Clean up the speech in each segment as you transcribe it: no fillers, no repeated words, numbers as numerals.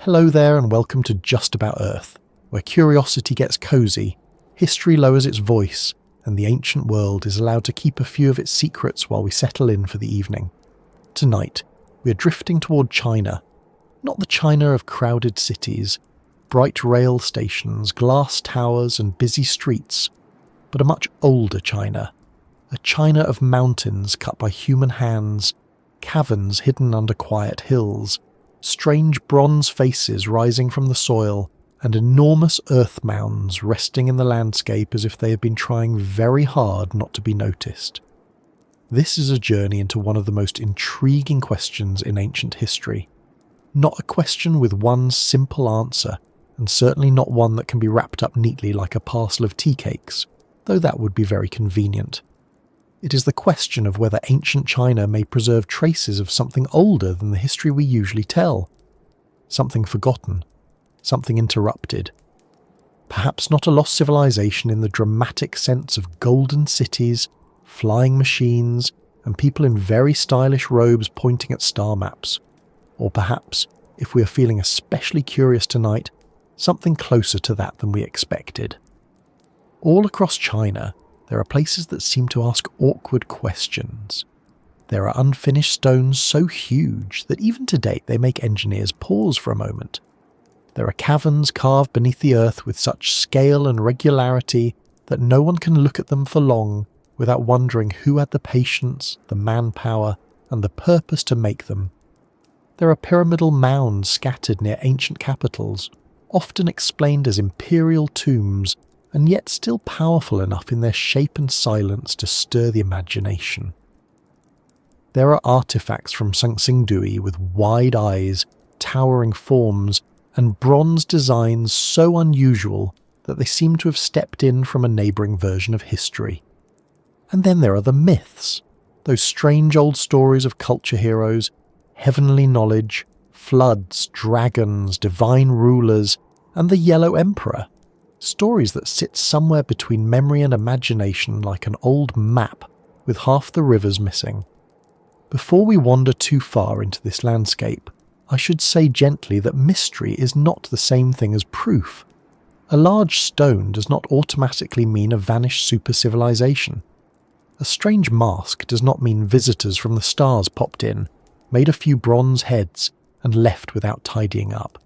Hello there and welcome to Just About Earth, where curiosity gets cozy, history lowers its voice, and the ancient world is allowed to keep a few of its secrets while we settle in for the evening. Tonight, we are drifting toward China. Not the China of crowded cities, bright rail stations, glass towers and busy streets, but a much older China. A China of mountains cut by human hands, caverns hidden under quiet hills, strange bronze faces rising from the soil, and enormous earth mounds resting in the landscape as if they had been trying very hard not to be noticed. This is a journey into one of the most intriguing questions in ancient history. Not a question with one simple answer, and certainly not one that can be wrapped up neatly like a parcel of tea cakes, though that would be very convenient. It is the question of whether ancient China may preserve traces of something older than the history we usually tell. Something forgotten. Something interrupted. Perhaps not a lost civilization in the dramatic sense of golden cities, flying machines, and people in very stylish robes pointing at star maps. Or perhaps, if we are feeling especially curious tonight, something closer to that than we expected. All across China, there are places that seem to ask awkward questions. There are unfinished stones so huge that even to date they make engineers pause for a moment. There are caverns carved beneath the earth with such scale and regularity that no one can look at them for long without wondering who had the patience, the manpower, and the purpose to make them. There are pyramidal mounds scattered near ancient capitals, often explained as imperial tombs, and yet still powerful enough in their shape and silence to stir the imagination. There are artifacts from Sanxingdui with wide eyes, towering forms, and bronze designs so unusual that they seem to have stepped in from a neighbouring version of history. And then there are the myths, those strange old stories of culture heroes, heavenly knowledge, floods, dragons, divine rulers, and the Yellow Emperor. Stories that sit somewhere between memory and imagination like an old map with half the rivers missing. Before we wander too far into this landscape, I should say gently that mystery is not the same thing as proof. A large stone does not automatically mean a vanished super-civilization. A strange mask does not mean visitors from the stars popped in, made a few bronze heads, and left without tidying up.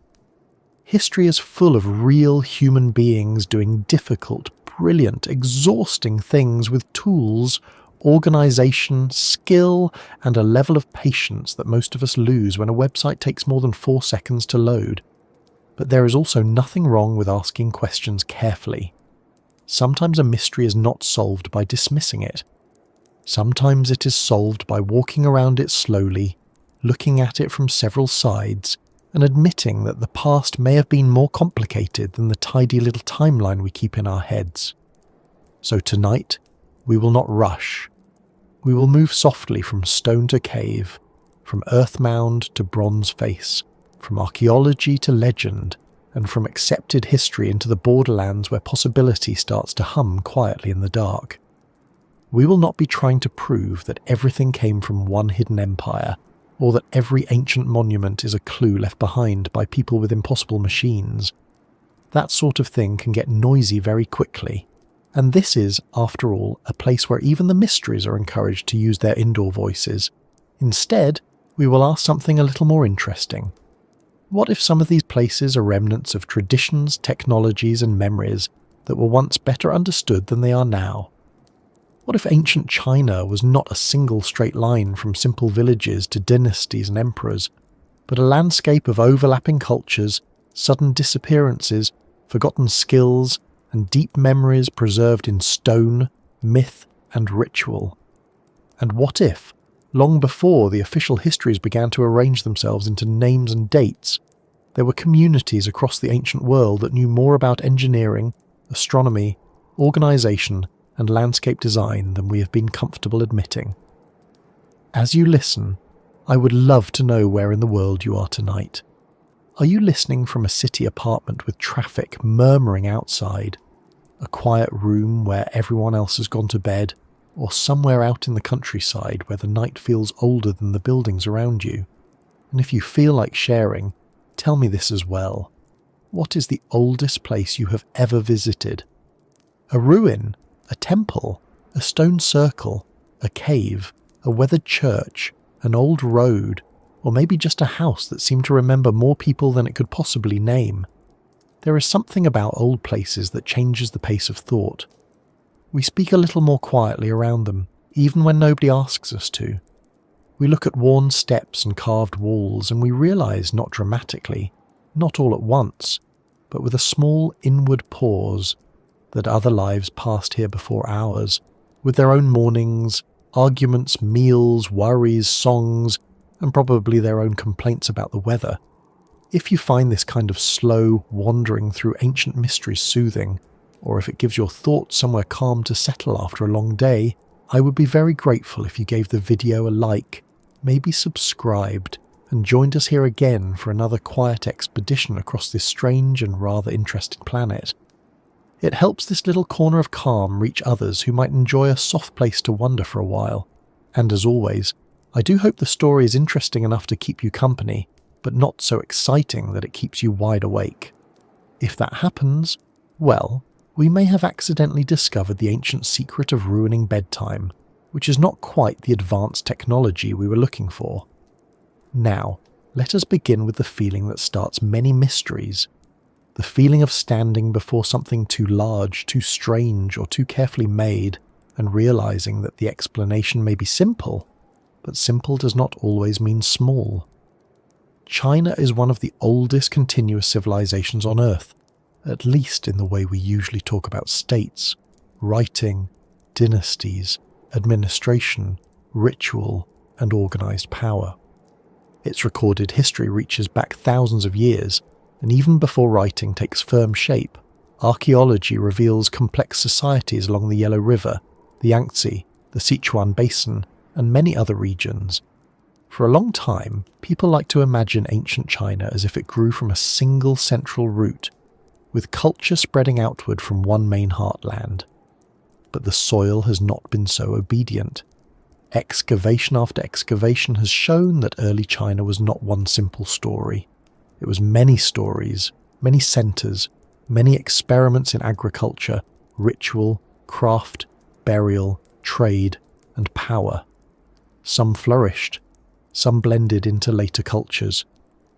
History is full of real human beings doing difficult, brilliant, exhausting things with tools, organisation, skill, and a level of patience that most of us lose when a website takes more than 4 seconds to load. But there is also nothing wrong with asking questions carefully. Sometimes a mystery is not solved by dismissing it. Sometimes it is solved by walking around it slowly, looking at it from several sides, and admitting that the past may have been more complicated than the tidy little timeline we keep in our heads. So tonight, we will not rush. We will move softly from stone to cave, from earth mound to bronze face, from archaeology to legend, and from accepted history into the borderlands where possibility starts to hum quietly in the dark. We will not be trying to prove that everything came from one hidden empire, or that every ancient monument is a clue left behind by people with impossible machines. That sort of thing can get noisy very quickly, and this is, after all, a place where even the mysteries are encouraged to use their indoor voices. Instead, we will ask something a little more interesting. What if some of these places are remnants of traditions, technologies, and memories that were once better understood than they are now? What if ancient China was not a single straight line from simple villages to dynasties and emperors, but a landscape of overlapping cultures, sudden disappearances, forgotten skills, and deep memories preserved in stone, myth, and ritual? And what if, long before the official histories began to arrange themselves into names and dates, there were communities across the ancient world that knew more about engineering, astronomy, organisation, and landscape design than we have been comfortable admitting? As you listen, I would love to know where in the world you are tonight. Are you listening from a city apartment with traffic murmuring outside, a quiet room where everyone else has gone to bed, or somewhere out in the countryside where the night feels older than the buildings around you? And if you feel like sharing, Tell me this as well. What is the oldest place you have ever visited? A ruin? A temple? A stone circle? A cave? A weathered church? An old road? Or maybe just a house that seemed to remember more people than it could possibly name? There is something about old places that changes the pace of thought. We speak a little more quietly around them, even when nobody asks us to. We look at worn steps and carved walls, and we realise, not dramatically, not all at once, but with a small inward pause, that other lives passed here before ours, with their own mornings, arguments, meals, worries, songs, and probably their own complaints about the weather. If you find this kind of slow wandering through ancient mysteries soothing, or if it gives your thoughts somewhere calm to settle after a long day, I would be very grateful if you gave the video a like, maybe subscribed, and joined us here again for another quiet expedition across this strange and rather interesting planet. It helps this little corner of calm reach others who might enjoy a soft place to wander for a while. And as always, I do hope the story is interesting enough to keep you company, but not so exciting that it keeps you wide awake. If that happens, well, we may have accidentally discovered the ancient secret of ruining bedtime, which is not quite the advanced technology we were looking for. Now, let us begin with the feeling that starts many mysteries. The feeling of standing before something too large, too strange, or too carefully made, and realizing that the explanation may be simple, but simple does not always mean small. China is one of the oldest continuous civilizations on Earth, at least in the way we usually talk about states, writing, dynasties, administration, ritual, and organized power. Its recorded history reaches back thousands of years, and even before writing takes firm shape, archaeology reveals complex societies along the Yellow River, the Yangtze, the Sichuan Basin, and many other regions. For a long time, people like to imagine ancient China as if it grew from a single central root, with culture spreading outward from one main heartland. But the soil has not been so obedient. Excavation after excavation has shown that early China was not one simple story. It was many stories, many centres, many experiments in agriculture, ritual, craft, burial, trade, and power. Some flourished, some blended into later cultures,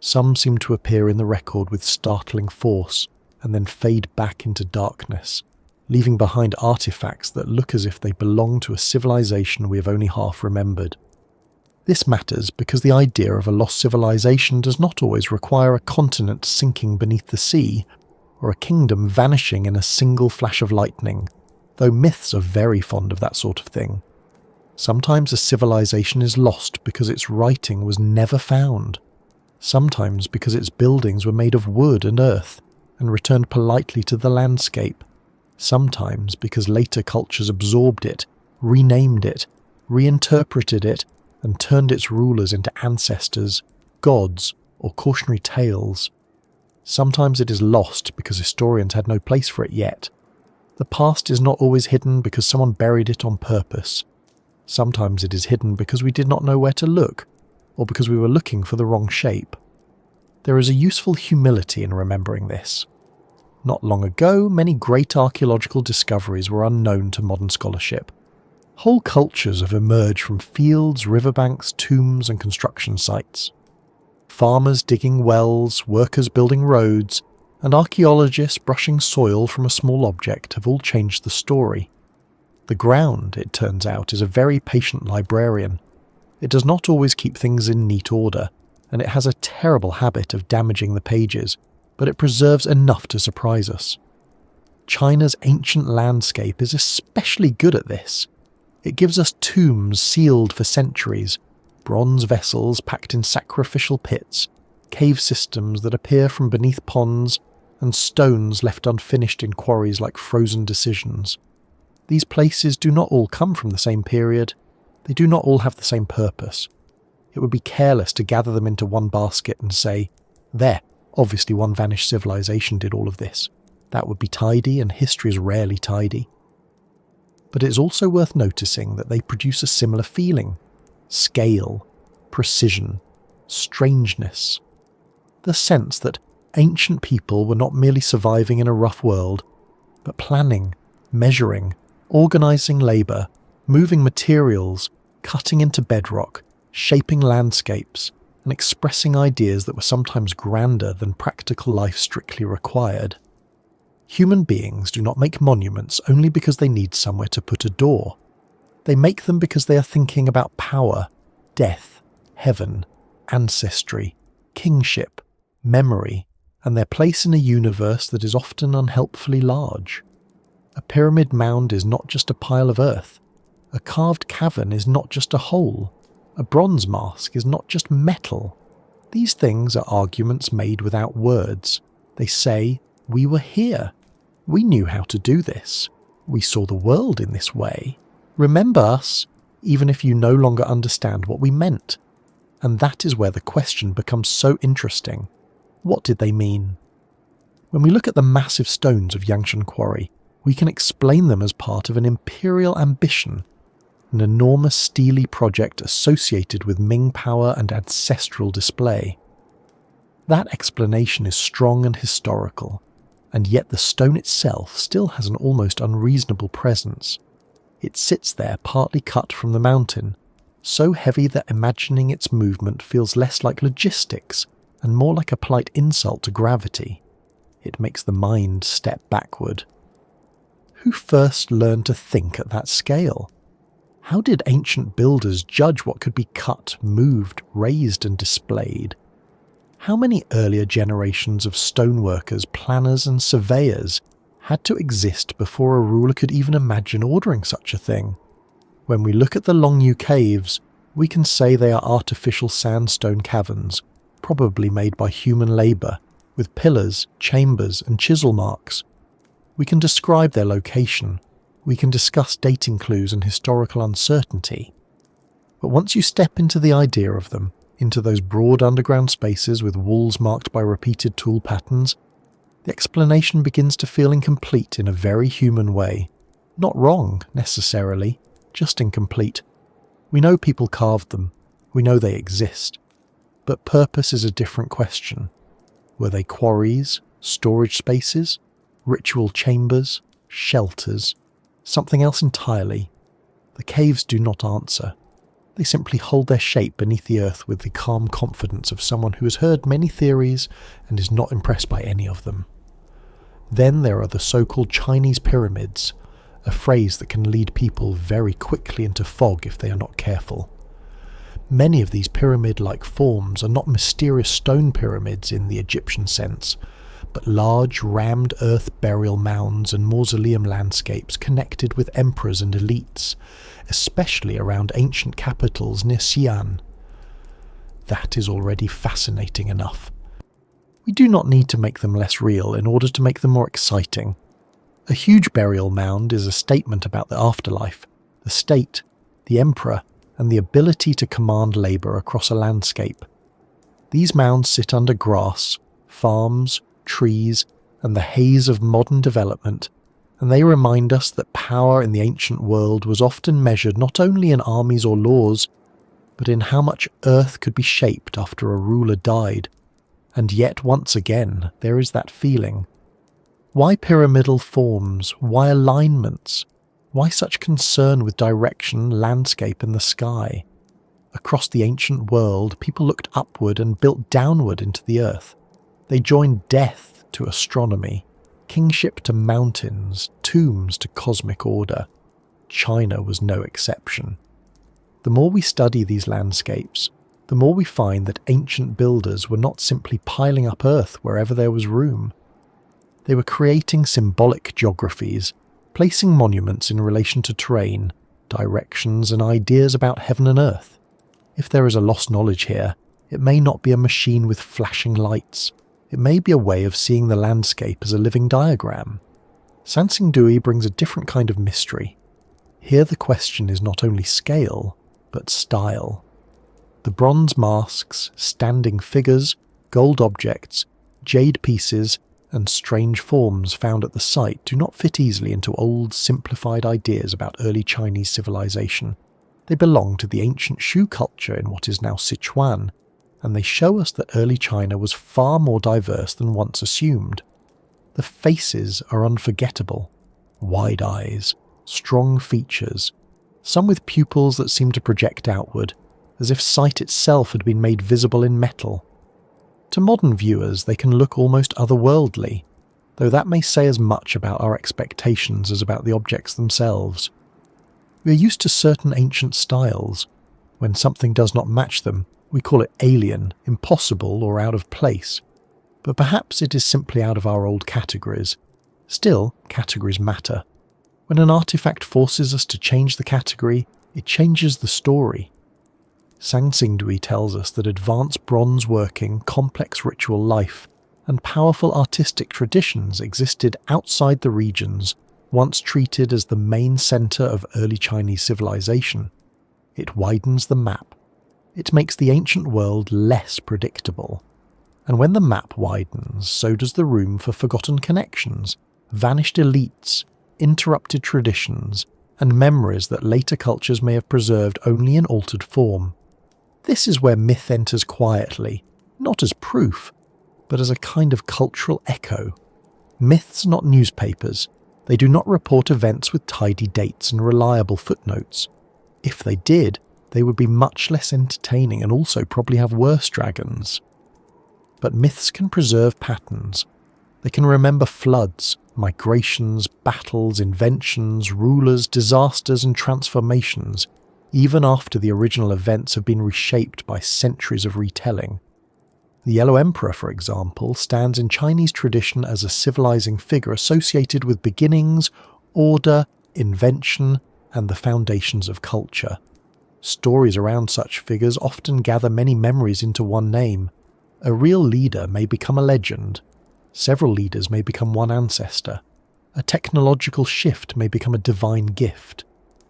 some seemed to appear in the record with startling force and then fade back into darkness, leaving behind artifacts that look as if they belong to a civilization we have only half remembered. This matters because the idea of a lost civilization does not always require a continent sinking beneath the sea, or a kingdom vanishing in a single flash of lightning, though myths are very fond of that sort of thing. Sometimes a civilization is lost because its writing was never found. Sometimes because its buildings were made of wood and earth and returned politely to the landscape. Sometimes because later cultures absorbed it, renamed it, reinterpreted it, and turned its rulers into ancestors, gods, or cautionary tales. Sometimes it is lost because historians had no place for it yet. The past is not always hidden because someone buried it on purpose. Sometimes it is hidden because we did not know where to look, or because we were looking for the wrong shape. There is a useful humility in remembering this. Not long ago, many great archaeological discoveries were unknown to modern scholarship. Whole cultures have emerged from fields, riverbanks, tombs, and construction sites. Farmers digging wells, workers building roads, and archaeologists brushing soil from a small object have all changed the story. The ground, it turns out, is a very patient librarian. It does not always keep things in neat order, and it has a terrible habit of damaging the pages, but it preserves enough to surprise us. China's ancient landscape is especially good at this. It gives us tombs sealed for centuries, bronze vessels packed in sacrificial pits, cave systems that appear from beneath ponds, and stones left unfinished in quarries like frozen decisions. These places do not all come from the same period. They do not all have the same purpose. It would be careless to gather them into one basket and say, there, obviously one vanished civilization did all of this. That would be tidy, and history is rarely tidy. But it's also worth noticing that they produce a similar feeling: scale, precision, strangeness. The sense that ancient people were not merely surviving in a rough world, but planning, measuring, organising labour, moving materials, cutting into bedrock, shaping landscapes, and expressing ideas that were sometimes grander than practical life strictly required. Human beings do not make monuments only because they need somewhere to put a door. They make them because they are thinking about power, death, heaven, ancestry, kingship, memory, and their place in a universe that is often unhelpfully large. A pyramid mound is not just a pile of earth. A carved cavern is not just a hole. A bronze mask is not just metal. These things are arguments made without words. They say, we were here. We knew how to do this. We saw the world in this way. Remember us, even if you no longer understand what we meant. And that is where the question becomes so interesting. What did they mean? When we look at the massive stones of Yangshan Quarry, we can explain them as part of an imperial ambition, an enormous steely project associated with Ming power and ancestral display. That explanation is strong and historical, and yet the stone itself still has an almost unreasonable presence. It sits there partly cut from the mountain, so heavy that imagining its movement feels less like logistics and more like a polite insult to gravity. It makes the mind step backward. Who first learned to think at that scale? How did ancient builders judge what could be cut, moved, raised and displayed? How many earlier generations of stoneworkers, planners and surveyors had to exist before a ruler could even imagine ordering such a thing? When we look at the Longyou Caves, we can say they are artificial sandstone caverns, probably made by human labour, with pillars, chambers and chisel marks. We can describe their location. We can discuss dating clues and historical uncertainty. But once you step into the idea of them, into those broad underground spaces with walls marked by repeated tool patterns, the explanation begins to feel incomplete in a very human way. Not wrong, necessarily, just incomplete. We know people carved them. We know they exist. But purpose is a different question. Were they quarries, storage spaces, ritual chambers, shelters, something else entirely? The caves do not answer. They simply hold their shape beneath the earth with the calm confidence of someone who has heard many theories and is not impressed by any of them. Then there are the so-called Chinese pyramids, a phrase that can lead people very quickly into fog if they are not careful. Many of these pyramid-like forms are not mysterious stone pyramids in the Egyptian sense, but large rammed earth burial mounds and mausoleum landscapes connected with emperors and elites, especially around ancient capitals near Xi'an. That is already fascinating enough. We do not need to make them less real in order to make them more exciting. A huge burial mound is a statement about the afterlife, the state, the emperor, and the ability to command labour across a landscape. These mounds sit under grass, farms, trees, and the haze of modern development, and they remind us that power in the ancient world was often measured not only in armies or laws, but in how much earth could be shaped after a ruler died. And yet once again there is that feeling. Why pyramidal forms? Why alignments? Why such concern with direction, landscape and the sky? Across the ancient world, people looked upward and built downward into the earth. They joined death to astronomy, kingship to mountains, tombs to cosmic order. China was no exception. The more we study these landscapes, the more we find that ancient builders were not simply piling up earth wherever there was room. They were creating symbolic geographies, placing monuments in relation to terrain, directions and ideas about heaven and earth. If there is a lost knowledge here, it may not be a machine with flashing lights. It may be a way of seeing the landscape as a living diagram. Sanxingdui brings a different kind of mystery. Here the question is not only scale, but style. The bronze masks, standing figures, gold objects, jade pieces, and strange forms found at the site do not fit easily into old, simplified ideas about early Chinese civilization. They belong to the ancient Shu culture in what is now Sichuan, and they show us that early China was far more diverse than once assumed. The faces are unforgettable. Wide eyes, strong features, some with pupils that seem to project outward, as if sight itself had been made visible in metal. To modern viewers, they can look almost otherworldly, though that may say as much about our expectations as about the objects themselves. We are used to certain ancient styles. When something does not match them, we call it alien, impossible, or out of place. But perhaps it is simply out of our old categories. Still, categories matter. When an artifact forces us to change the category, it changes the story. Sanxingdui tells us that advanced bronze working, complex ritual life, and powerful artistic traditions existed outside the regions once treated as the main centre of early Chinese civilization. It widens the map. It makes the ancient world less predictable. And when the map widens, so does the room for forgotten connections, vanished elites, interrupted traditions, and memories that later cultures may have preserved only in altered form. This is where myth enters quietly, not as proof, but as a kind of cultural echo. Myths are not newspapers. They do not report events with tidy dates and reliable footnotes. If they did, they would be much less entertaining and also probably have worse dragons. But myths can preserve patterns. They can remember floods, migrations, battles, inventions, rulers, disasters, and transformations, even after the original events have been reshaped by centuries of retelling. The Yellow Emperor, for example, stands in Chinese tradition as a civilizing figure associated with beginnings, order, invention, and the foundations of culture. Stories around such figures often gather many memories into one name. A real leader may become a legend. Several leaders may become one ancestor. A technological shift may become a divine gift.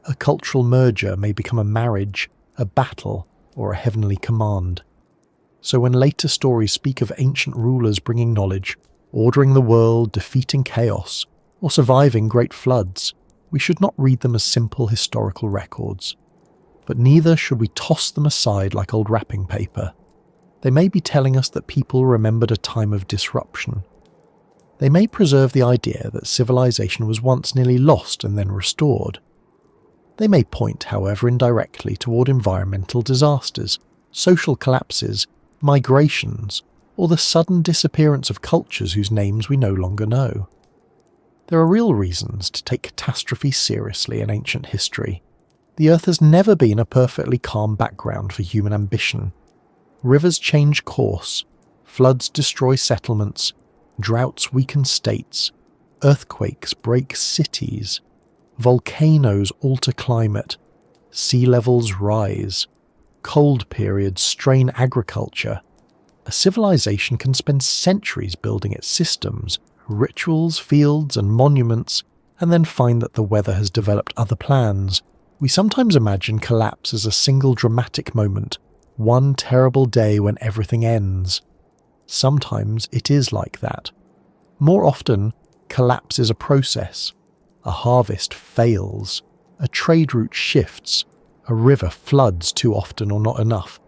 A cultural merger may become a marriage, a battle, or a heavenly command. So when later stories speak of ancient rulers bringing knowledge, ordering the world, defeating chaos, or surviving great floods, we should not read them as simple historical records. But neither should we toss them aside like old wrapping paper. They may be telling us that people remembered a time of disruption. They may preserve the idea that civilization was once nearly lost and then restored. They may point, however, indirectly toward environmental disasters, social collapses, migrations, or the sudden disappearance of cultures whose names we no longer know. There are real reasons to take catastrophe seriously in ancient history. The Earth has never been a perfectly calm background for human ambition. Rivers change course, floods destroy settlements, droughts weaken states, earthquakes break cities, volcanoes alter climate, sea levels rise, cold periods strain agriculture. A civilization can spend centuries building its systems, rituals, fields, and monuments, and then find that the weather has developed other plans. We sometimes imagine collapse as a single dramatic moment, one terrible day when everything ends. Sometimes it is like that. More often, collapse is a process. A harvest fails. A trade route shifts. A river floods too often or not enough.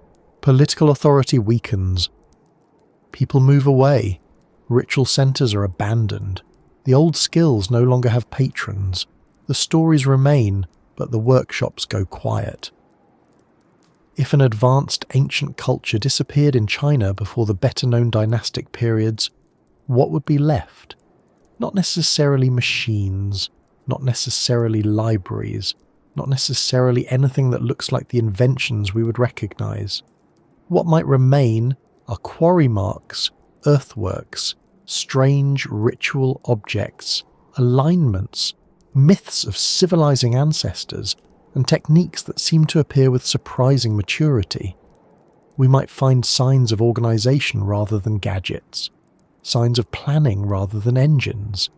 Political authority weakens. People move away. Ritual centres are abandoned. The old skills no longer have patrons. The stories remain, but the workshops go quiet. If an advanced ancient culture disappeared in China before the better-known dynastic periods, what would be left? Not necessarily machines, not necessarily libraries, not necessarily anything that looks like the inventions we would recognize. What might remain are quarry marks, earthworks, strange ritual objects, alignments, myths of civilizing ancestors, and techniques that seem to appear with surprising maturity. We might find signs of organization rather than gadgets, signs of planning rather than engines,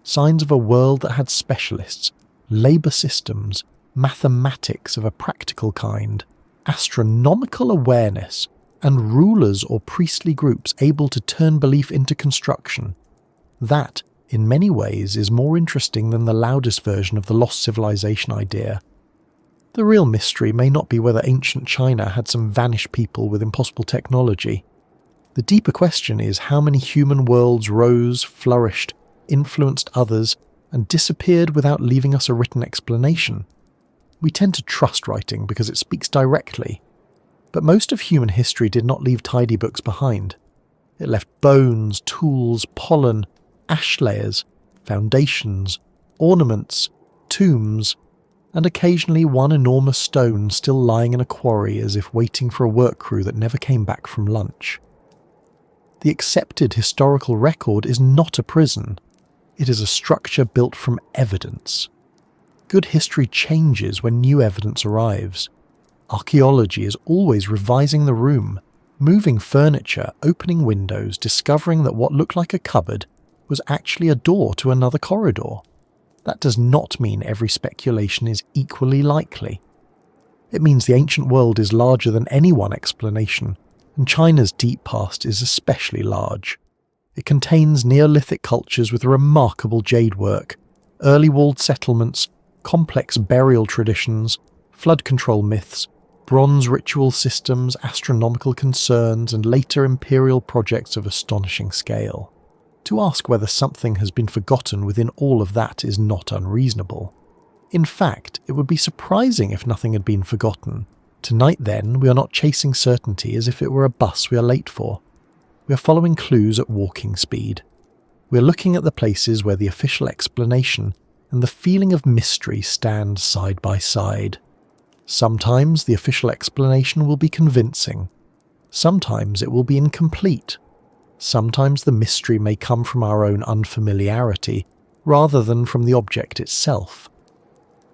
signs of a world that had specialists, labor systems, mathematics of a practical kind, astronomical awareness, and rulers or priestly groups able to turn belief into construction. That, in many ways, is more interesting than the loudest version of the lost civilization idea. The real mystery may not be whether ancient China had some vanished people with impossible technology. The deeper question is how many human worlds rose, flourished, influenced others, and disappeared without leaving us a written explanation. We tend to trust writing because it speaks directly, but most of human history did not leave tidy books behind. It left bones, tools, pollen, ash layers, foundations, ornaments, tombs, and occasionally one enormous stone still lying in a quarry as if waiting for a work crew that never came back from lunch. The accepted historical record is not a prison. It is a structure built from evidence. Good history changes when new evidence arrives. Archaeology is always revising the room, moving furniture, opening windows, discovering that what looked like a cupboard was actually a door to another corridor. That does not mean every speculation is equally likely. It means the ancient world is larger than any one explanation, and China's deep past is especially large. It contains Neolithic cultures with remarkable jade work, early walled settlements, complex burial traditions, flood control myths, bronze ritual systems, astronomical concerns, and later imperial projects of astonishing scale. To ask whether something has been forgotten within all of that is not unreasonable. In fact, it would be surprising if nothing had been forgotten. Tonight then, we are not chasing certainty as if it were a bus we are late for. We are following clues at walking speed. We are looking at the places where the official explanation and the feeling of mystery stand side by side. Sometimes the official explanation will be convincing. Sometimes it will be incomplete. Sometimes the mystery may come from our own unfamiliarity, rather than from the object itself.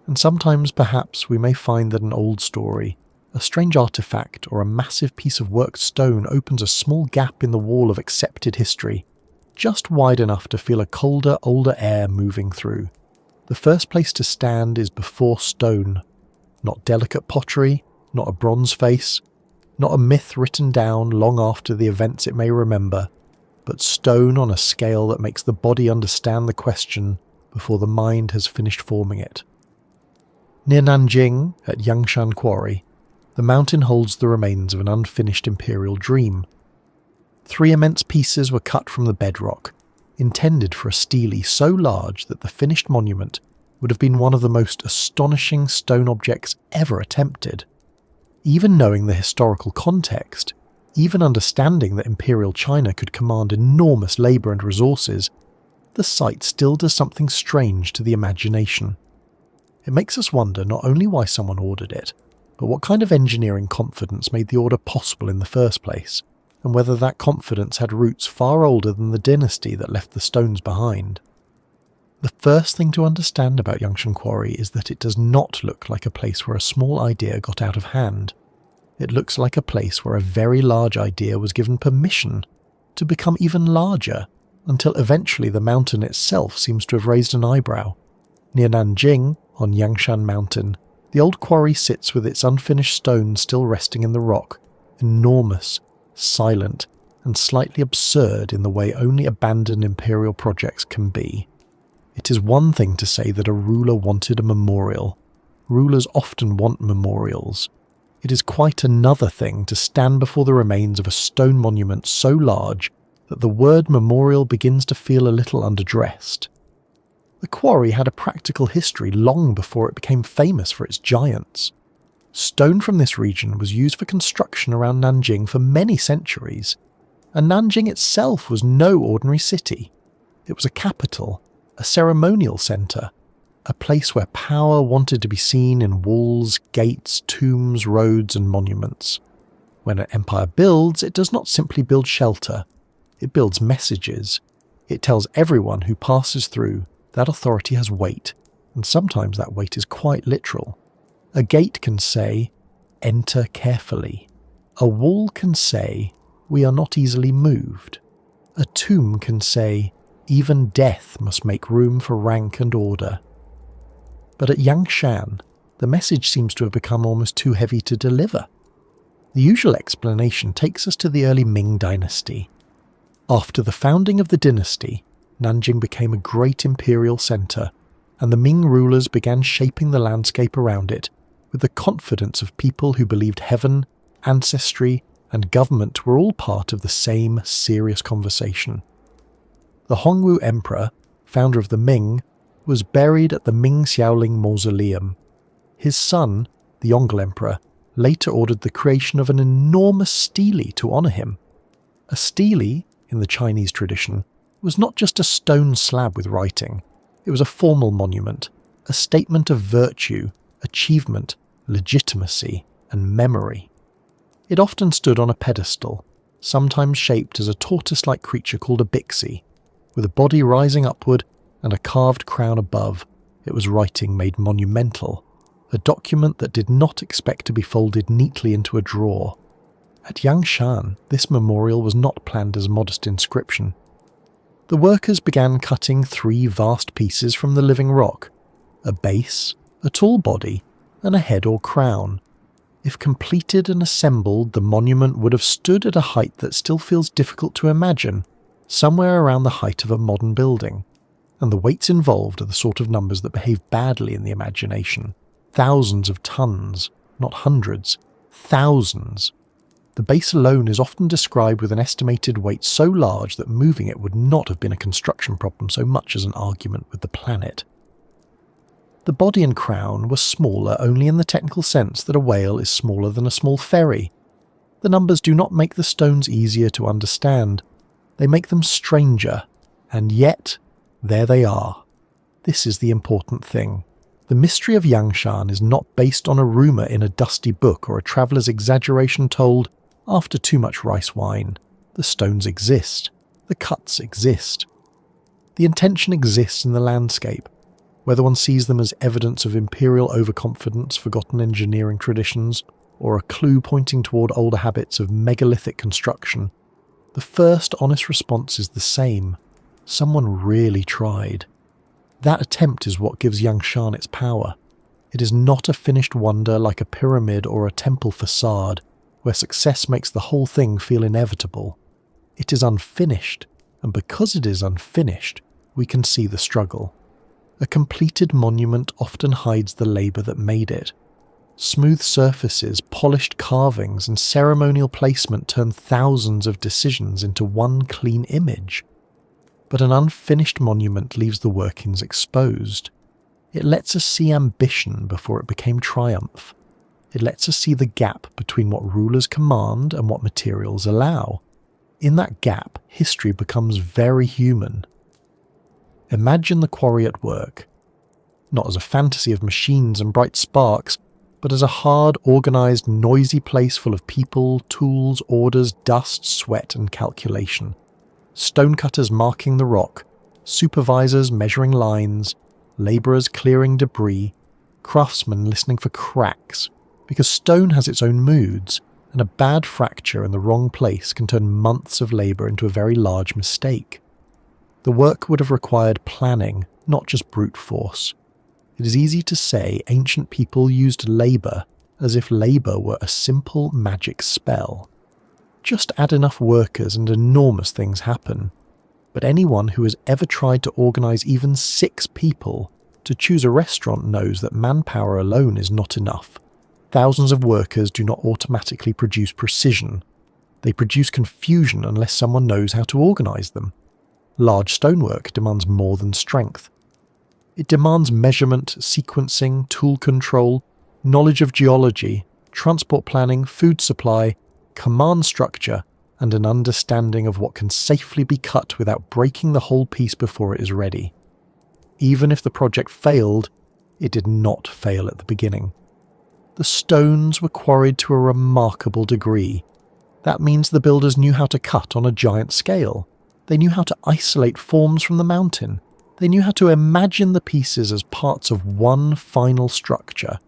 And sometimes perhaps we may find that an old story, a strange artifact, or a massive piece of worked stone opens a small gap in the wall of accepted history, just wide enough to feel a colder, older air moving through. The first place to stand is before stone, not delicate pottery, not a bronze face, not a myth written down long after the events it may remember, but stone on a scale that makes the body understand the question before the mind has finished forming it. Near Nanjing, at Yangshan Quarry, the mountain holds the remains of an unfinished imperial dream. 3 immense pieces were cut from the bedrock, intended for a stele so large that the finished monument would have been one of the most astonishing stone objects ever attempted. Even knowing the historical context, even understanding that Imperial China could command enormous labour and resources, the sight still does something strange to the imagination. It makes us wonder not only why someone ordered it, but what kind of engineering confidence made the order possible in the first place, and whether that confidence had roots far older than the dynasty that left the stones behind. The first thing to understand about Yangshan Quarry is that it does not look like a place where a small idea got out of hand. It looks like a place where a very large idea was given permission to become even larger, until eventually the mountain itself seems to have raised an eyebrow. Near Nanjing, on Yangshan Mountain, the old quarry sits with its unfinished stone still resting in the rock, enormous, silent, and slightly absurd in the way only abandoned imperial projects can be. It is one thing to say that a ruler wanted a memorial. Rulers often want memorials. It is quite another thing to stand before the remains of a stone monument so large that the word memorial begins to feel a little underdressed. The quarry had a practical history long before it became famous for its giants. Stone from this region was used for construction around Nanjing for many centuries, and Nanjing itself was no ordinary city. It was a capital, a ceremonial centre, a place where power wanted to be seen in walls, gates, tombs, roads and monuments. When an empire builds, it does not simply build shelter. It builds messages. It tells everyone who passes through that authority has weight, and sometimes that weight is quite literal. A gate can say, "Enter carefully." A wall can say, "We are not easily moved." A tomb can say, "Even death must make room for rank and order." But at Yangshan, the message seems to have become almost too heavy to deliver. The usual explanation takes us to the early Ming dynasty. After the founding of the dynasty, Nanjing became a great imperial centre, and the Ming rulers began shaping the landscape around it, with the confidence of people who believed heaven, ancestry, and government were all part of the same serious conversation. The Hongwu Emperor, founder of the Ming, was buried at the Ming Xiaoling Mausoleum. His son, the Yongle Emperor, later ordered the creation of an enormous stele to honour him. A stele, in the Chinese tradition, was not just a stone slab with writing. It was a formal monument, a statement of virtue, achievement, legitimacy, and memory. It often stood on a pedestal, sometimes shaped as a tortoise-like creature called a bixi. With a body rising upward and a carved crown above, it was writing made monumental, a document that did not expect to be folded neatly into a drawer. At Yangshan, this memorial was not planned as a modest inscription. The workers began cutting 3 vast pieces from the living rock: a base, a tall body, and a head or crown. If completed and assembled, the monument would have stood at a height that still feels difficult to imagine, somewhere around the height of a modern building. And the weights involved are the sort of numbers that behave badly in the imagination. Thousands of tons, not hundreds, thousands. The base alone is often described with an estimated weight so large that moving it would not have been a construction problem so much as an argument with the planet. The body and crown were smaller only in the technical sense that a whale is smaller than a small ferry. The numbers do not make the stones easier to understand. They make them stranger, and yet, there they are. This is the important thing. The mystery of Yangshan is not based on a rumour in a dusty book or a traveller's exaggeration told after too much rice wine. The stones exist. The cuts exist. The intention exists in the landscape, whether one sees them as evidence of imperial overconfidence, forgotten engineering traditions, or a clue pointing toward older habits of megalithic construction. The first honest response is the same. Someone really tried. That attempt is what gives Yangshan its power. It is not a finished wonder like a pyramid or a temple facade, where success makes the whole thing feel inevitable. It is unfinished, and because it is unfinished, we can see the struggle. A completed monument often hides the labour that made it. Smooth surfaces, polished carvings, and ceremonial placement turn thousands of decisions into one clean image. But an unfinished monument leaves the workings exposed. It lets us see ambition before it became triumph. It lets us see the gap between what rulers command and what materials allow. In that gap, history becomes very human. Imagine the quarry at work, not as a fantasy of machines and bright sparks, but as a hard, organised, noisy place full of people, tools, orders, dust, sweat and calculation. Stonecutters marking the rock, supervisors measuring lines, labourers clearing debris, craftsmen listening for cracks, because stone has its own moods, and a bad fracture in the wrong place can turn months of labour into a very large mistake. The work would have required planning, not just brute force. It is easy to say ancient people used labour as if labour were a simple magic spell. Just add enough workers and enormous things happen. But anyone who has ever tried to organise even 6 people to choose a restaurant knows that manpower alone is not enough. Thousands of workers do not automatically produce precision. They produce confusion unless someone knows how to organise them. Large stonework demands more than strength. It demands measurement, sequencing, tool control, knowledge of geology, transport planning, food supply, command structure, and an understanding of what can safely be cut without breaking the whole piece before it is ready. Even if the project failed, it did not fail at the beginning. The stones were quarried to a remarkable degree. That means the builders knew how to cut on a giant scale. They knew how to isolate forms from the mountain. They knew how to imagine the pieces as parts of one final structure.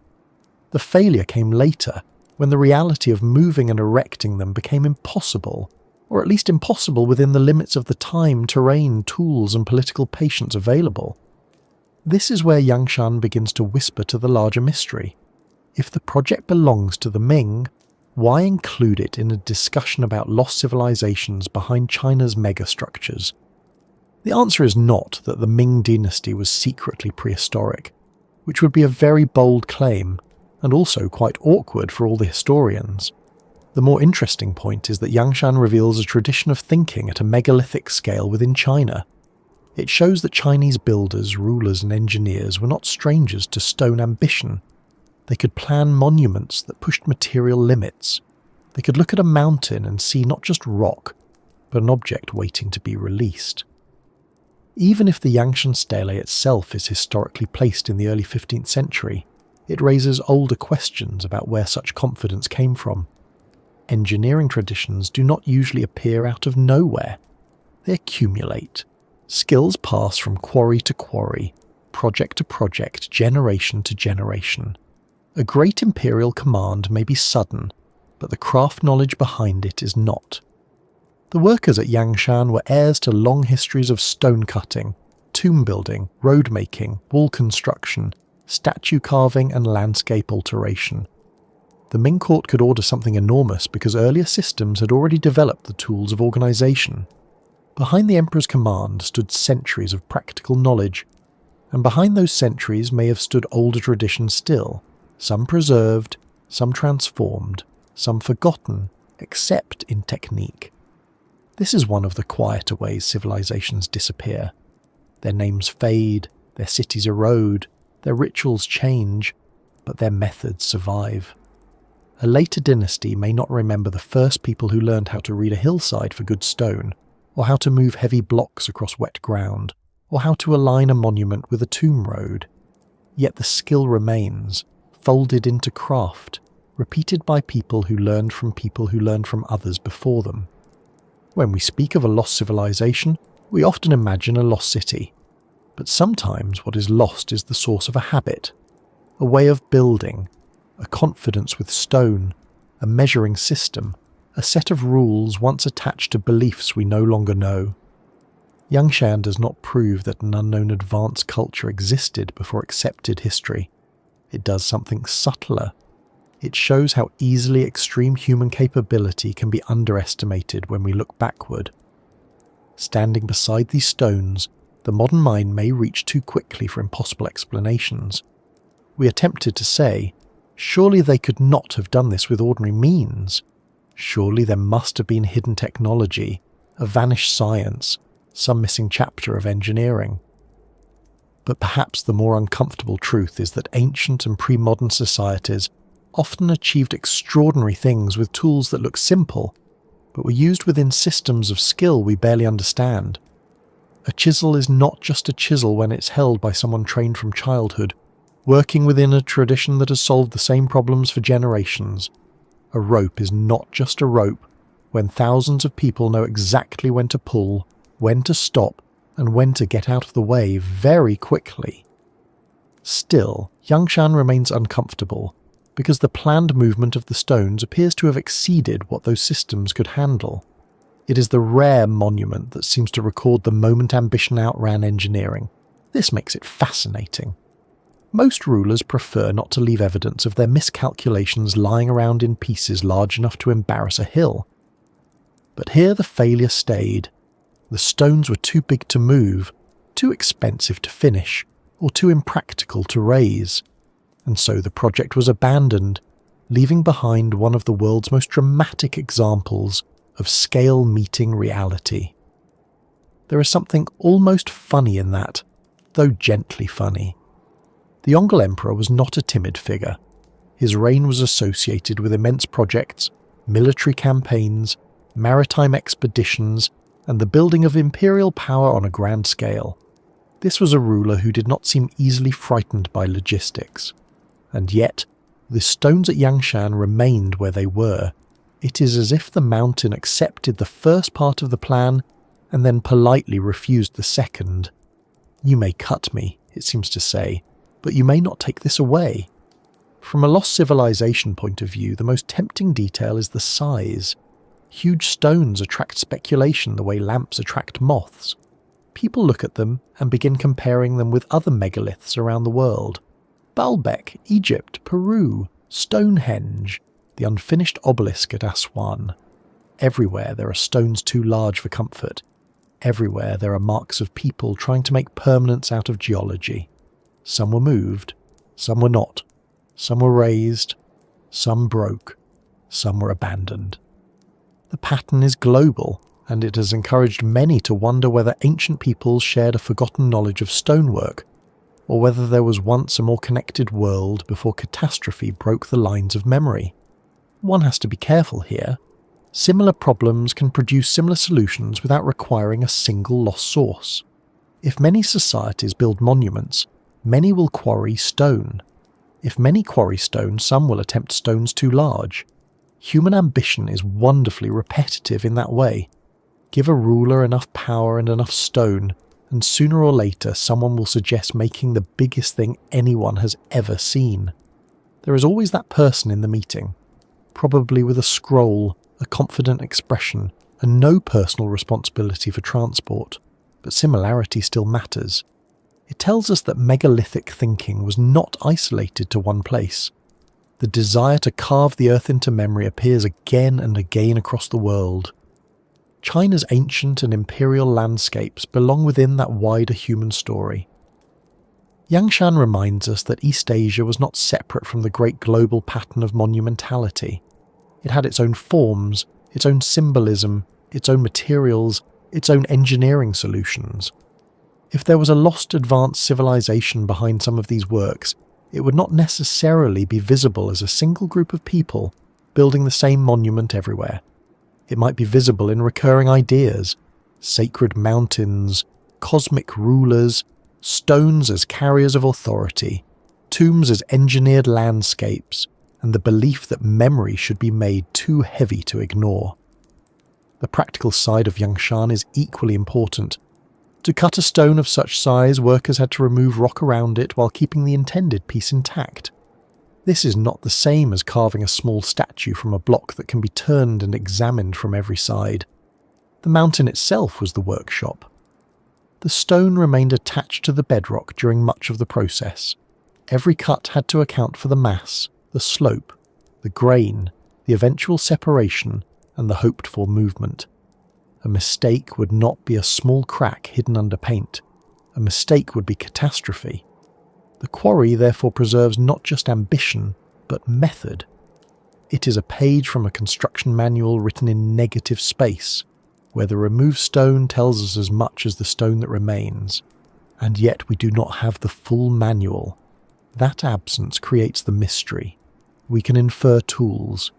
The failure came later, when the reality of moving and erecting them became impossible, or at least impossible within the limits of the time, terrain, tools, and political patience available. This is where Yangshan begins to whisper to the larger mystery. If the project belongs to the Ming, why include it in a discussion about lost civilizations behind China's megastructures? The answer is not that the Ming dynasty was secretly prehistoric, which would be a very bold claim. and also quite awkward for all the historians. The more interesting point is that Yangshan reveals a tradition of thinking at a megalithic scale within China. It shows that Chinese builders, rulers and engineers were not strangers to stone ambition. They could plan monuments that pushed material limits. They could look at a mountain and see not just rock, but an object waiting to be released. Even if the Yangshan stele itself is historically placed in the early 15th century, it raises older questions about where such confidence came from. Engineering traditions do not usually appear out of nowhere. They accumulate. Skills pass from quarry to quarry, project to project, generation to generation. A great imperial command may be sudden, but the craft knowledge behind it is not. The workers at Yangshan were heirs to long histories of stone cutting, tomb building, road making, wall construction, statue carving and landscape alteration. The Ming court could order something enormous because earlier systems had already developed the tools of organisation. Behind the emperor's command stood centuries of practical knowledge, and behind those centuries may have stood older traditions still, some preserved, some transformed, some forgotten, except in technique. This is one of the quieter ways civilizations disappear. Their names fade, their cities erode, their rituals change, but their methods survive. A later dynasty may not remember the first people who learned how to read a hillside for good stone, or how to move heavy blocks across wet ground, or how to align a monument with a tomb road. Yet the skill remains, folded into craft, repeated by people who learned from others before them. When we speak of a lost civilization, we often imagine a lost city. But sometimes what is lost is the source of a habit, a way of building, a confidence with stone, a measuring system, a set of rules once attached to beliefs we no longer know. Yangshan does not prove that an unknown advanced culture existed before accepted history. It does something subtler. It shows how easily extreme human capability can be underestimated when we look backward. Standing beside these stones, the modern mind may reach too quickly for impossible explanations. We are tempted to say, surely they could not have done this with ordinary means. Surely there must have been hidden technology, a vanished science, some missing chapter of engineering. But perhaps the more uncomfortable truth is that ancient and pre-modern societies often achieved extraordinary things with tools that look simple, but were used within systems of skill we barely understand. A chisel is not just a chisel when it's held by someone trained from childhood, working within a tradition that has solved the same problems for generations. A rope is not just a rope when thousands of people know exactly when to pull, when to stop, and when to get out of the way very quickly. Still, Yangshan remains uncomfortable because the planned movement of the stones appears to have exceeded what those systems could handle. It is the rare monument that seems to record the moment ambition outran engineering. This makes it fascinating. Most rulers prefer not to leave evidence of their miscalculations lying around in pieces large enough to embarrass a hill. But here the failure stayed. The stones were too big to move, too expensive to finish, or too impractical to raise. And so the project was abandoned, leaving behind one of the world's most dramatic examples of scale meeting reality. There is something almost funny in that, though gently funny. The Yongle Emperor was not a timid figure. His reign was associated with immense projects, military campaigns, maritime expeditions, and the building of imperial power on a grand scale. This was a ruler who did not seem easily frightened by logistics. And yet, the stones at Yangshan remained where they were. It is as if the mountain accepted the first part of the plan and then politely refused the second. You may cut me, it seems to say, but you may not take this away. From a lost civilization point of view, the most tempting detail is the size. Huge stones attract speculation the way lamps attract moths. People look at them and begin comparing them with other megaliths around the world. Baalbek, Egypt, Peru, Stonehenge, the unfinished obelisk at Aswan. Everywhere there are stones too large for comfort. Everywhere there are marks of people trying to make permanence out of geology. Some were moved, some were not. Some were razed, some broke, some were abandoned. The pattern is global, and it has encouraged many to wonder whether ancient peoples shared a forgotten knowledge of stonework, or whether there was once a more connected world before catastrophe broke the lines of memory. One has to be careful here. Similar problems can produce similar solutions without requiring a single lost source. If many societies build monuments, many will quarry stone. If many quarry stone, some will attempt stones too large. Human ambition is wonderfully repetitive in that way. Give a ruler enough power and enough stone, and sooner or later someone will suggest making the biggest thing anyone has ever seen. There is always that person in the meeting, probably with a scroll, a confident expression, and no personal responsibility for transport, but similarity still matters. It tells us that megalithic thinking was not isolated to one place. The desire to carve the earth into memory appears again and again across the world. China's ancient and imperial landscapes belong within that wider human story. Yangshan reminds us that East Asia was not separate from the great global pattern of monumentality. It had its own forms, its own symbolism, its own materials, its own engineering solutions. If there was a lost advanced civilization behind some of these works, it would not necessarily be visible as a single group of people building the same monument everywhere. It might be visible in recurring ideas, sacred mountains, cosmic rulers, stones as carriers of authority, tombs as engineered landscapes, and the belief that memory should be made too heavy to ignore. The practical side of Yangshan is equally important. To cut a stone of such size, workers had to remove rock around it while keeping the intended piece intact. This is not the same as carving a small statue from a block that can be turned and examined from every side. The mountain itself was the workshop. The stone remained attached to the bedrock during much of the process. Every cut had to account for the mass, the slope, the grain, the eventual separation, and the hoped-for movement. A mistake would not be a small crack hidden under paint. A mistake would be catastrophe. The quarry therefore preserves not just ambition, but method. It is a page from a construction manual written in negative space, where the removed stone tells us as much as the stone that remains. And yet we do not have the full manual. That absence creates the mystery. We can infer tools.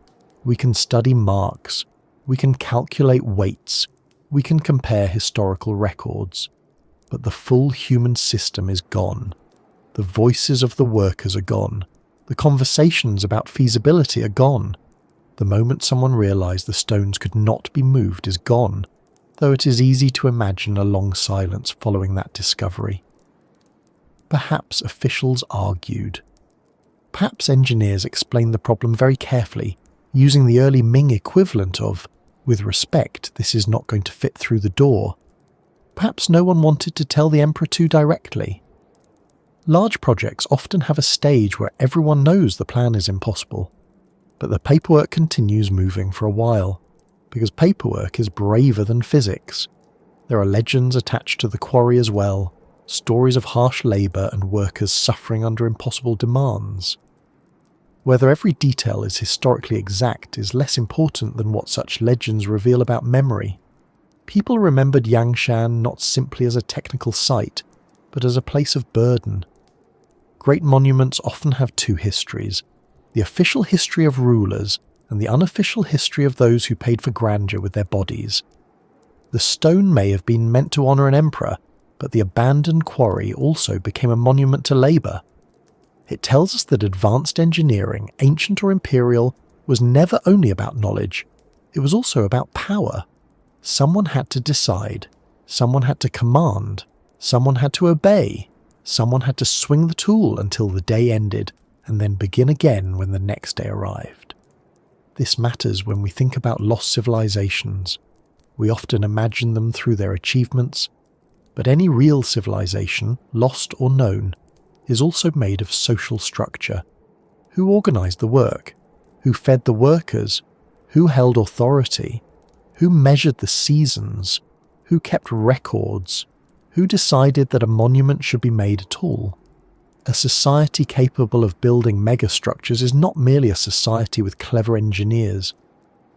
We can study marks. We can calculate weights. We can compare historical records. But the full human system is gone. The voices of the workers are gone. The conversations about feasibility are gone. The moment someone realised the stones could not be moved is gone, though it is easy to imagine a long silence following that discovery. Perhaps officials argued. Perhaps engineers explained the problem very carefully, using the early Ming equivalent of, "With respect, this is not going to fit through the door." Perhaps no one wanted to tell the emperor too directly. Large projects often have a stage where everyone knows the plan is impossible, but the paperwork continues moving for a while, because paperwork is braver than physics. There are legends attached to the quarry as well, stories of harsh labour and workers suffering under impossible demands. Whether every detail is historically exact is less important than what such legends reveal about memory. People remembered Yangshan not simply as a technical site, but as a place of burden. Great monuments often have two histories, the official history of rulers and the unofficial history of those who paid for grandeur with their bodies. The stone may have been meant to honour an emperor, but the abandoned quarry also became a monument to labour. It tells us that advanced engineering, ancient or imperial, was never only about knowledge, it was also about power. Someone had to decide, someone had to command, someone had to obey, someone had to swing the tool until the day ended, and then begin again when the next day arrived. This matters when we think about lost civilizations. We often imagine them through their achievements, but any real civilization, lost or known, is also made of social structure. Who organised the work? Who fed the workers? Who held authority? Who measured the seasons? Who kept records? Who decided that a monument should be made at all? A society capable of building megastructures is not merely a society with clever engineers.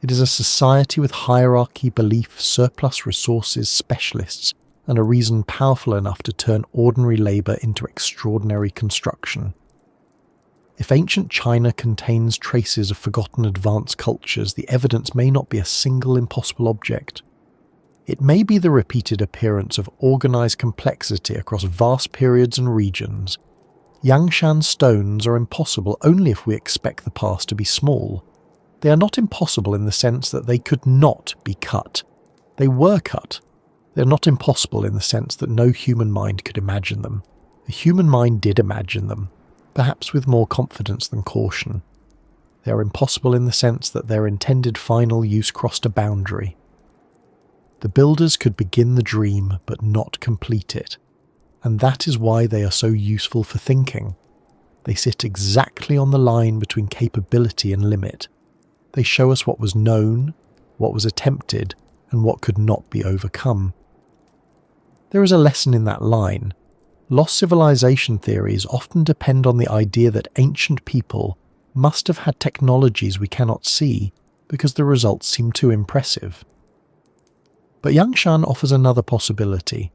It is a society with hierarchy, belief, surplus resources, specialists, and a reason powerful enough to turn ordinary labour into extraordinary construction. If ancient China contains traces of forgotten advanced cultures, the evidence may not be a single impossible object. It may be the repeated appearance of organised complexity across vast periods and regions. Yangshan stones are impossible only if we expect the past to be small. They are not impossible in the sense that they could not be cut. They were cut. They are not impossible in the sense that no human mind could imagine them. The human mind did imagine them, perhaps with more confidence than caution. They are impossible in the sense that their intended final use crossed a boundary. The builders could begin the dream but not complete it, and that is why they are so useful for thinking. They sit exactly on the line between capability and limit. They show us what was known, what was attempted, and what could not be overcome. There is a lesson in that line. Lost civilization theories often depend on the idea that ancient people must have had technologies we cannot see because the results seem too impressive. But Yangshan offers another possibility.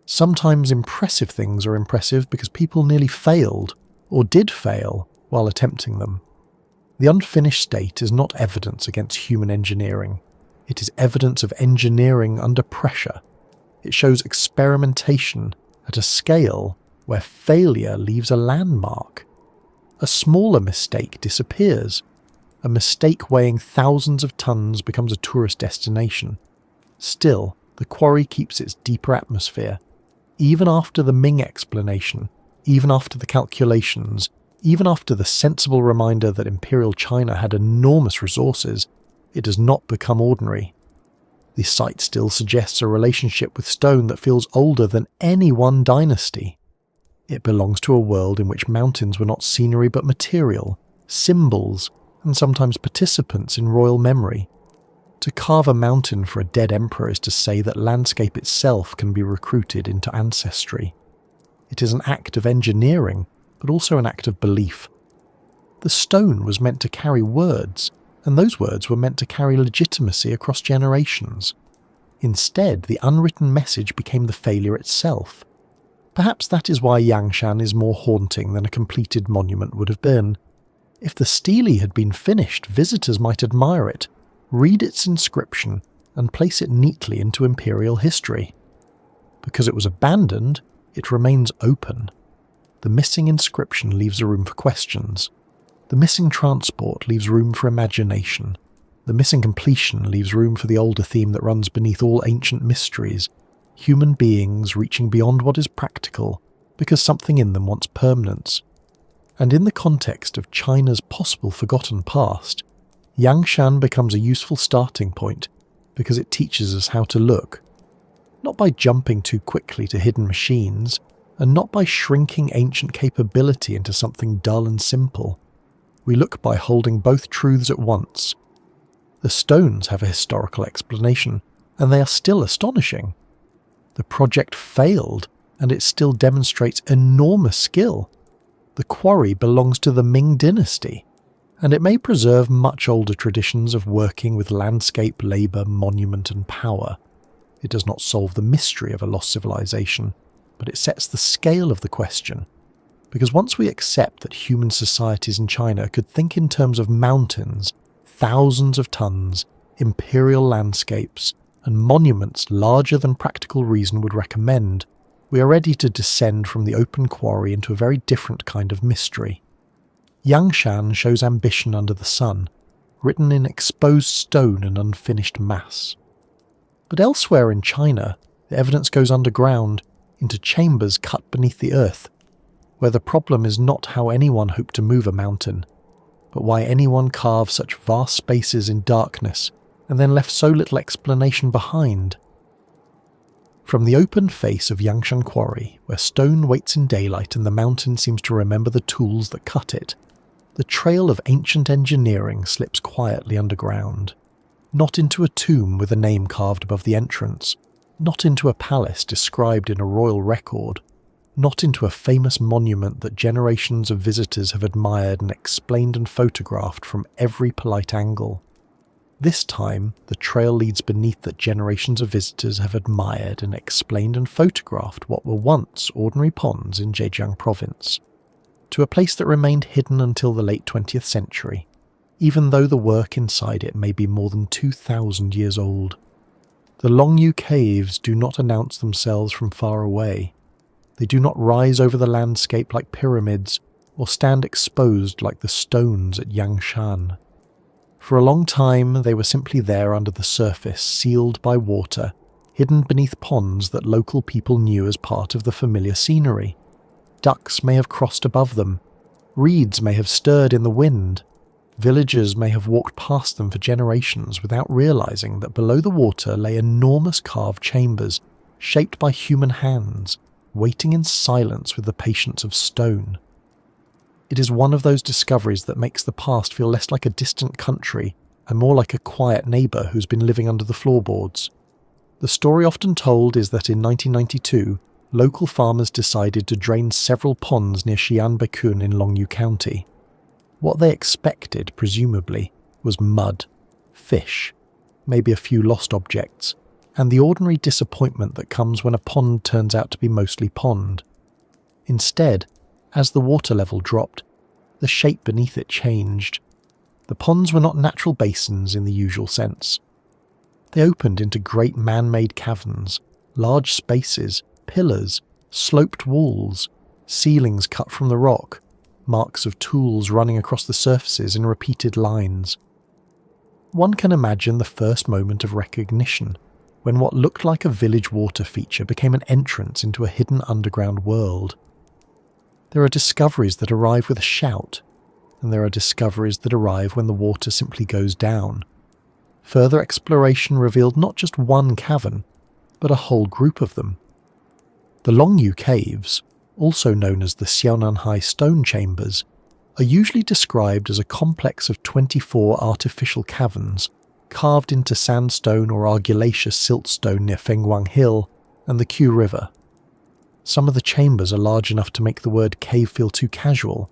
Sometimes impressive things are impressive because people nearly failed, or did fail, while attempting them. The unfinished state is not evidence against human engineering. It is evidence of engineering under pressure. It shows experimentation at a scale where failure leaves a landmark. A smaller mistake disappears. A mistake weighing thousands of tons becomes a tourist destination. Still, the quarry keeps its deeper atmosphere. Even after the Ming explanation, even after the calculations, even after the sensible reminder that Imperial China had enormous resources, it does not become ordinary. The site still suggests a relationship with stone that feels older than any one dynasty. It belongs to a world in which mountains were not scenery but material, symbols, and sometimes participants in royal memory. To carve a mountain for a dead emperor is to say that landscape itself can be recruited into ancestry. It is an act of engineering, but also an act of belief. The stone was meant to carry words, and those words were meant to carry legitimacy across generations. Instead, the unwritten message became the failure itself. Perhaps that is why Yangshan is more haunting than a completed monument would have been. If the stele had been finished, visitors might admire it, read its inscription, and place it neatly into imperial history. Because it was abandoned, it remains open. The missing inscription leaves a room for questions. The missing transport leaves room for imagination. The missing completion leaves room for the older theme that runs beneath all ancient mysteries, human beings reaching beyond what is practical because something in them wants permanence. And in the context of China's possible forgotten past, Yangshan becomes a useful starting point because it teaches us how to look. Not by jumping too quickly to hidden machines, and not by shrinking ancient capability into something dull and simple. We look by holding both truths at once. The stones have a historical explanation, and they are still astonishing. The project failed, and it still demonstrates enormous skill. The quarry belongs to the Ming dynasty, and it may preserve much older traditions of working with landscape, labour, monument and power. It does not solve the mystery of a lost civilization, but it sets the scale of the question. Because once we accept that human societies in China could think in terms of mountains, thousands of tons, imperial landscapes, and monuments larger than practical reason would recommend, we are ready to descend from the open quarry into a very different kind of mystery. Yangshan shows ambition under the sun, written in exposed stone and unfinished mass. But elsewhere in China, the evidence goes underground, into chambers cut beneath the earth, where the problem is not how anyone hoped to move a mountain, but why anyone carved such vast spaces in darkness and then left so little explanation behind. From the open face of Yangshan Quarry, where stone waits in daylight and the mountain seems to remember the tools that cut it, the trail of ancient engineering slips quietly underground. Not into a tomb with a name carved above the entrance, not into a palace described in a royal record, not into a famous monument that generations of visitors have admired and explained and photographed from every polite angle. This time, the trail leads beneath that generations of visitors have admired and explained and photographed what were once ordinary ponds in Zhejiang province, to a place that remained hidden until the late 20th century, even though the work inside it may be more than 2,000 years old. The Longyou Caves do not announce themselves from far away. They do not rise over the landscape like pyramids or stand exposed like the stones at Yangshan. For a long time they were simply there under the surface, sealed by water, hidden beneath ponds that local people knew as part of the familiar scenery. Ducks may have crossed above them, reeds may have stirred in the wind, villagers may have walked past them for generations without realizing that below the water lay enormous carved chambers, shaped by human hands, waiting in silence with the patience of stone. It is one of those discoveries that makes the past feel less like a distant country and more like a quiet neighbour who's been living under the floorboards. The story often told is that in 1992, local farmers decided to drain several ponds near Xi'anbekun in Longyou County. What they expected, presumably, was mud, fish, maybe a few lost objects, and the ordinary disappointment that comes when a pond turns out to be mostly pond. Instead, as the water level dropped, the shape beneath it changed. The ponds were not natural basins in the usual sense. They opened into great man-made caverns, large spaces, pillars, sloped walls, ceilings cut from the rock, marks of tools running across the surfaces in repeated lines. One can imagine the first moment of recognition, when what looked like a village water feature became an entrance into a hidden underground world. There are discoveries that arrive with a shout, and there are discoveries that arrive when the water simply goes down. Further exploration revealed not just one cavern, but a whole group of them. The Longyou Caves, also known as the Xiaonanhai Stone Chambers, are usually described as a complex of 24 artificial caverns carved into sandstone or argillaceous siltstone near Fengguang Hill and the Qiu River. Some of the chambers are large enough to make the word cave feel too casual,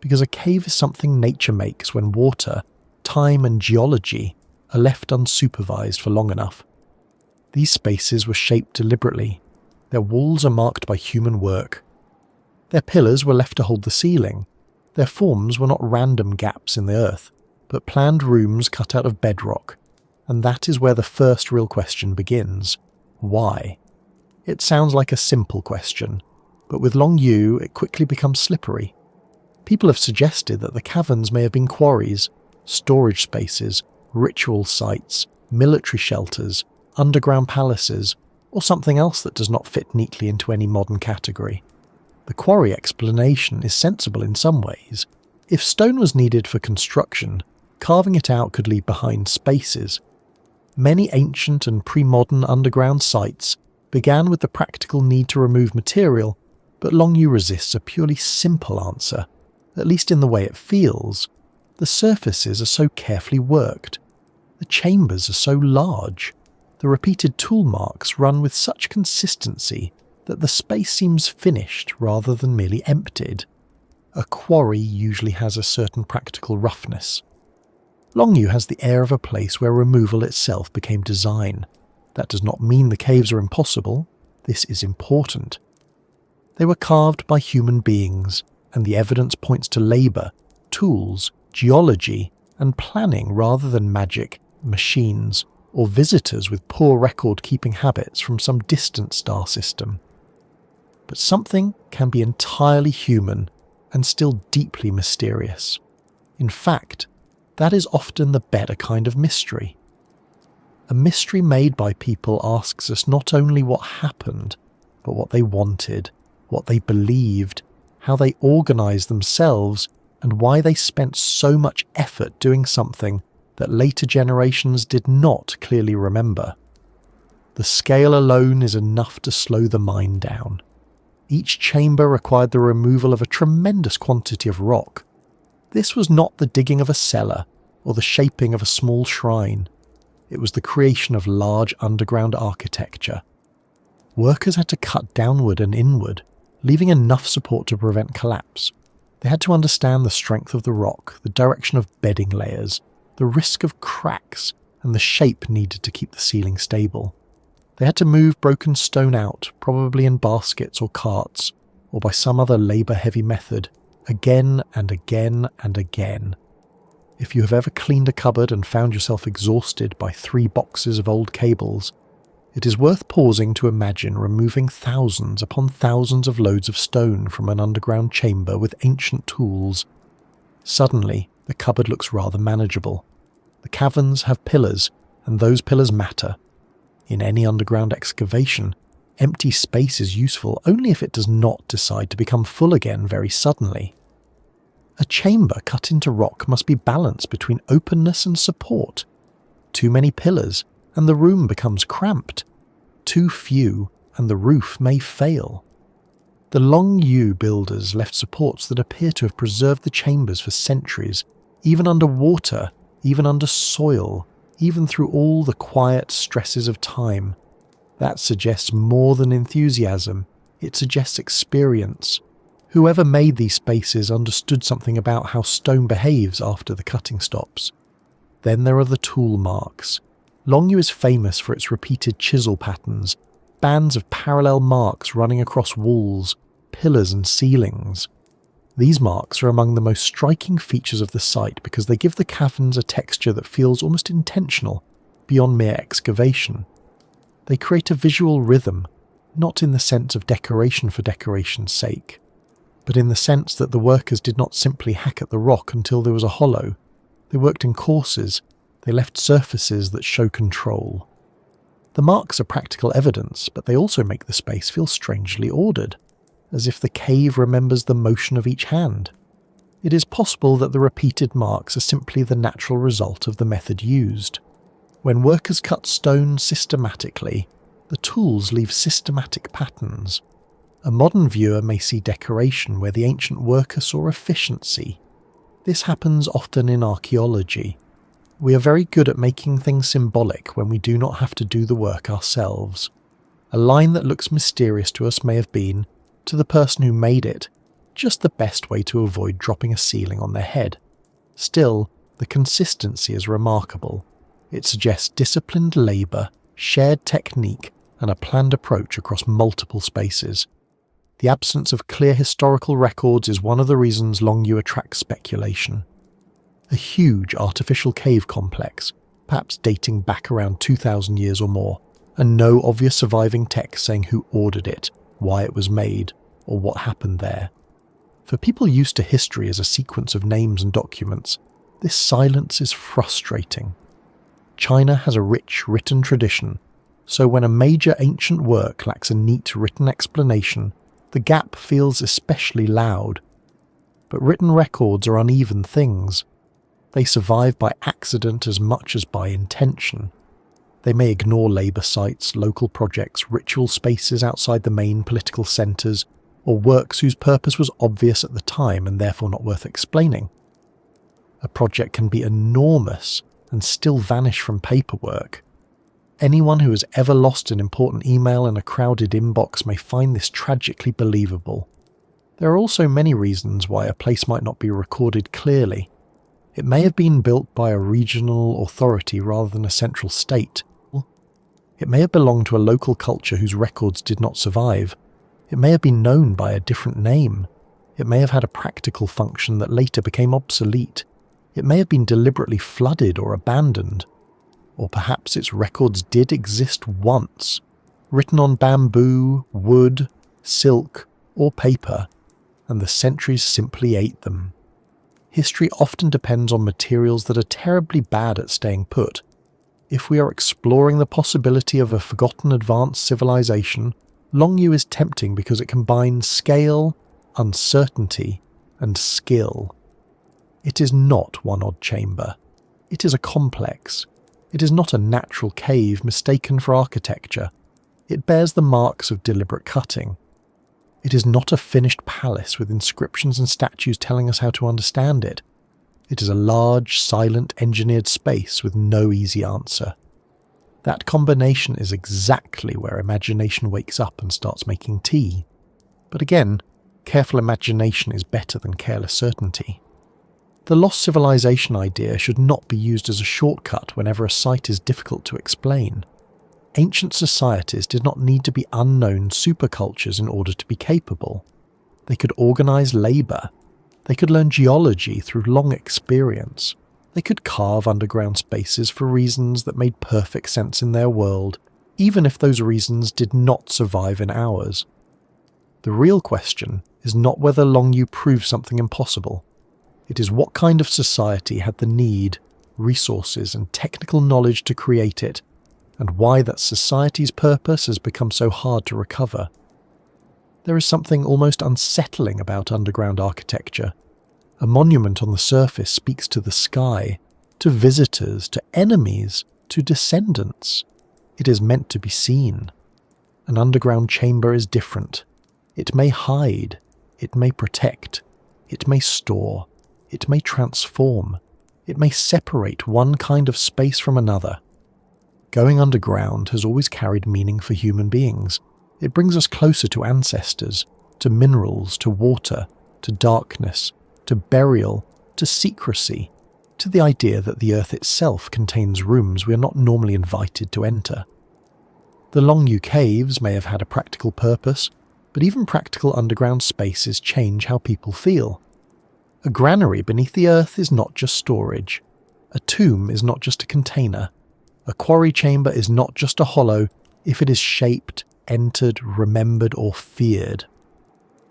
because a cave is something nature makes when water, time and geology are left unsupervised for long enough. These spaces were shaped deliberately. Their walls are marked by human work. Their pillars were left to hold the ceiling. Their forms were not random gaps in the earth, but planned rooms cut out of bedrock, and that is where the first real question begins. Why? It sounds like a simple question, but with Longyou it quickly becomes slippery. People have suggested that the caverns may have been quarries, storage spaces, ritual sites, military shelters, underground palaces, or something else that does not fit neatly into any modern category. The quarry explanation is sensible in some ways. If stone was needed for construction, carving it out could leave behind spaces. Many ancient and pre-modern underground sites began with the practical need to remove material, but Longyou resists a purely simple answer, at least in the way it feels. The surfaces are so carefully worked. The chambers are so large. The repeated tool marks run with such consistency that the space seems finished rather than merely emptied. A quarry usually has a certain practical roughness. Longyou has the air of a place where removal itself became design. That does not mean the caves are impossible. This is important. They were carved by human beings, and the evidence points to labour, tools, geology, and planning rather than magic, machines, or visitors with poor record-keeping habits from some distant star system. But something can be entirely human and still deeply mysterious. In fact, that is often the better kind of mystery. A mystery made by people asks us not only what happened, but what they wanted, what they believed, how they organised themselves, and why they spent so much effort doing something that later generations did not clearly remember. The scale alone is enough to slow the mind down. Each chamber required the removal of a tremendous quantity of rock. This was not the digging of a cellar or the shaping of a small shrine. It was the creation of large underground architecture. Workers had to cut downward and inward, leaving enough support to prevent collapse. They had to understand the strength of the rock, the direction of bedding layers, the risk of cracks, and the shape needed to keep the ceiling stable. They had to move broken stone out, probably in baskets or carts, or by some other labour-heavy method, again and again and again. If you have ever cleaned a cupboard and found yourself exhausted by 3 boxes of old cables, it is worth pausing to imagine removing thousands upon thousands of loads of stone from an underground chamber with ancient tools. Suddenly, the cupboard looks rather manageable. The caverns have pillars, and those pillars matter. In any underground excavation, empty space is useful only if it does not decide to become full again very suddenly. A chamber cut into rock must be balanced between openness and support. Too many pillars, and the room becomes cramped. Too few, and the roof may fail. The Longyou builders left supports that appear to have preserved the chambers for centuries, even under water, even under soil, even through all the quiet stresses of time. That suggests more than enthusiasm, it suggests experience. Whoever made these spaces understood something about how stone behaves after the cutting stops. Then there are the tool marks. Longyou is famous for its repeated chisel patterns, bands of parallel marks running across walls, pillars and ceilings. These marks are among the most striking features of the site because they give the caverns a texture that feels almost intentional, beyond mere excavation. They create a visual rhythm, not in the sense of decoration for decoration's sake, but in the sense that the workers did not simply hack at the rock until there was a hollow. They worked in courses, they left surfaces that show control. The marks are practical evidence, but they also make the space feel strangely ordered, as if the cave remembers the motion of each hand. It is possible that the repeated marks are simply the natural result of the method used. When workers cut stone systematically, the tools leave systematic patterns. A modern viewer may see decoration where the ancient worker saw efficiency. This happens often in archaeology. We are very good at making things symbolic when we do not have to do the work ourselves. A line that looks mysterious to us may have been, to the person who made it, just the best way to avoid dropping a ceiling on their head. Still, the consistency is remarkable. It suggests disciplined labour, shared technique, and a planned approach across multiple spaces. The absence of clear historical records is one of the reasons Longyou attracts speculation. A huge artificial cave complex, perhaps dating back around 2,000 years or more, and no obvious surviving text saying who ordered it, why it was made, or what happened there. For people used to history as a sequence of names and documents, this silence is frustrating. China has a rich written tradition, so when a major ancient work lacks a neat written explanation, the gap feels especially loud. But written records are uneven things. They survive by accident as much as by intention. They may ignore labour sites, local projects, ritual spaces outside the main political centres, or works whose purpose was obvious at the time and therefore not worth explaining. A project can be enormous and still vanish from paperwork. Anyone who has ever lost an important email in a crowded inbox may find this tragically believable. There are also many reasons why a place might not be recorded clearly. It may have been built by a regional authority rather than a central state. It may have belonged to a local culture whose records did not survive. It may have been known by a different name. It may have had a practical function that later became obsolete. It may have been deliberately flooded or abandoned. Or perhaps its records did exist once, written on bamboo, wood, silk, or paper, and the centuries simply ate them. History often depends on materials that are terribly bad at staying put. If we are exploring the possibility of a forgotten advanced civilization, Longyou is tempting because it combines scale, uncertainty, and skill. It is not one odd chamber. It is a complex. It is not a natural cave mistaken for architecture. It bears the marks of deliberate cutting. It is not a finished palace with inscriptions and statues telling us how to understand it. It is a large, silent, engineered space with no easy answer. That combination is exactly where imagination wakes up and starts making tea. But again, careful imagination is better than careless certainty. The lost civilization idea should not be used as a shortcut whenever a site is difficult to explain. Ancient societies did not need to be unknown supercultures in order to be capable. They could organize labour. They could learn geology through long experience. They could carve underground spaces for reasons that made perfect sense in their world, even if those reasons did not survive in ours. The real question is not whether Longyou proved something impossible. It is what kind of society had the need, resources and technical knowledge to create it, and why that society's purpose has become so hard to recover. There is something almost unsettling about underground architecture. A monument on the surface speaks to the sky, to visitors, to enemies, to descendants. It is meant to be seen. An underground chamber is different. It may hide, it may protect, it may store, it may transform, it may separate one kind of space from another. Going underground has always carried meaning for human beings. It brings us closer to ancestors, to minerals, to water, to darkness, to burial, to secrecy, to the idea that the earth itself contains rooms we are not normally invited to enter. The Longyou Caves may have had a practical purpose, but even practical underground spaces change how people feel. A granary beneath the earth is not just storage. A tomb is not just a container. A quarry chamber is not just a hollow if it is shaped, entered, remembered or feared.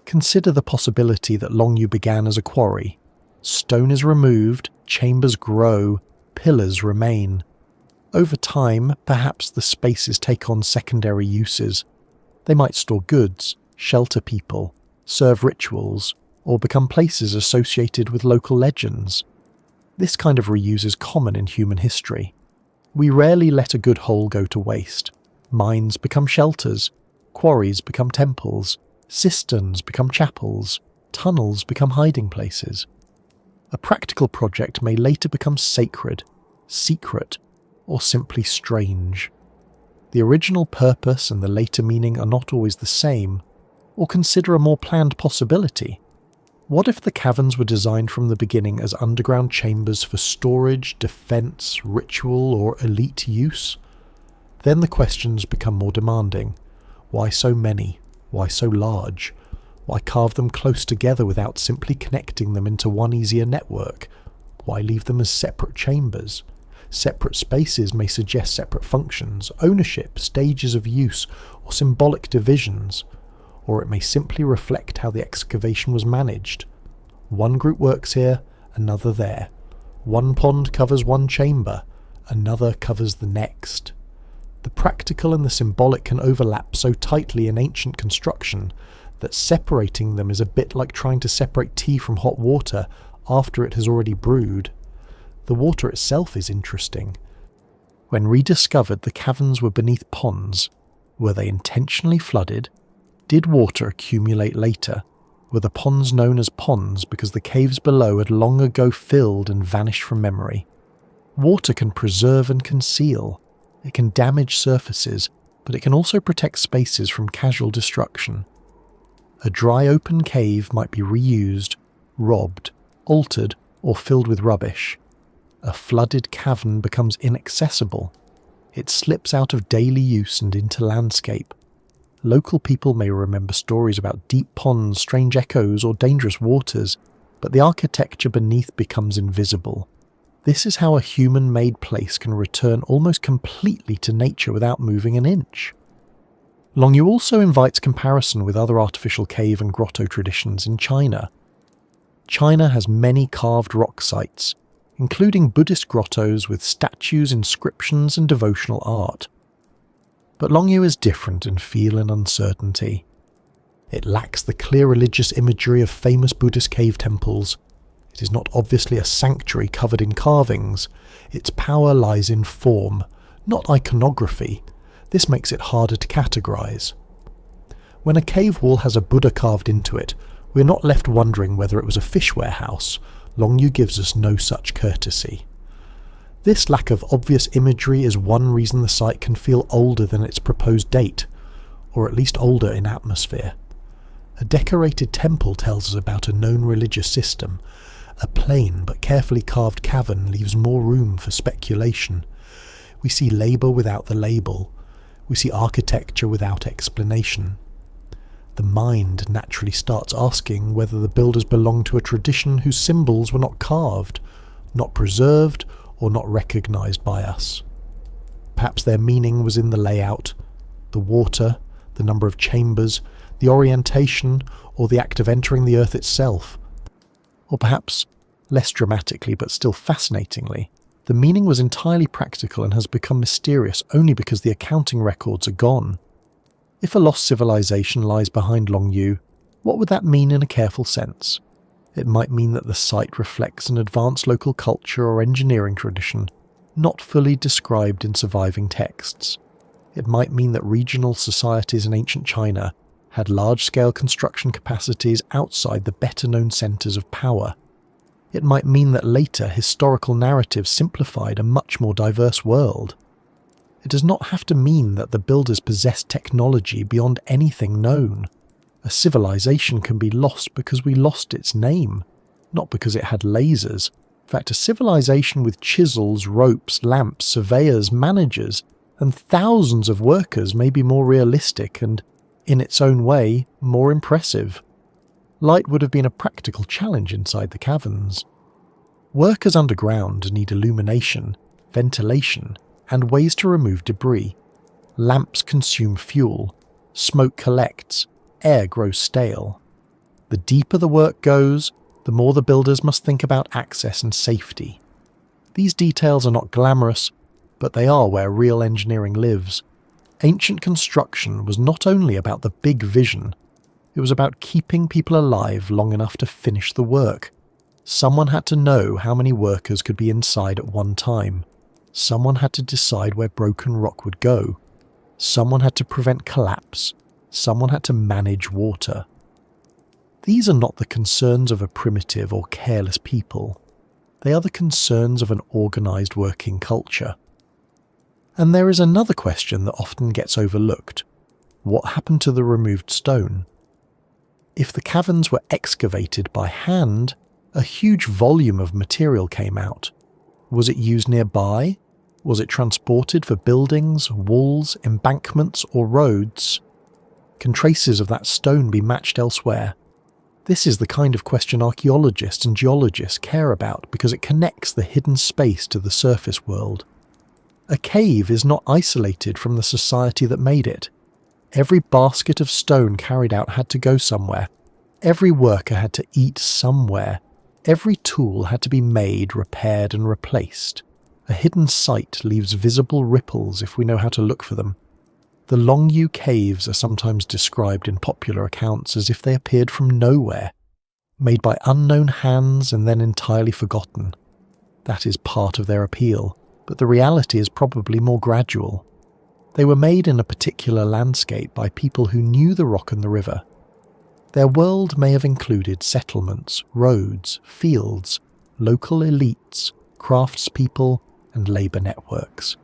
Consider the possibility that Longyou began as a quarry. Stone is removed, chambers grow, pillars remain. Over time, perhaps the spaces take on secondary uses. They might store goods, shelter people, serve rituals, or become places associated with local legends. This kind of reuse is common in human history. We rarely let a good hole go to waste. Mines become shelters, quarries become temples, cisterns become chapels, tunnels become hiding places. A practical project may later become sacred, secret, or simply strange. The original purpose and the later meaning are not always the same, or consider a more planned possibility. What if the caverns were designed from the beginning as underground chambers for storage, defense, ritual, or elite use? Then the questions become more demanding. Why so many? Why so large? Why carve them close together without simply connecting them into one easier network? Why leave them as separate chambers? Separate spaces may suggest separate functions, ownership, stages of use, or symbolic divisions. Or it may simply reflect how the excavation was managed. One group works here, another there. One pond covers one chamber, another covers the next. The practical and the symbolic can overlap so tightly in ancient construction that separating them is a bit like trying to separate tea from hot water after it has already brewed. The water itself is interesting. When rediscovered, the caverns were beneath ponds. Were they intentionally flooded? Did water accumulate later? Were the ponds known as ponds because the caves below had long ago filled and vanished from memory? Water can preserve and conceal. It can damage surfaces, but it can also protect spaces from casual destruction. A dry open cave might be reused, robbed, altered, or filled with rubbish. A flooded cavern becomes inaccessible. It slips out of daily use and into landscape. Local people may remember stories about deep ponds, strange echoes, or dangerous waters, but the architecture beneath becomes invisible. This is how a human-made place can return almost completely to nature without moving an inch. Longyou also invites comparison with other artificial cave and grotto traditions in China. China has many carved rock sites, including Buddhist grottos with statues, inscriptions, and devotional art. But Longyou is different in feel and uncertainty. It lacks the clear religious imagery of famous Buddhist cave temples. It is not obviously a sanctuary covered in carvings. Its power lies in form, not iconography. This makes it harder to categorize. When a cave wall has a Buddha carved into it, we are not left wondering whether it was a fish warehouse. Longyou gives us no such courtesy. This lack of obvious imagery is one reason the site can feel older than its proposed date, or at least older in atmosphere. A decorated temple tells us about a known religious system. A plain but carefully carved cavern leaves more room for speculation. We see labour without the label. We see architecture without explanation. The mind naturally starts asking whether the builders belong to a tradition whose symbols were not carved, not preserved, or not recognised by us. Perhaps their meaning was in the layout, the water, the number of chambers, the orientation, or the act of entering the earth itself. Or perhaps, less dramatically but still fascinatingly, the meaning was entirely practical and has become mysterious only because the accounting records are gone. If a lost civilization lies behind Longyou, what would that mean in a careful sense? It might mean that the site reflects an advanced local culture or engineering tradition, not fully described in surviving texts. It might mean that regional societies in ancient China had large-scale construction capacities outside the better-known centres of power. It might mean that later historical narratives simplified a much more diverse world. It does not have to mean that the builders possessed technology beyond anything known. A civilization can be lost because we lost its name, not because it had lasers. In fact, a civilization with chisels, ropes, lamps, surveyors, managers, and thousands of workers may be more realistic and, in its own way, more impressive. Light would have been a practical challenge inside the caverns. Workers underground need illumination, ventilation, and ways to remove debris. Lamps consume fuel, smoke collects, air grows stale. The deeper the work goes, the more the builders must think about access and safety. These details are not glamorous, but they are where real engineering lives. Ancient construction was not only about the big vision, it was about keeping people alive long enough to finish the work. Someone had to know how many workers could be inside at one time. Someone had to decide where broken rock would go. Someone had to prevent collapse. Someone had to manage water. These are not the concerns of a primitive or careless people. They are the concerns of an organised working culture. And there is another question that often gets overlooked. What happened to the removed stone? If the caverns were excavated by hand, a huge volume of material came out. Was it used nearby? Was it transported for buildings, walls, embankments, or roads? Can traces of that stone be matched elsewhere? This is the kind of question archaeologists and geologists care about because it connects the hidden space to the surface world. A cave is not isolated from the society that made it. Every basket of stone carried out had to go somewhere. Every worker had to eat somewhere. Every tool had to be made, repaired, and replaced. A hidden site leaves visible ripples if we know how to look for them. The Longyou Caves are sometimes described in popular accounts as if they appeared from nowhere, made by unknown hands and then entirely forgotten. That is part of their appeal, but the reality is probably more gradual. They were made in a particular landscape by people who knew the rock and the river. Their world may have included settlements, roads, fields, local elites, craftspeople, and labour networks.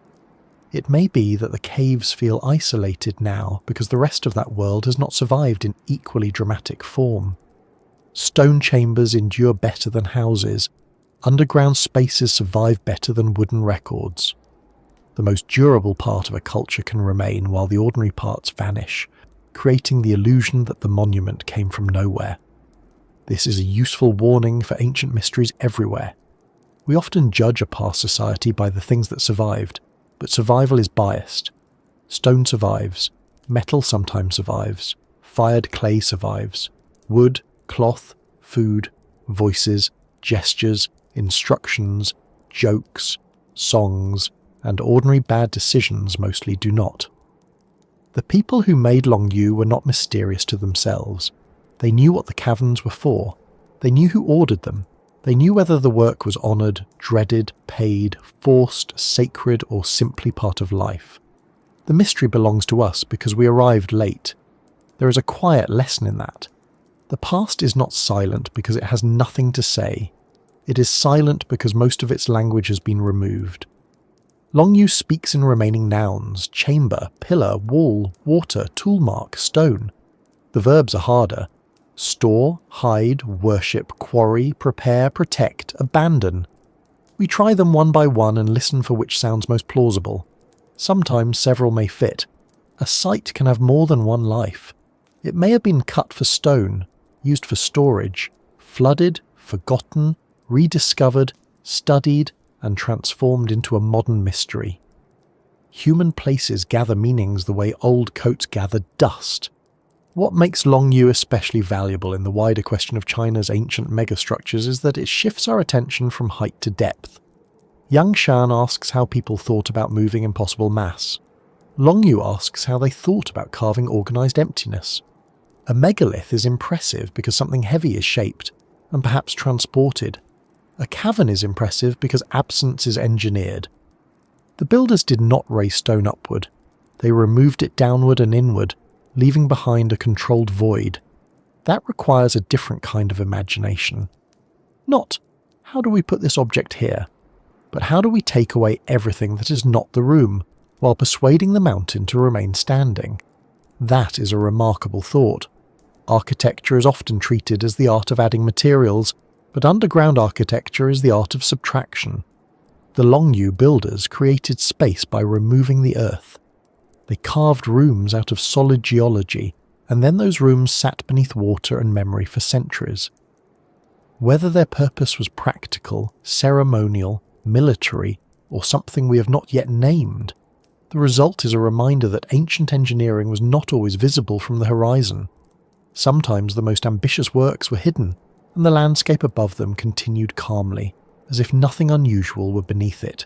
It may be that the caves feel isolated now because the rest of that world has not survived in equally dramatic form. Stone chambers endure better than houses. Underground spaces survive better than wooden records. The most durable part of a culture can remain while the ordinary parts vanish, creating the illusion that the monument came from nowhere. This is a useful warning for ancient mysteries everywhere. We often judge a past society by the things that survived, but survival is biased. Stone survives, metal sometimes survives, fired clay survives, wood, cloth, food, voices, gestures, instructions, jokes, songs, and ordinary bad decisions mostly do not. The people who made Longyou were not mysterious to themselves. They knew what the caverns were for. They knew who ordered them. They knew whether the work was honoured, dreaded, paid, forced, sacred, or simply part of life. The mystery belongs to us because we arrived late. There is a quiet lesson in that. The past is not silent because it has nothing to say. It is silent because most of its language has been removed. Longyou speaks in remaining nouns: chamber, pillar, wall, water, toolmark, stone. The verbs are harder. Store, hide, worship, quarry, prepare, protect, abandon. We try them one by one and listen for which sounds most plausible. Sometimes several may fit. A site can have more than one life. It may have been cut for stone, used for storage, flooded, forgotten, rediscovered, studied, and transformed into a modern mystery. Human places gather meanings the way old coats gather dust. What makes Longyou especially valuable in the wider question of China's ancient megastructures is that it shifts our attention from height to depth. Yangshan asks how people thought about moving impossible mass. Longyou asks how they thought about carving organised emptiness. A megalith is impressive because something heavy is shaped, and perhaps transported. A cavern is impressive because absence is engineered. The builders did not raise stone upward. They removed it downward and inward, leaving behind a controlled void. That requires a different kind of imagination. Not, how do we put this object here? But how do we take away everything that is not the room, while persuading the mountain to remain standing? That is a remarkable thought. Architecture is often treated as the art of adding materials, but underground architecture is the art of subtraction. The Longyou builders created space by removing the earth. They carved rooms out of solid geology, and then those rooms sat beneath water and memory for centuries. Whether their purpose was practical, ceremonial, military, or something we have not yet named, the result is a reminder that ancient engineering was not always visible from the horizon. Sometimes the most ambitious works were hidden, and the landscape above them continued calmly, as if nothing unusual were beneath it.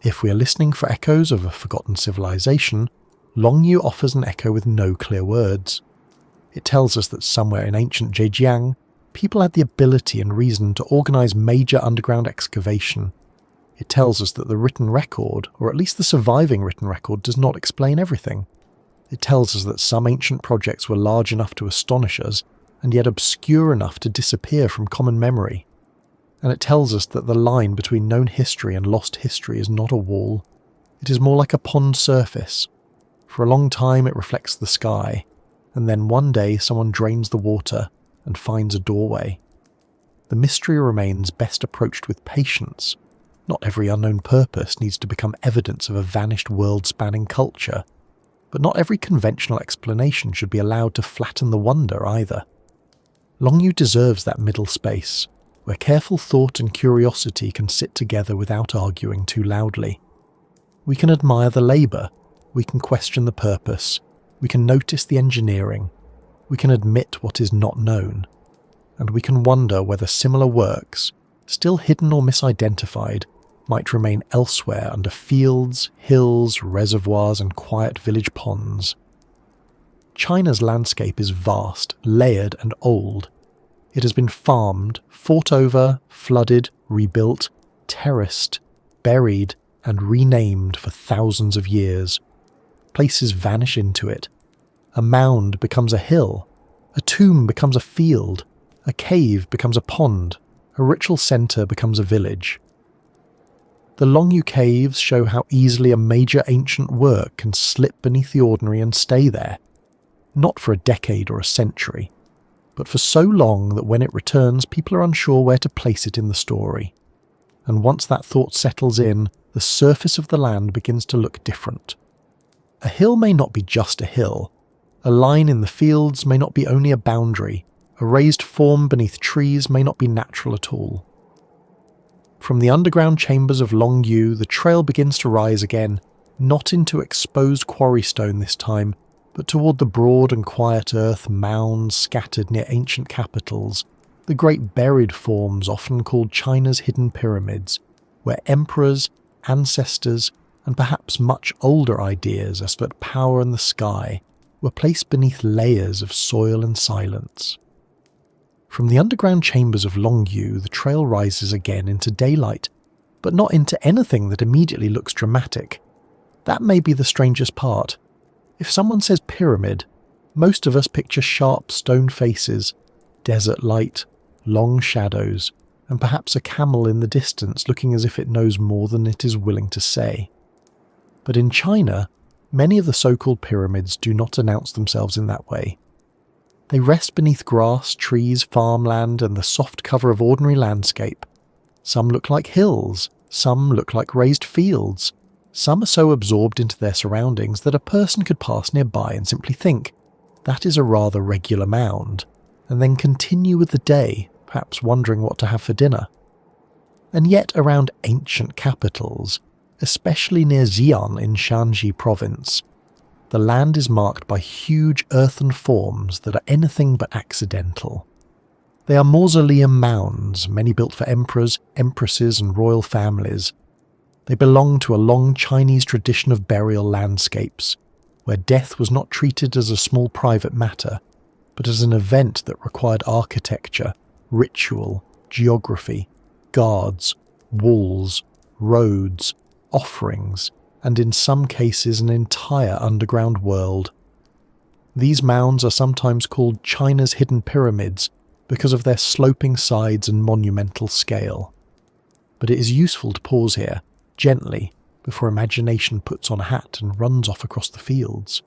If we are listening for echoes of a forgotten civilization, Longyou offers an echo with no clear words. It tells us that somewhere in ancient Zhejiang, people had the ability and reason to organize major underground excavation. It tells us that the written record, or at least the surviving written record, does not explain everything. It tells us that some ancient projects were large enough to astonish us, and yet obscure enough to disappear from common memory. And it tells us that the line between known history and lost history is not a wall. It is more like a pond surface. For a long time it reflects the sky, and then one day someone drains the water and finds a doorway. The mystery remains best approached with patience. Not every unknown purpose needs to become evidence of a vanished world-spanning culture, but not every conventional explanation should be allowed to flatten the wonder either. Longyou deserves that middle space, where careful thought and curiosity can sit together without arguing too loudly. We can admire the labour, we can question the purpose, we can notice the engineering, we can admit what is not known, and we can wonder whether similar works, still hidden or misidentified, might remain elsewhere under fields, hills, reservoirs and quiet village ponds. China's landscape is vast, layered and old. It has been farmed, fought over, flooded, rebuilt, terraced, buried and renamed for thousands of years. Places vanish into it. A mound becomes a hill, a tomb becomes a field, a cave becomes a pond, a ritual centre becomes a village. The Longyou Caves show how easily a major ancient work can slip beneath the ordinary and stay there, not for a decade or a century, but for so long that when it returns people are unsure where to place it in the story. And once that thought settles in, the surface of the land begins to look different. A hill may not be just a hill. A line in the fields may not be only a boundary. A raised form beneath trees may not be natural at all. From the underground chambers of Longyou, the trail begins to rise again, not into exposed quarry stone this time, but toward the broad and quiet earth mounds scattered near ancient capitals, the great buried forms often called China's hidden pyramids, where emperors, ancestors, and perhaps much older ideas as to power and the sky were placed beneath layers of soil and silence. From the underground chambers of Longyou, the trail rises again into daylight, but not into anything that immediately looks dramatic. That may be the strangest part. If someone says pyramid, most of us picture sharp stone faces, desert light, long shadows, and perhaps a camel in the distance looking as if it knows more than it is willing to say. But in China, many of the so-called pyramids do not announce themselves in that way. They rest beneath grass, trees, farmland, and the soft cover of ordinary landscape. Some look like hills, some look like raised fields. Some are so absorbed into their surroundings that a person could pass nearby and simply think, that is a rather regular mound, and then continue with the day, perhaps wondering what to have for dinner. And yet around ancient capitals, especially near Xi'an in Shanxi province, the land is marked by huge earthen forms that are anything but accidental. They are mausoleum mounds, many built for emperors, empresses and royal families. They belong to a long Chinese tradition of burial landscapes, where death was not treated as a small private matter, but as an event that required architecture, ritual, geography, guards, walls, roads, offerings, and in some cases an entire underground world. These mounds are sometimes called China's hidden pyramids because of their sloping sides and monumental scale. But it is useful to pause here, gently, before imagination puts on a hat and runs off across the fields.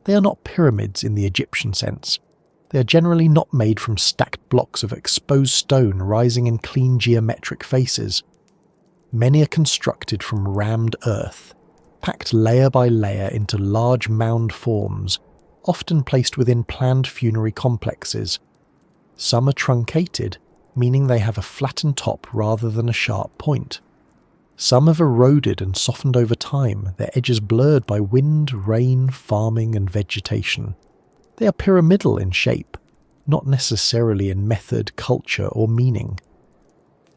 They are not pyramids in the Egyptian sense. They are generally not made from stacked blocks of exposed stone rising in clean geometric faces. Many are constructed from rammed earth, packed layer by layer into large mound forms, often placed within planned funerary complexes. Some are truncated, meaning they have a flattened top rather than a sharp point. Some have eroded and softened over time, their edges blurred by wind, rain, farming and vegetation. They are pyramidal in shape, not necessarily in method, culture or meaning.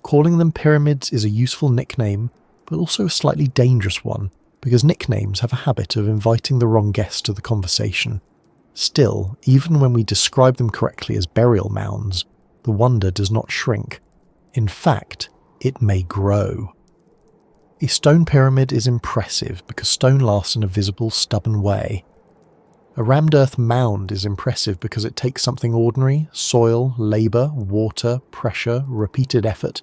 Calling them pyramids is a useful nickname, but also a slightly dangerous one, because nicknames have a habit of inviting the wrong guest to the conversation. Still, even when we describe them correctly as burial mounds, the wonder does not shrink. In fact, it may grow. A stone pyramid is impressive because stone lasts in a visible, stubborn way. A rammed earth mound is impressive because it takes something ordinary, soil, labour, water, pressure, repeated effort,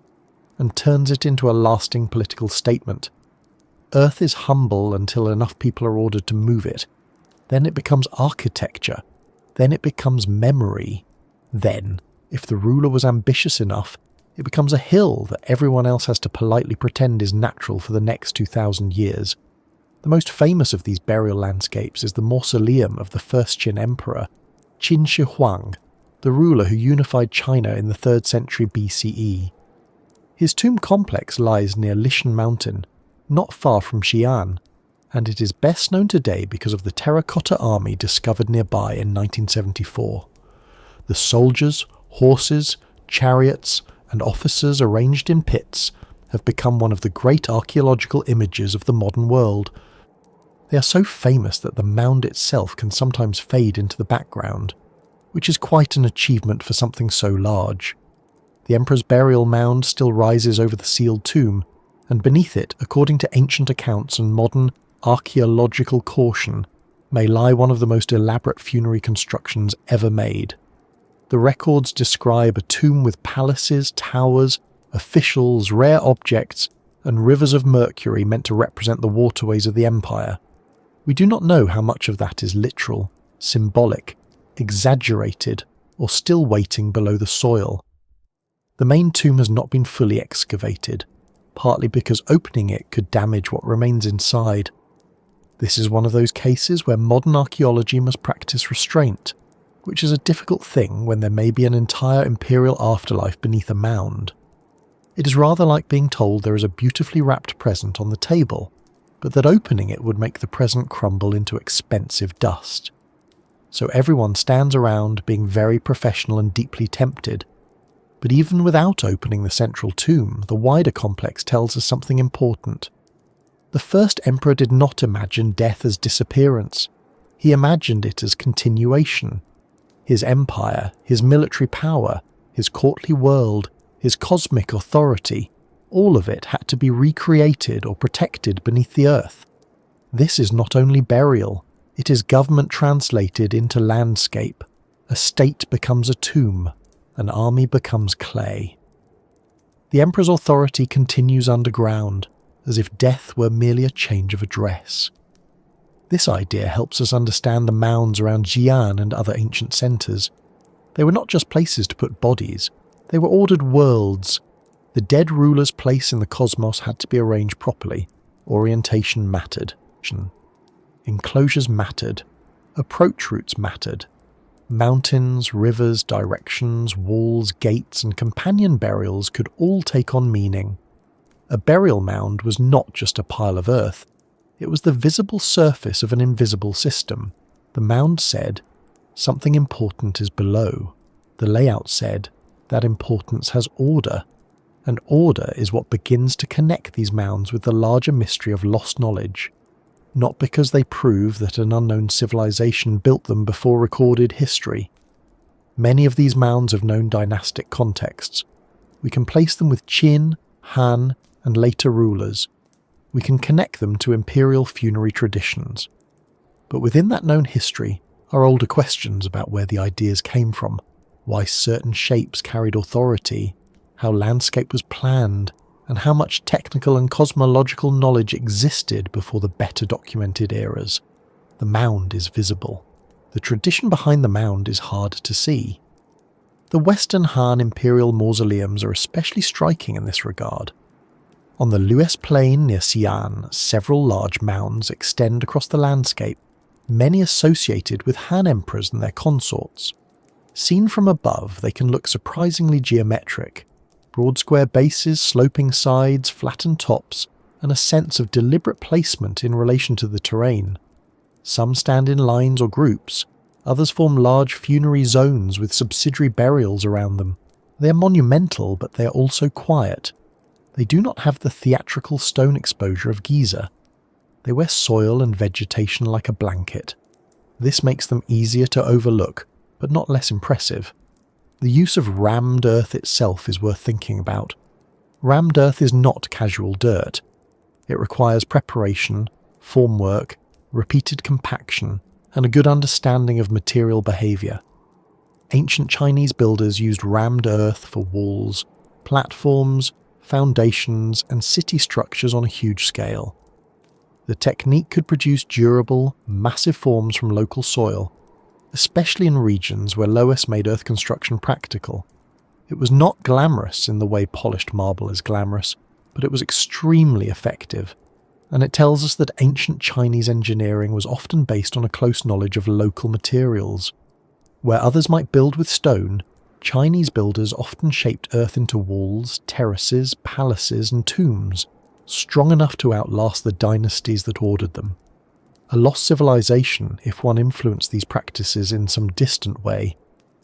and turns it into a lasting political statement. Earth is humble until enough people are ordered to move it. Then it becomes architecture. Then it becomes memory. Then, if the ruler was ambitious enough, it becomes a hill that everyone else has to politely pretend is natural for the next 2,000 years. The most famous of these burial landscapes is the mausoleum of the first Qin emperor, Qin Shi Huang, the ruler who unified China in the 3rd century BCE. His tomb complex lies near Lishan Mountain, not far from Xi'an, and it is best known today because of the terracotta army discovered nearby in 1974. The soldiers, horses, chariots, and officers arranged in pits have become one of the great archaeological images of the modern world. They are so famous that the mound itself can sometimes fade into the background, which is quite an achievement for something so large. The emperor's burial mound still rises over the sealed tomb, and beneath it, according to ancient accounts and modern archaeological caution, may lie one of the most elaborate funerary constructions ever made. The records describe a tomb with palaces, towers, officials, rare objects, and rivers of mercury meant to represent the waterways of the empire. We do not know how much of that is literal, symbolic, exaggerated, or still waiting below the soil. The main tomb has not been fully excavated, partly because opening it could damage what remains inside. This is one of those cases where modern archaeology must practice restraint, which is a difficult thing when there may be an entire imperial afterlife beneath a mound. It is rather like being told there is a beautifully wrapped present on the table, but that opening it would make the present crumble into expensive dust. So everyone stands around being very professional and deeply tempted. But even without opening the central tomb, the wider complex tells us something important. The first emperor did not imagine death as disappearance. He imagined it as continuation. His empire, his military power, his courtly world, his cosmic authority, all of it had to be recreated or protected beneath the earth. This is not only burial, it is government translated into landscape. A state becomes a tomb, an army becomes clay. The emperor's authority continues underground, as if death were merely a change of address. This idea helps us understand the mounds around Xi'an and other ancient centres. They were not just places to put bodies, they were ordered worlds. The dead ruler's place in the cosmos had to be arranged properly. Orientation mattered. Enclosures mattered. Approach routes mattered. Mountains, rivers, directions, walls, gates, and companion burials could all take on meaning. A burial mound was not just a pile of earth. It was the visible surface of an invisible system. The mound said, something important is below. The layout said, that importance has order. And order is what begins to connect these mounds with the larger mystery of lost knowledge. Not because they prove that an unknown civilization built them before recorded history. Many of these mounds have known dynastic contexts. We can place them with Qin, Han, and later rulers. We can connect them to imperial funerary traditions. But within that known history are older questions about where the ideas came from, why certain shapes carried authority, how landscape was planned, and how much technical and cosmological knowledge existed before the better documented eras. The mound is visible. The tradition behind the mound is hard to see. The Western Han imperial mausoleums are especially striking in this regard. On the Lues Plain near Xi'an, several large mounds extend across the landscape, many associated with Han emperors and their consorts. Seen from above, they can look surprisingly geometric. Broad square bases, sloping sides, flattened tops, and a sense of deliberate placement in relation to the terrain. Some stand in lines or groups, others form large funerary zones with subsidiary burials around them. They are monumental, but they are also quiet. They do not have the theatrical stone exposure of Giza. They wear soil and vegetation like a blanket. This makes them easier to overlook, but not less impressive. The use of rammed earth itself is worth thinking about. Rammed earth is not casual dirt. It requires preparation, formwork, repeated compaction, and a good understanding of material behaviour. Ancient Chinese builders used rammed earth for walls, platforms, foundations, and city structures on a huge scale. The technique could produce durable, massive forms from local soil, especially in regions where Loess made earth construction practical. It was not glamorous in the way polished marble is glamorous, but it was extremely effective, and it tells us that ancient Chinese engineering was often based on a close knowledge of local materials. Where others might build with stone, Chinese builders often shaped earth into walls, terraces, palaces, and tombs, strong enough to outlast the dynasties that ordered them. A lost civilization, if one influenced these practices in some distant way,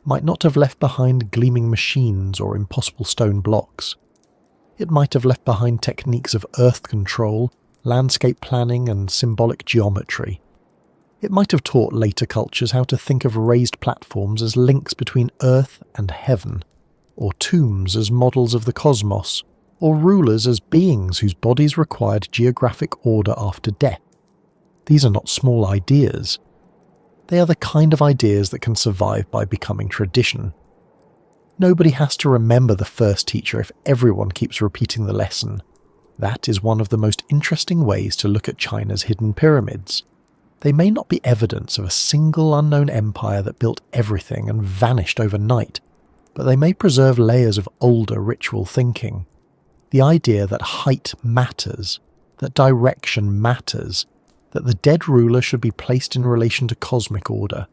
might not have left behind gleaming machines or impossible stone blocks. It might have left behind techniques of earth control, landscape planning, and symbolic geometry. It might have taught later cultures how to think of raised platforms as links between earth and heaven, or tombs as models of the cosmos, or rulers as beings whose bodies required geographic order after death. These are not small ideas. They are the kind of ideas that can survive by becoming tradition. Nobody has to remember the first teacher if everyone keeps repeating the lesson. That is one of the most interesting ways to look at China's hidden pyramids. They may not be evidence of a single unknown empire that built everything and vanished overnight, but they may preserve layers of older ritual thinking. The idea that height matters, that direction matters, that the dead ruler should be placed in relation to cosmic order,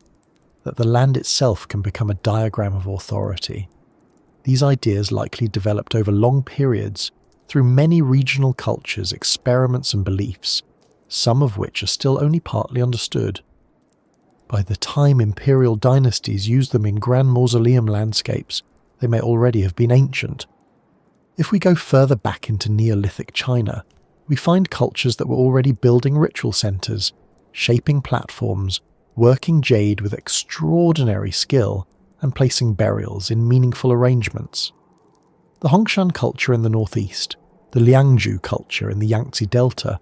that the land itself can become a diagram of authority. These ideas likely developed over long periods through many regional cultures, experiments and beliefs, some of which are still only partly understood. By the time imperial dynasties used them in grand mausoleum landscapes, they may already have been ancient. If we go further back into Neolithic China, we find cultures that were already building ritual centres, shaping platforms, working jade with extraordinary skill, and placing burials in meaningful arrangements. The Hongshan culture in the northeast, the Liangzhu culture in the Yangtze Delta,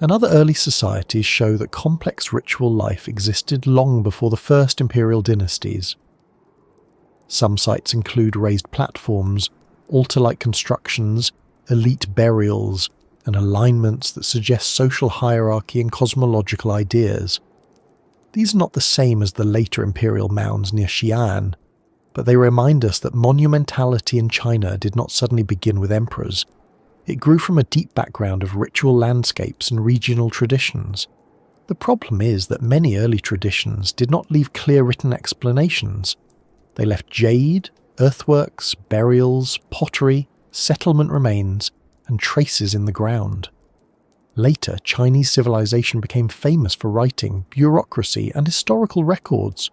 and other early societies show that complex ritual life existed long before the first imperial dynasties. Some sites include raised platforms, altar-like constructions, elite burials, and alignments that suggest social hierarchy and cosmological ideas. These are not the same as the later imperial mounds near Xi'an, but they remind us that monumentality in China did not suddenly begin with emperors. It grew from a deep background of ritual landscapes and regional traditions. The problem is that many early traditions did not leave clear written explanations. They left jade, earthworks, burials, pottery, settlement remains, and traces in the ground. Later, Chinese civilization became famous for writing, bureaucracy, and historical records,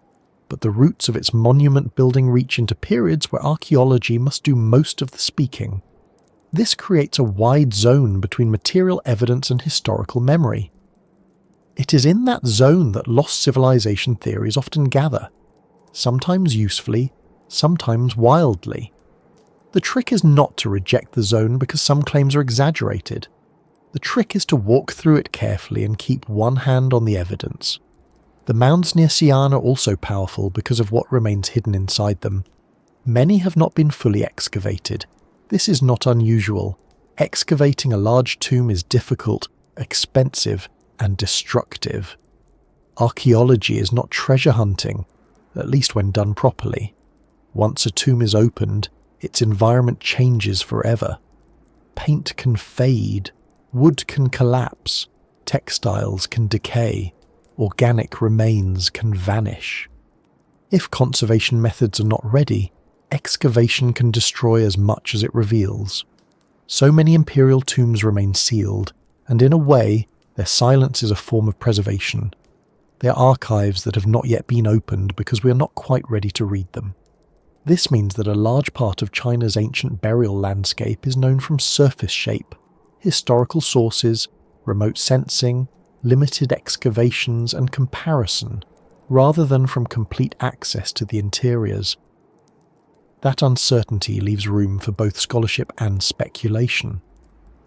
but the roots of its monument building reach into periods where archaeology must do most of the speaking. This creates a wide zone between material evidence and historical memory. It is in that zone that lost civilization theories often gather, sometimes usefully, sometimes wildly. The trick is not to reject the zone because some claims are exaggerated. The trick is to walk through it carefully and keep one hand on the evidence. The mounds near Xi'an are also powerful because of what remains hidden inside them. Many have not been fully excavated. This is not unusual. Excavating a large tomb is difficult, expensive, and destructive. Archaeology is not treasure hunting, at least when done properly. Once a tomb is opened, its environment changes forever. Paint can fade, wood can collapse, textiles can decay, organic remains can vanish. If conservation methods are not ready, excavation can destroy as much as it reveals. So many imperial tombs remain sealed, and in a way, their silence is a form of preservation. They are archives that have not yet been opened because we are not quite ready to read them. This means that a large part of China's ancient burial landscape is known from surface shape, historical sources, remote sensing, limited excavations and comparison, rather than from complete access to the interiors. That uncertainty leaves room for both scholarship and speculation.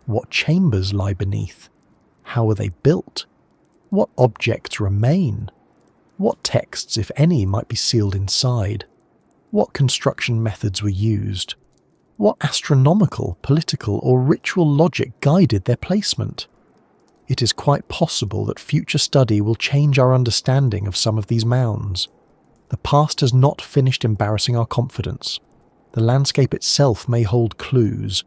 What chambers lie beneath? How are they built? What objects remain? What texts, if any, might be sealed inside? What construction methods were used? What astronomical, political, or ritual logic guided their placement? It is quite possible that future study will change our understanding of some of these mounds. The past has not finished embarrassing our confidence. The landscape itself may hold clues.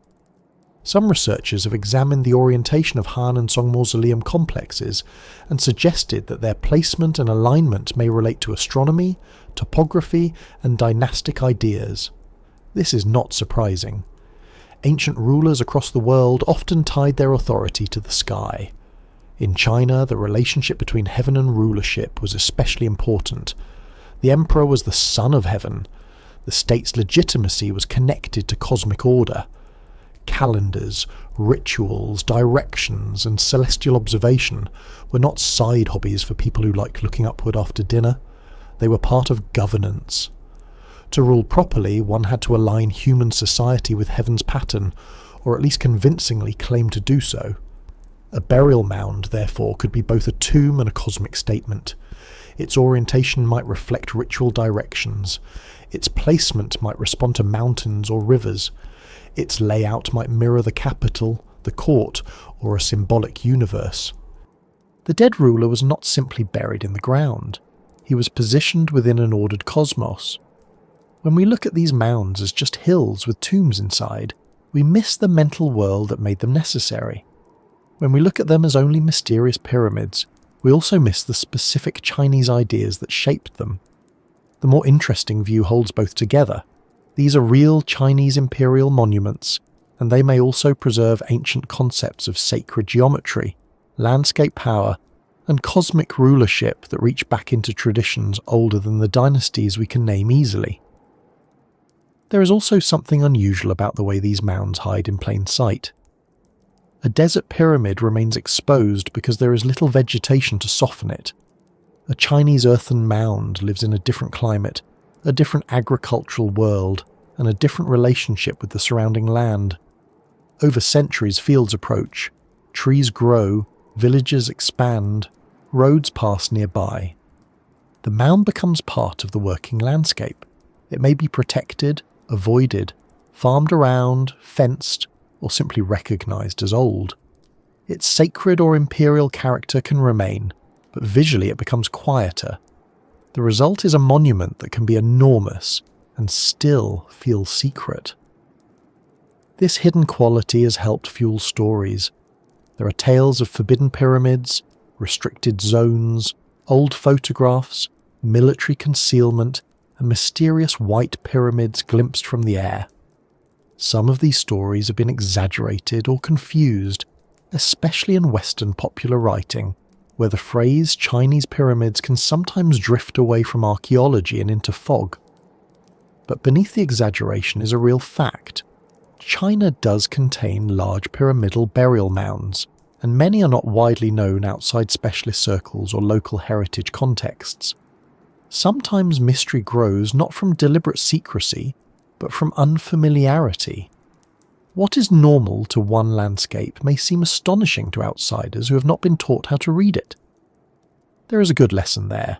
Some researchers have examined the orientation of Han and Song mausoleum complexes and suggested that their placement and alignment may relate to astronomy, topography, and dynastic ideas. This is not surprising. Ancient rulers across the world often tied their authority to the sky. In China, the relationship between heaven and rulership was especially important. The emperor was the son of heaven. The state's legitimacy was connected to cosmic order. Calendars, rituals, directions, and celestial observation were not side hobbies for people who liked looking upward after dinner. They were part of governance. To rule properly, one had to align human society with heaven's pattern, or at least convincingly claim to do so. A burial mound, therefore, could be both a tomb and a cosmic statement. Its orientation might reflect ritual directions. Its placement might respond to mountains or rivers. Its layout might mirror the capital, the court, or a symbolic universe. The dead ruler was not simply buried in the ground. He was positioned within an ordered cosmos. When we look at these mounds as just hills with tombs inside, we miss the mental world that made them necessary. When we look at them as only mysterious pyramids, we also miss the specific Chinese ideas that shaped them. The more interesting view holds both together. These are real Chinese imperial monuments, and they may also preserve ancient concepts of sacred geometry, landscape power, and cosmic rulership that reach back into traditions older than the dynasties we can name easily. There is also something unusual about the way these mounds hide in plain sight. A desert pyramid remains exposed because there is little vegetation to soften it. A Chinese earthen mound lives in a different climate, a different agricultural world, and a different relationship with the surrounding land. Over centuries, fields approach, trees grow, villages expand, roads pass nearby. The mound becomes part of the working landscape. It may be protected, avoided, farmed around, fenced, or simply recognized as old. Its sacred or imperial character can remain, but visually it becomes quieter. The result is a monument that can be enormous and still feel secret. This hidden quality has helped fuel stories. There are tales of forbidden pyramids, restricted zones, old photographs, military concealment, and mysterious white pyramids glimpsed from the air. Some of these stories have been exaggerated or confused, especially in Western popular writing, where the phrase Chinese pyramids can sometimes drift away from archaeology and into fog. But beneath the exaggeration is a real fact. China does contain large pyramidal burial mounds, and many are not widely known outside specialist circles or local heritage contexts. Sometimes mystery grows not from deliberate secrecy, but from unfamiliarity. What is normal to one landscape may seem astonishing to outsiders who have not been taught how to read it. There is a good lesson there.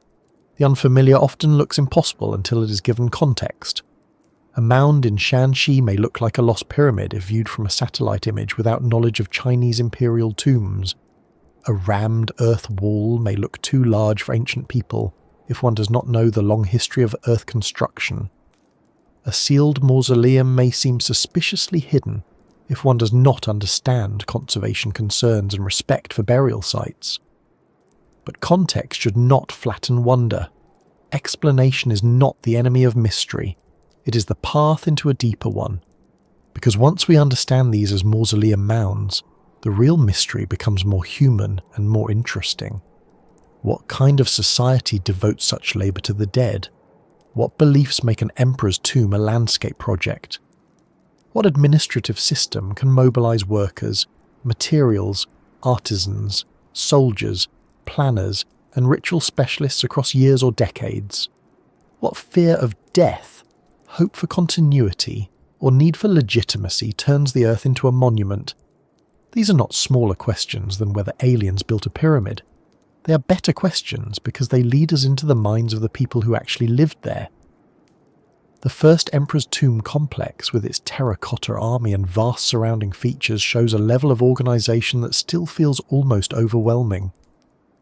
The unfamiliar often looks impossible until it is given context. A mound in Shanxi may look like a lost pyramid if viewed from a satellite image without knowledge of Chinese imperial tombs. A rammed earth wall may look too large for ancient people if one does not know the long history of earth construction. A sealed mausoleum may seem suspiciously hidden if one does not understand conservation concerns and respect for burial sites. But context should not flatten wonder. Explanation is not the enemy of mystery. It is the path into a deeper one. Because once we understand these as mausoleum mounds, the real mystery becomes more human and more interesting. What kind of society devotes such labour to the dead? What beliefs make an emperor's tomb a landscape project? What administrative system can mobilise workers, materials, artisans, soldiers, planners, and ritual specialists across years or decades? What fear of death, hope for continuity, or need for legitimacy turns the earth into a monument? These are not smaller questions than whether aliens built a pyramid. They are better questions because they lead us into the minds of the people who actually lived there. The first Emperor's Tomb complex, with its terracotta army and vast surrounding features, shows a level of organisation that still feels almost overwhelming.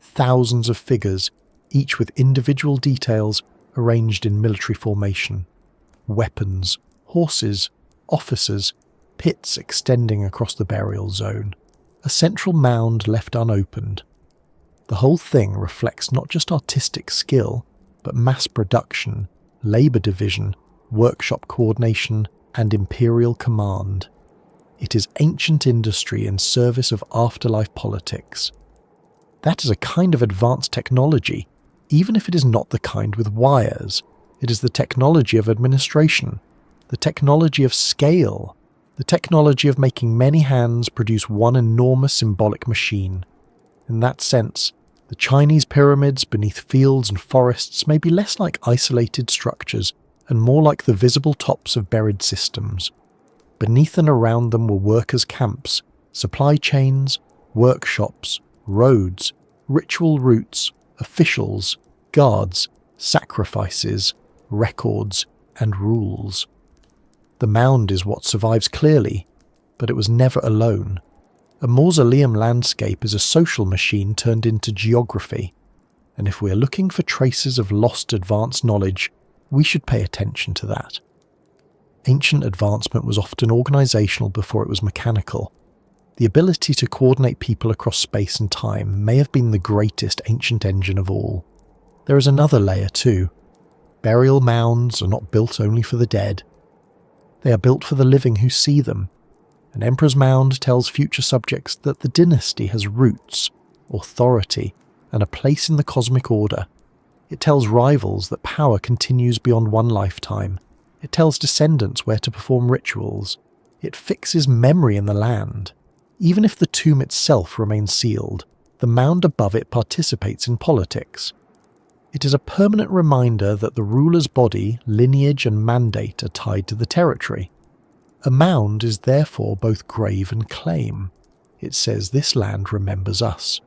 Thousands of figures, each with individual details arranged in military formation. Weapons, horses, officers, pits extending across the burial zone. A central mound left unopened. The whole thing reflects not just artistic skill, but mass production, labour division, workshop coordination, and imperial command. It is ancient industry in service of afterlife politics. That is a kind of advanced technology, even if it is not the kind with wires. It is the technology of administration, the technology of scale, the technology of making many hands produce one enormous symbolic machine. In that sense, the Chinese pyramids beneath fields and forests may be less like isolated structures and more like the visible tops of buried systems. Beneath and around them were workers' camps, supply chains, workshops, roads, ritual routes, officials, guards, sacrifices, records, and rules. The mound is what survives clearly, but it was never alone. A mausoleum landscape is a social machine turned into geography, and if we are looking for traces of lost advanced knowledge, we should pay attention to that. Ancient advancement was often organisational before it was mechanical. The ability to coordinate people across space and time may have been the greatest ancient engine of all. There is another layer too. Burial mounds are not built only for the dead. They are built for the living who see them. An emperor's mound tells future subjects that the dynasty has roots, authority, and a place in the cosmic order. It tells rivals that power continues beyond one lifetime. It tells descendants where to perform rituals. It fixes memory in the land. Even if the tomb itself remains sealed, the mound above it participates in politics. It is a permanent reminder that the ruler's body, lineage, and mandate are tied to the territory. A mound is therefore both grave and claim. It says this land remembers us.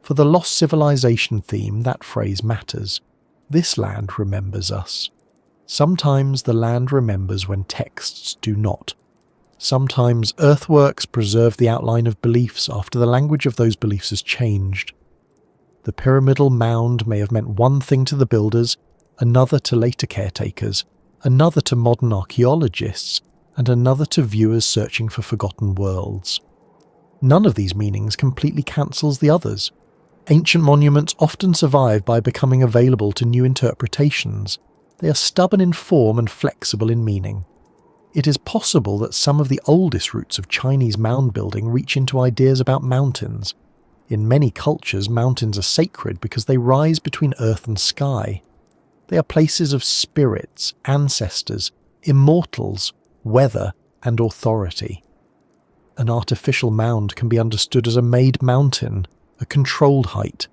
For the lost civilization theme, that phrase matters. This land remembers us. Sometimes the land remembers when texts do not. Sometimes earthworks preserve the outline of beliefs after the language of those beliefs has changed. The pyramidal mound may have meant one thing to the builders, another to later caretakers, another to modern archaeologists, and another to viewers searching for forgotten worlds. None of these meanings completely cancels the others. Ancient monuments often survive by becoming available to new interpretations. They are stubborn in form and flexible in meaning. It is possible that some of the oldest roots of Chinese mound building reach into ideas about mountains. In many cultures, mountains are sacred because they rise between earth and sky. They are places of spirits, ancestors, immortals, weather, and authority. An artificial mound can be understood as a made mountain, a controlled height,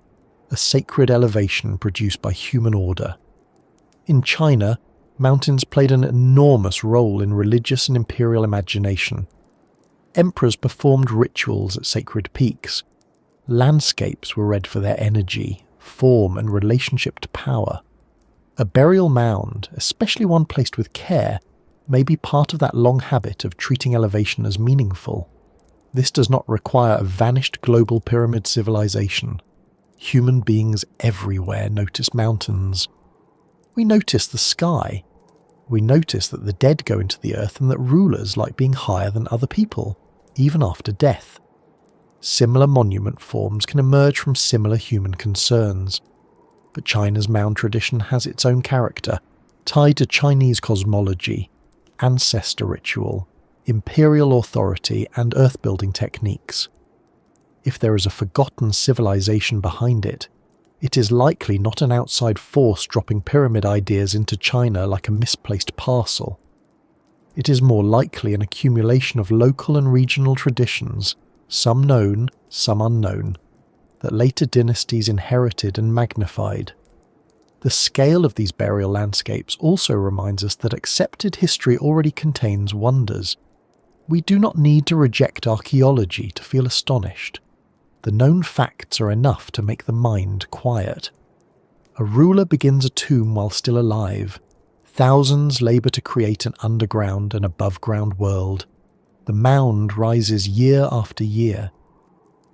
a sacred elevation produced by human order. In China, mountains played an enormous role in religious and imperial imagination. Emperors performed rituals at sacred peaks. Landscapes were read for their energy, form, and relationship to power. A burial mound, especially one placed with care, may be part of that long habit of treating elevation as meaningful. This does not require a vanished global pyramid civilization. Human beings everywhere notice mountains. We notice the sky. We notice that the dead go into the earth and that rulers like being higher than other people, even after death. Similar monument forms can emerge from similar human concerns. But China's mound tradition has its own character, tied to Chinese cosmology, ancestor ritual, imperial authority, and earth-building techniques. If there is a forgotten civilization behind it, it is likely not an outside force dropping pyramid ideas into China like a misplaced parcel. It is more likely an accumulation of local and regional traditions, some known, some unknown, that later dynasties inherited and magnified. The scale of these burial landscapes also reminds us that accepted history already contains wonders. We do not need to reject archaeology to feel astonished. The known facts are enough to make the mind quiet. A ruler begins a tomb while still alive. Thousands labour to create an underground and above-ground world. The mound rises year after year.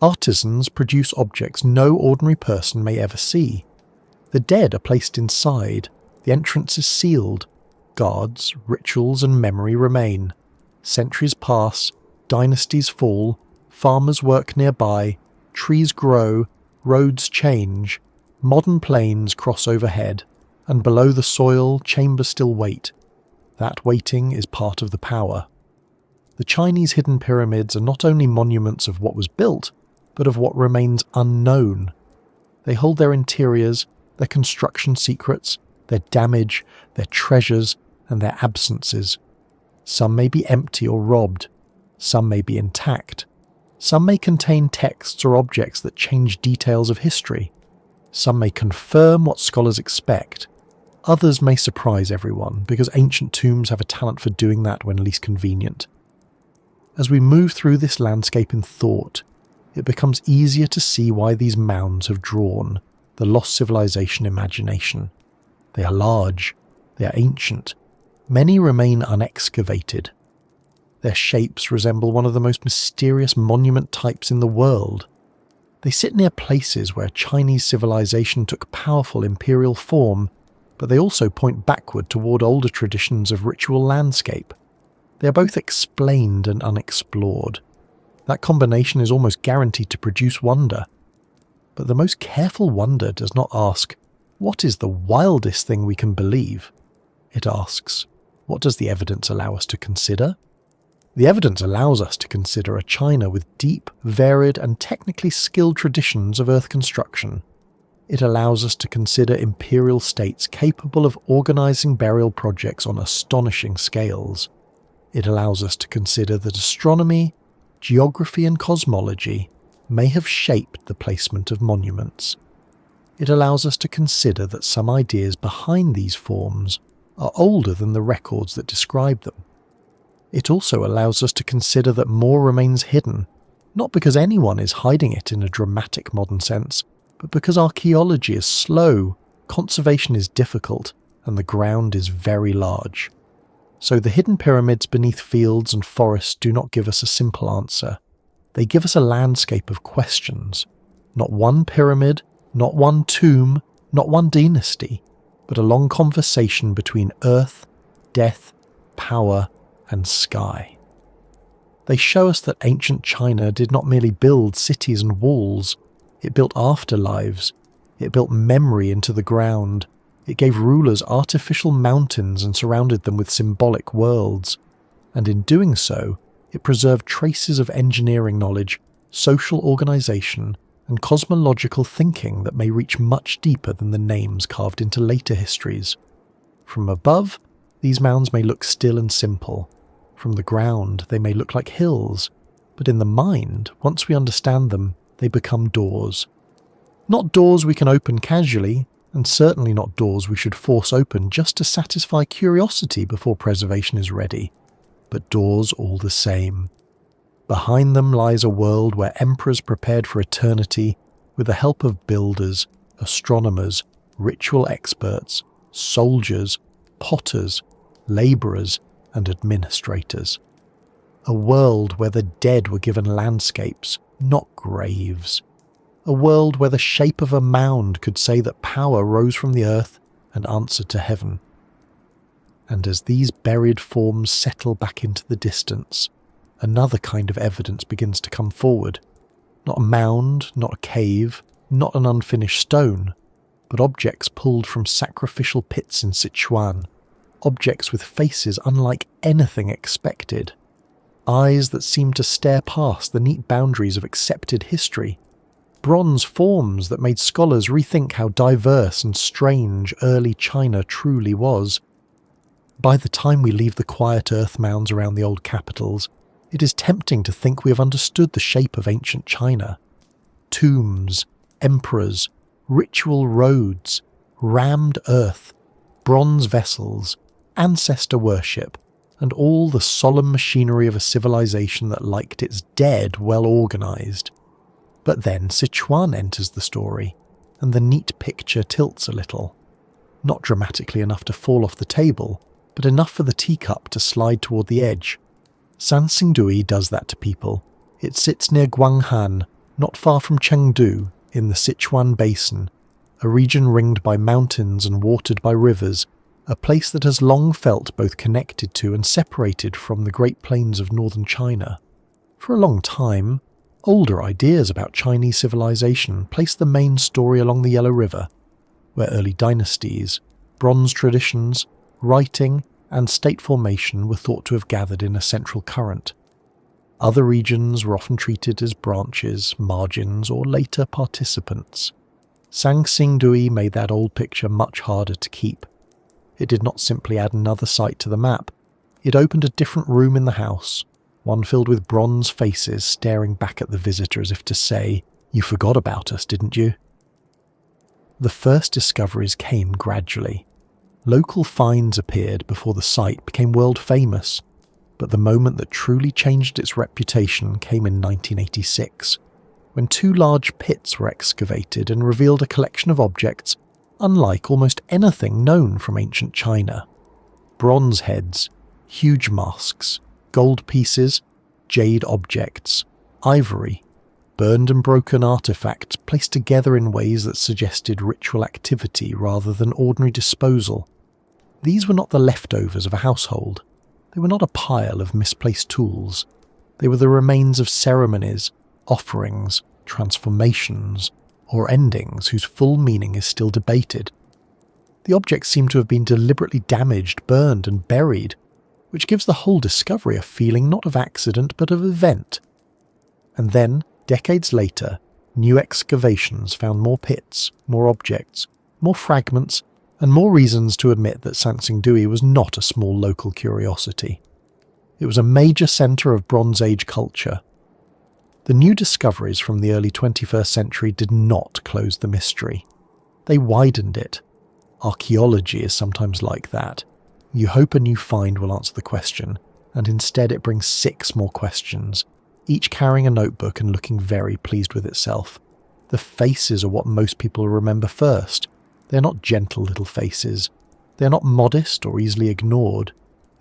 Artisans produce objects no ordinary person may ever see. The dead are placed inside. The entrance is sealed. Guards, rituals, and memory remain. Centuries pass, dynasties fall, farmers work nearby, trees grow, roads change, modern planes cross overhead, and below the soil chambers still wait. That waiting is part of the power. The Chinese hidden pyramids are not only monuments of what was built, but of what remains unknown. They hold their interiors, their construction secrets, their damage, their treasures, and their absences. Some may be empty or robbed. Some may be intact. Some may contain texts or objects that change details of history. Some may confirm what scholars expect. Others may surprise everyone, because ancient tombs have a talent for doing that when least convenient. As we move through this landscape in thought, it becomes easier to see why these mounds have drawn the lost civilization imagination. They are large, they are ancient, many remain unexcavated. Their shapes resemble one of the most mysterious monument types in the world. They sit near places where Chinese civilization took powerful imperial form, but they also point backward toward older traditions of ritual landscape. They are both explained and unexplored. That combination is almost guaranteed to produce wonder. But the most careful wonder does not ask, what is the wildest thing we can believe? It asks, what does the evidence allow us to consider? The evidence allows us to consider a China with deep, varied, and technically skilled traditions of earth construction. It allows us to consider imperial states capable of organizing burial projects on astonishing scales. It allows us to consider that astronomy, geography, and cosmology may have shaped the placement of monuments. It allows us to consider that some ideas behind these forms are older than the records that describe them. It also allows us to consider that more remains hidden, not because anyone is hiding it in a dramatic modern sense, but because archaeology is slow, conservation is difficult, and the ground is very large. So the hidden pyramids beneath fields and forests do not give us a simple answer. They give us a landscape of questions. Not one pyramid, not one tomb, not one dynasty, but a long conversation between earth, death, power, and sky. They show us that ancient China did not merely build cities and walls, it built afterlives, it built memory into the ground, it gave rulers artificial mountains and surrounded them with symbolic worlds, and in doing so, it preserved traces of engineering knowledge, social organisation, and cosmological thinking that may reach much deeper than the names carved into later histories. From above, these mounds may look still and simple. From the ground, they may look like hills, but in the mind, once we understand them, they become doors. Not doors we can open casually, and certainly not doors we should force open just to satisfy curiosity before preservation is ready, but doors all the same. Behind them lies a world where emperors prepared for eternity with the help of builders, astronomers, ritual experts, soldiers, potters, labourers, and administrators. A world where the dead were given landscapes, not graves. A world where the shape of a mound could say that power rose from the earth and answered to heaven. And as these buried forms settle back into the distance, another kind of evidence begins to come forward. Not a mound, not a cave, not an unfinished stone, but objects pulled from sacrificial pits in Sichuan, objects with faces unlike anything expected, eyes that seem to stare past the neat boundaries of accepted history, bronze forms that made scholars rethink how diverse and strange early China truly was. By the time we leave the quiet earth mounds around the old capitals, it is tempting to think we have understood the shape of ancient China. Tombs, emperors, ritual roads, rammed earth, bronze vessels, ancestor worship, and all the solemn machinery of a civilization that liked its dead well organised. But then Sichuan enters the story, and the neat picture tilts a little. Not dramatically enough to fall off the table, but enough for the teacup to slide toward the edge. Sanxingdui does that to people. It sits near Guanghan, not far from Chengdu, in the Sichuan Basin, a region ringed by mountains and watered by rivers, a place that has long felt both connected to and separated from the Great Plains of northern China. For a long time, older ideas about Chinese civilization placed the main story along the Yellow River, where early dynasties, bronze traditions, writing, and state formation were thought to have gathered in a central current. Other regions were often treated as branches, margins, or later participants. Sanxingdui made that old picture much harder to keep. It did not simply add another site to the map, it opened a different room in the house, one filled with bronze faces staring back at the visitor as if to say, "You forgot about us, didn't you?" The first discoveries came gradually. Local finds appeared before the site became world famous, but the moment that truly changed its reputation came in 1986, when two large pits were excavated and revealed a collection of objects unlike almost anything known from ancient China. Bronze heads, huge masks, gold pieces, jade objects, ivory, burned and broken artifacts placed together in ways that suggested ritual activity rather than ordinary disposal. These were not the leftovers of a household. They were not a pile of misplaced tools. They were the remains of ceremonies, offerings, transformations, or endings whose full meaning is still debated. The objects seem to have been deliberately damaged, burned, and buried, which gives the whole discovery a feeling not of accident but of event. And then, decades later, new excavations found more pits, more objects, more fragments, and more reasons to admit that Sanxingdui was not a small local curiosity. It was a major centre of Bronze Age culture. The new discoveries from the early 21st century did not close the mystery. They widened it. Archaeology is sometimes like that. You hope a new find will answer the question, and instead it brings 6 more questions, each carrying a notebook and looking very pleased with itself. The faces are what most people remember first. They're not gentle little faces. They're not modest or easily ignored.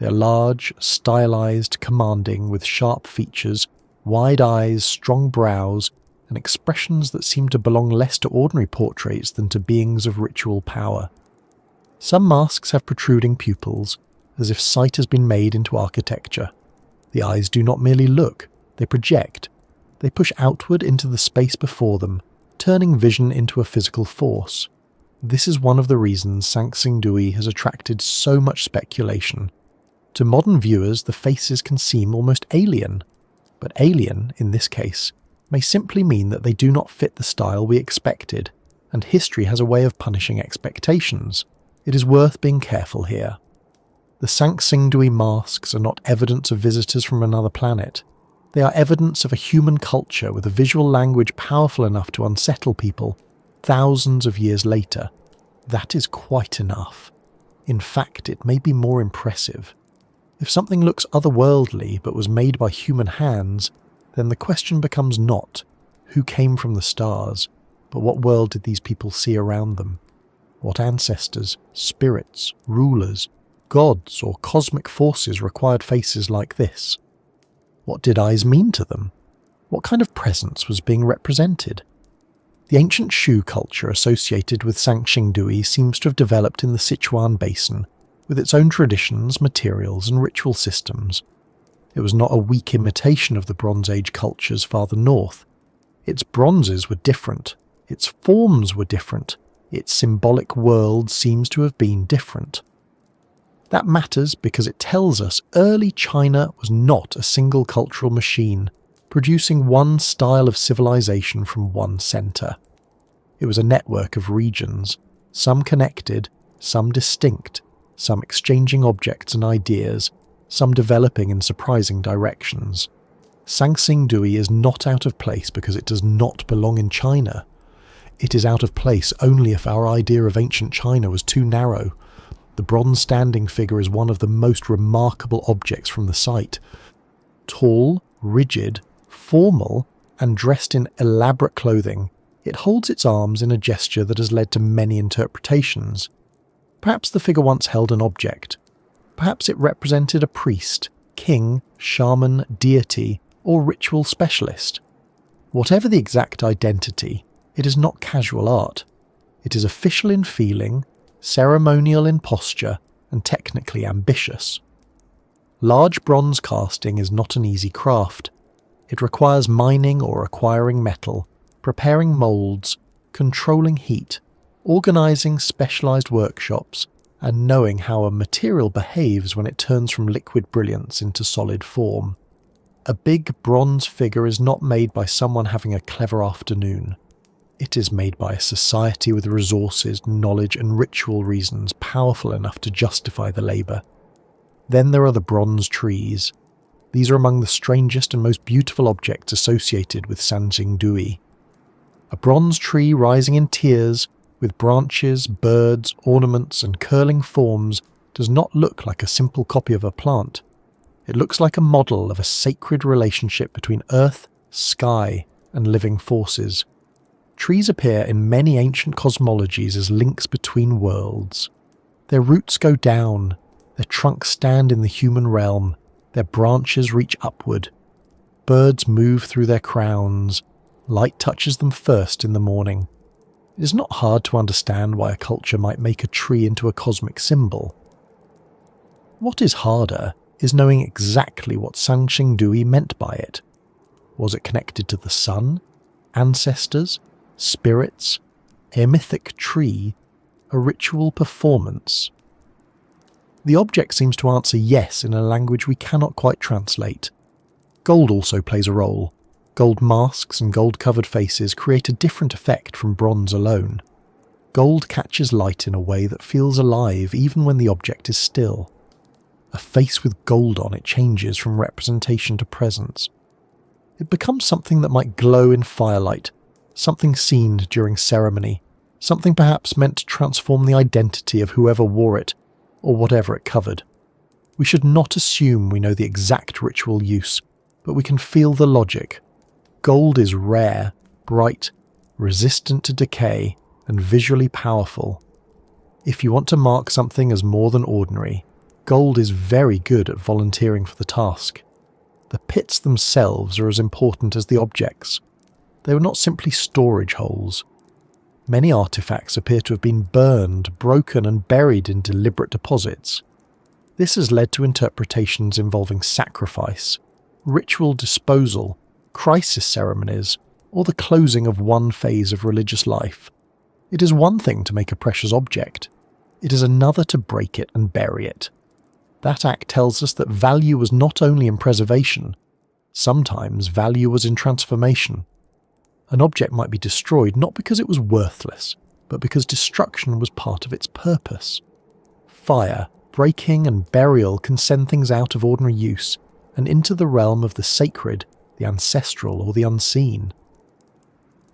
They are large, stylized, commanding, with sharp features, wide eyes, strong brows, and expressions that seem to belong less to ordinary portraits than to beings of ritual power. Some masks have protruding pupils, as if sight has been made into architecture. The eyes do not merely look, they project. They push outward into the space before them, turning vision into a physical force. This is one of the reasons Sanxingdui has attracted so much speculation. To modern viewers, the faces can seem almost alien, but alien, in this case, may simply mean that they do not fit the style we expected, and history has a way of punishing expectations. It is worth being careful here. The Sanxingdui masks are not evidence of visitors from another planet. They are evidence of a human culture with a visual language powerful enough to unsettle people thousands of years later. That is quite enough. In fact, it may be more impressive. If something looks otherworldly but was made by human hands, then the question becomes not who came from the stars, but what world did these people see around them? What ancestors, spirits, rulers, gods or cosmic forces required faces like this? What did eyes mean to them? What kind of presence was being represented? The ancient Shu culture associated with Sanxingdui seems to have developed in the Sichuan basin, with its own traditions, materials and ritual systems. It was not a weak imitation of the Bronze Age cultures farther north. Its bronzes were different, its forms were different, its symbolic world seems to have been different. That matters because it tells us early China was not a single cultural machine, producing one style of civilization from one centre. It was a network of regions, some connected, some distinct, some exchanging objects and ideas, some developing in surprising directions. Sanxingdui is not out of place because it does not belong in China. It is out of place only if our idea of ancient China was too narrow. The bronze standing figure is one of the most remarkable objects from the site. Tall, rigid, formal, and dressed in elaborate clothing, it holds its arms in a gesture that has led to many interpretations. Perhaps the figure once held an object. Perhaps it represented a priest, king, shaman, deity, or ritual specialist. Whatever the exact identity, it is not casual art. It is official in feeling, ceremonial in posture, and technically ambitious. Large bronze casting is not an easy craft. It requires mining or acquiring metal, preparing moulds, controlling heat, organising specialised workshops, and knowing how a material behaves when it turns from liquid brilliance into solid form. A big bronze figure is not made by someone having a clever afternoon. It is made by a society with resources, knowledge and ritual reasons powerful enough to justify the labour. Then there are the bronze trees. These are among the strangest and most beautiful objects associated with Sanxingdui. A bronze tree rising in tiers, with branches, birds, ornaments and curling forms, does not look like a simple copy of a plant. It looks like a model of a sacred relationship between earth, sky and living forces. Trees appear in many ancient cosmologies as links between worlds. Their roots go down, their trunks stand in the human realm, their branches reach upward. Birds move through their crowns. Light touches them first in the morning. It is not hard to understand why a culture might make a tree into a cosmic symbol. What is harder is knowing exactly what Sanxingdui meant by it. Was it connected to the sun, ancestors, spirits, a mythic tree, a ritual performance? The object seems to answer yes in a language we cannot quite translate. Gold also plays a role. Gold masks and gold-covered faces create a different effect from bronze alone. Gold catches light in a way that feels alive even when the object is still. A face with gold on it changes from representation to presence. It becomes something that might glow in firelight, something seen during ceremony, something perhaps meant to transform the identity of whoever wore it, or whatever it covered. We should not assume we know the exact ritual use, but we can feel the logic. Gold is rare, bright, resistant to decay, and visually powerful. If you want to mark something as more than ordinary, Gold is very good at volunteering for the task. The pits themselves are as important as the objects. They were not simply storage holes. Many artifacts appear to have been burned, broken and buried in deliberate deposits. This has led to interpretations involving sacrifice, ritual disposal, crisis ceremonies, or the closing of one phase of religious life. It is one thing to make a precious object. It is another to break it and bury it. That act tells us that value was not only in preservation, sometimes value was in transformation. An object might be destroyed not because it was worthless, but because destruction was part of its purpose. Fire, breaking and burial can send things out of ordinary use and into the realm of the sacred, the ancestral or the unseen.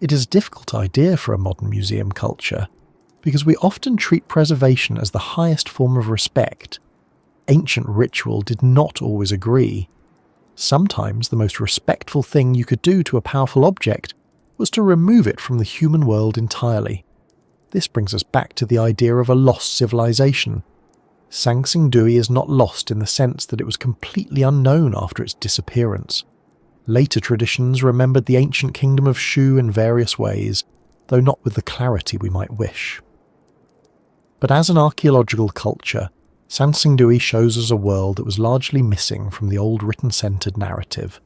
It is a difficult idea for a modern museum culture, because we often treat preservation as the highest form of respect. Ancient ritual did not always agree. Sometimes the most respectful thing you could do to a powerful object was to remove it from the human world entirely. This brings us back to the idea of a lost civilization. Sanxingdui is not lost in the sense that it was completely unknown after its disappearance. Later traditions remembered the ancient kingdom of Shu in various ways, though not with the clarity we might wish. But as an archaeological culture, Sanxingdui shows us a world that was largely missing from the old written-centred narrative.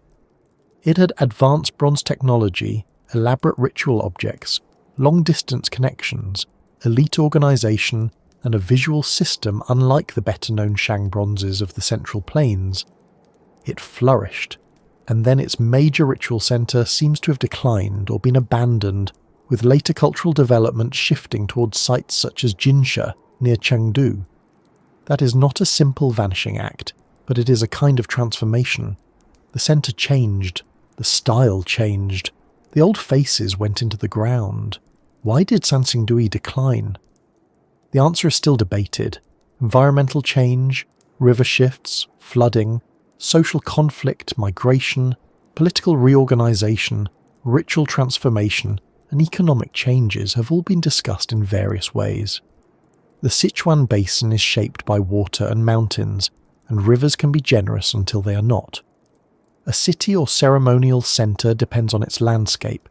It had advanced bronze technology, elaborate ritual objects, long-distance connections, elite organisation, and a visual system unlike the better-known Shang bronzes of the Central Plains. It flourished, and then its major ritual centre seems to have declined or been abandoned, with later cultural development shifting towards sites such as Jinsha near Chengdu. That is not a simple vanishing act, but it is a kind of transformation. The centre changed, the style changed, the old faces went into the ground. Why did Sanxingdui decline? The answer is still debated. Environmental change, river shifts, flooding, social conflict, migration, political reorganisation, ritual transformation, and economic changes have all been discussed in various ways. The Sichuan Basin is shaped by water and mountains, and rivers can be generous until they are not. A city or ceremonial centre depends on its landscape.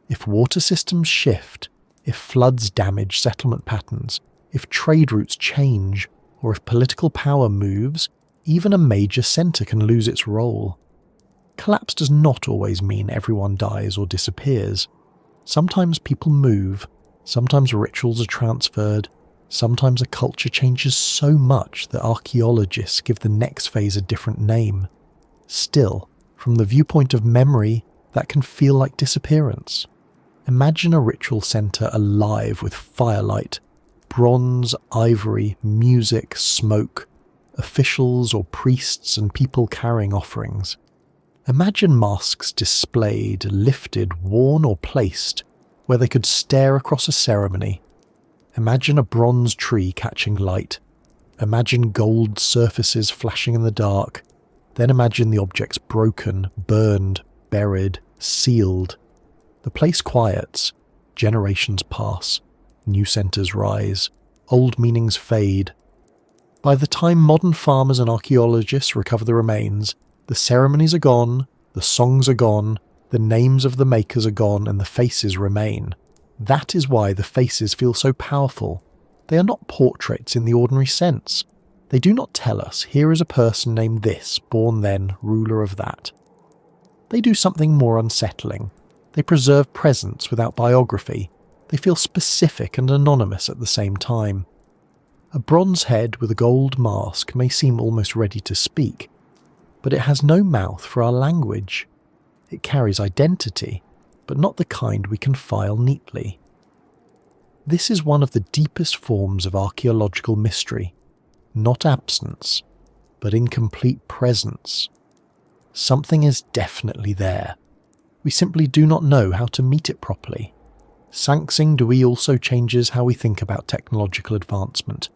If water systems shift, if floods damage settlement patterns, if trade routes change, or if political power moves, even a major centre can lose its role. Collapse does not always mean everyone dies or disappears. Sometimes people move, sometimes rituals are transferred, sometimes a culture changes so much that archaeologists give the next phase a different name. Still, from the viewpoint of memory, that can feel like disappearance. Imagine a ritual centre alive with firelight, bronze, ivory, music, smoke, officials or priests and people carrying offerings. Imagine masks displayed, lifted, worn or placed, where they could stare across a ceremony. Imagine a bronze tree catching light. Imagine gold surfaces flashing in the dark. Then imagine the objects broken, burned, buried, sealed. The place quiets. Generations pass. New centres rise. Old meanings fade. By the time modern farmers and archaeologists recover the remains, the ceremonies are gone, the songs are gone, the names of the makers are gone, and the faces remain. That is why the faces feel so powerful. They are not portraits in the ordinary sense. They do not tell us, here is a person named this, born then, ruler of that. They do something more unsettling. They preserve presence without biography. They feel specific and anonymous at the same time. A bronze head with a gold mask may seem almost ready to speak, but it has no mouth for our language. It carries identity, but not the kind we can file neatly. This is one of the deepest forms of archaeological mystery. Not absence, but incomplete presence. Something is definitely there. We simply do not know how to meet it properly. Sanxingdui also changes how we think about technological advancement.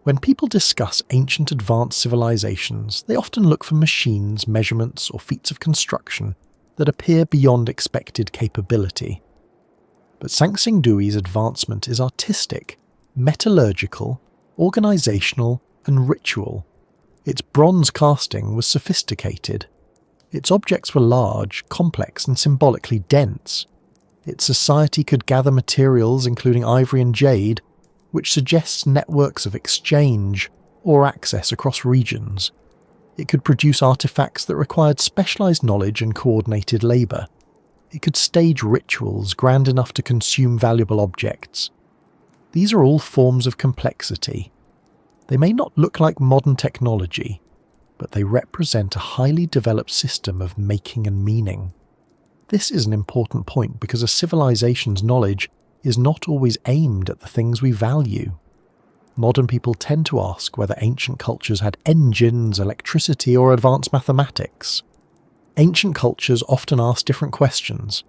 When people discuss ancient advanced civilizations, they often look for machines, measurements, or feats of construction that appear beyond expected capability. But Sanxingdui's advancement is artistic, metallurgical, organisational, and ritual. Its bronze casting was sophisticated. Its objects were large, complex, and symbolically dense. Its society could gather materials including ivory and jade, which suggests networks of exchange or access across regions. It could produce artifacts that required specialized knowledge and coordinated labor. It could stage rituals grand enough to consume valuable objects. These are all forms of complexity. They may not look like modern technology, but they represent a highly developed system of making and meaning. This is an important point because a civilization's knowledge is not always aimed at the things we value. Modern people tend to ask whether ancient cultures had engines, electricity, or advanced mathematics. Ancient cultures often ask different questions.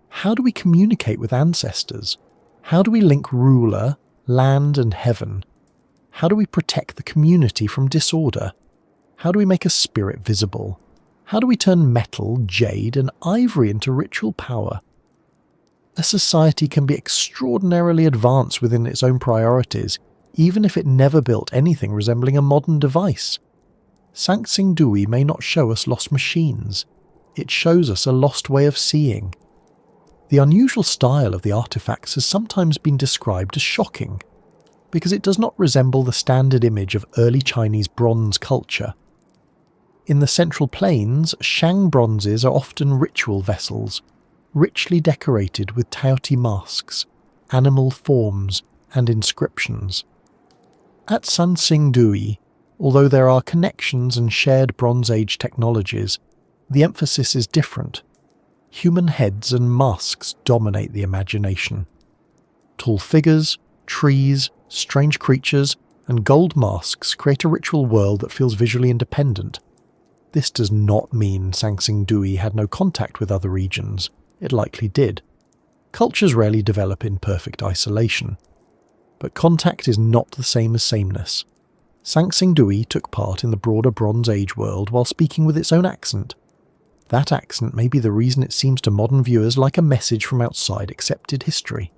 How do we communicate with ancestors? How do we link ruler, land, and heaven? How do we protect the community from disorder? How do we make a spirit visible? How do we turn metal, jade, and ivory into ritual power? A society can be extraordinarily advanced within its own priorities, even if it never built anything resembling a modern device. Sanxingdui may not show us lost machines. It shows us a lost way of seeing. The unusual style of the artifacts has sometimes been described as shocking, because it does not resemble the standard image of early Chinese bronze culture. In the Central Plains, Shang bronzes are often ritual vessels, richly decorated with Taote masks, animal forms, and inscriptions. At Sanxingdui, although there are connections and shared Bronze Age technologies, the emphasis is different. Human heads and masks dominate the imagination. Tall figures, trees, strange creatures, and gold masks create a ritual world that feels visually independent. This does not mean Sanxingdui had no contact with other regions. It likely did. Cultures rarely develop in perfect isolation. But contact is not the same as sameness. Sanxingdui took part in the broader Bronze Age world while speaking with its own accent. That accent may be the reason it seems to modern viewers like a message from outside accepted history.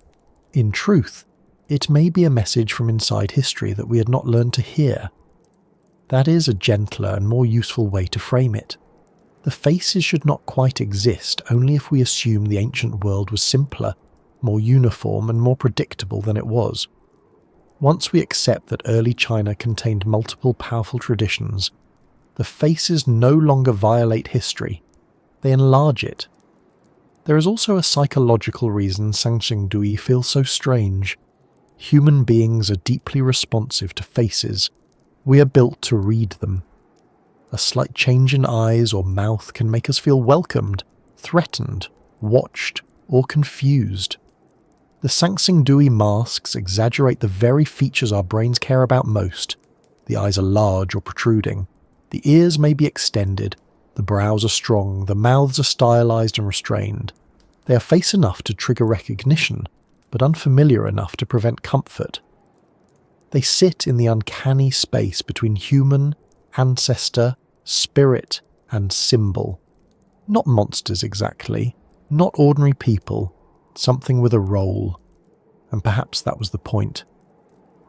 In truth, it may be a message from inside history that we had not learned to hear. That is a gentler and more useful way to frame it. The faces should not quite exist only if we assume the ancient world was simpler, more uniform, and more predictable than it was. Once we accept that early China contained multiple powerful traditions, the faces no longer violate history, they enlarge it. There is also a psychological reason Sanxingdui feels so strange. Human beings are deeply responsive to faces. We are built to read them. A slight change in eyes or mouth can make us feel welcomed, threatened, watched, or confused. The Sanxingdui masks exaggerate the very features our brains care about most. The eyes are large or protruding. The ears may be extended. The brows are strong. The mouths are stylized and restrained. They are face enough to trigger recognition, but unfamiliar enough to prevent comfort. They sit in the uncanny space between human, ancestor, spirit, and symbol. Not monsters exactly, not ordinary people, something with a role. And perhaps that was the point.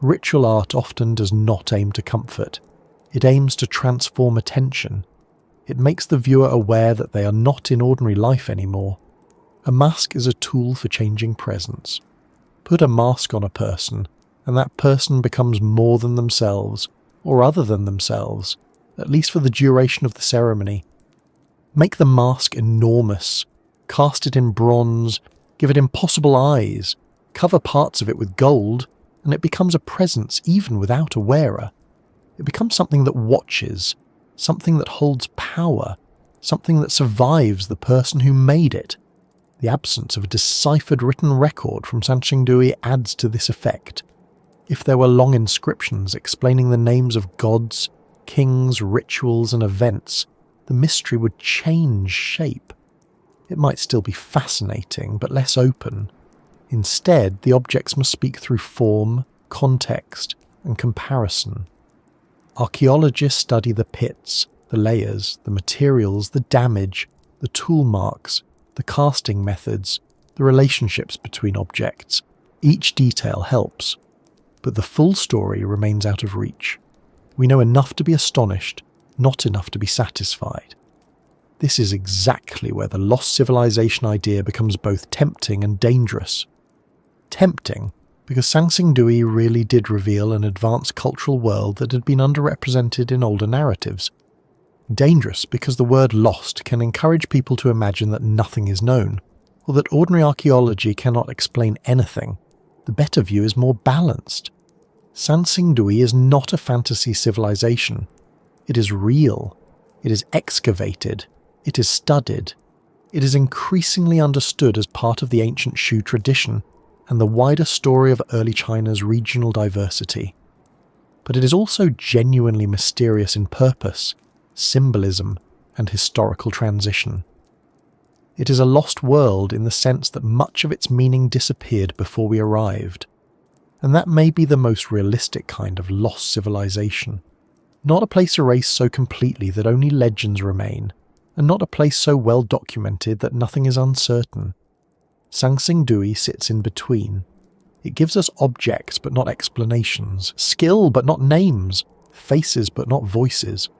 Ritual art often does not aim to comfort. It aims to transform attention. It makes the viewer aware that they are not in ordinary life anymore. A mask is a tool for changing presence. Put a mask on a person, and that person becomes more than themselves, or other than themselves, at least for the duration of the ceremony. Make the mask enormous, cast it in bronze, give it impossible eyes, cover parts of it with gold, and it becomes a presence even without a wearer. It becomes something that watches, something that holds power, something that survives the person who made it. The absence of a deciphered written record from Sanxingdui adds to this effect. If there were long inscriptions explaining the names of gods, kings, rituals, and events, the mystery would change shape. It might still be fascinating, but less open. Instead, the objects must speak through form, context, and comparison. Archaeologists study the pits, the layers, the materials, the damage, the tool marks, the casting methods, the relationships between objects. Each detail helps, but the full story remains out of reach. We know enough to be astonished, not enough to be satisfied. This is exactly where the lost civilization idea becomes both tempting and dangerous. Tempting, because Sanxingdui really did reveal an advanced cultural world that had been underrepresented in older narratives. Dangerous, because the word lost can encourage people to imagine that nothing is known, or that ordinary archaeology cannot explain anything. The better view is more balanced. Sanxingdui is not a fantasy civilization. It is real. It is excavated. It is studied. It is increasingly understood as part of the ancient Shu tradition and the wider story of early China's regional diversity. But it is also genuinely mysterious in purpose, symbolism, and historical transition. It is a lost world in the sense that much of its meaning disappeared before we arrived. And that may be the most realistic kind of lost civilization. Not a place erased so completely that only legends remain, and not a place so well documented that nothing is uncertain. Sanxingdui sits in between. It gives us objects but not explanations, skill but not names, faces but not voices.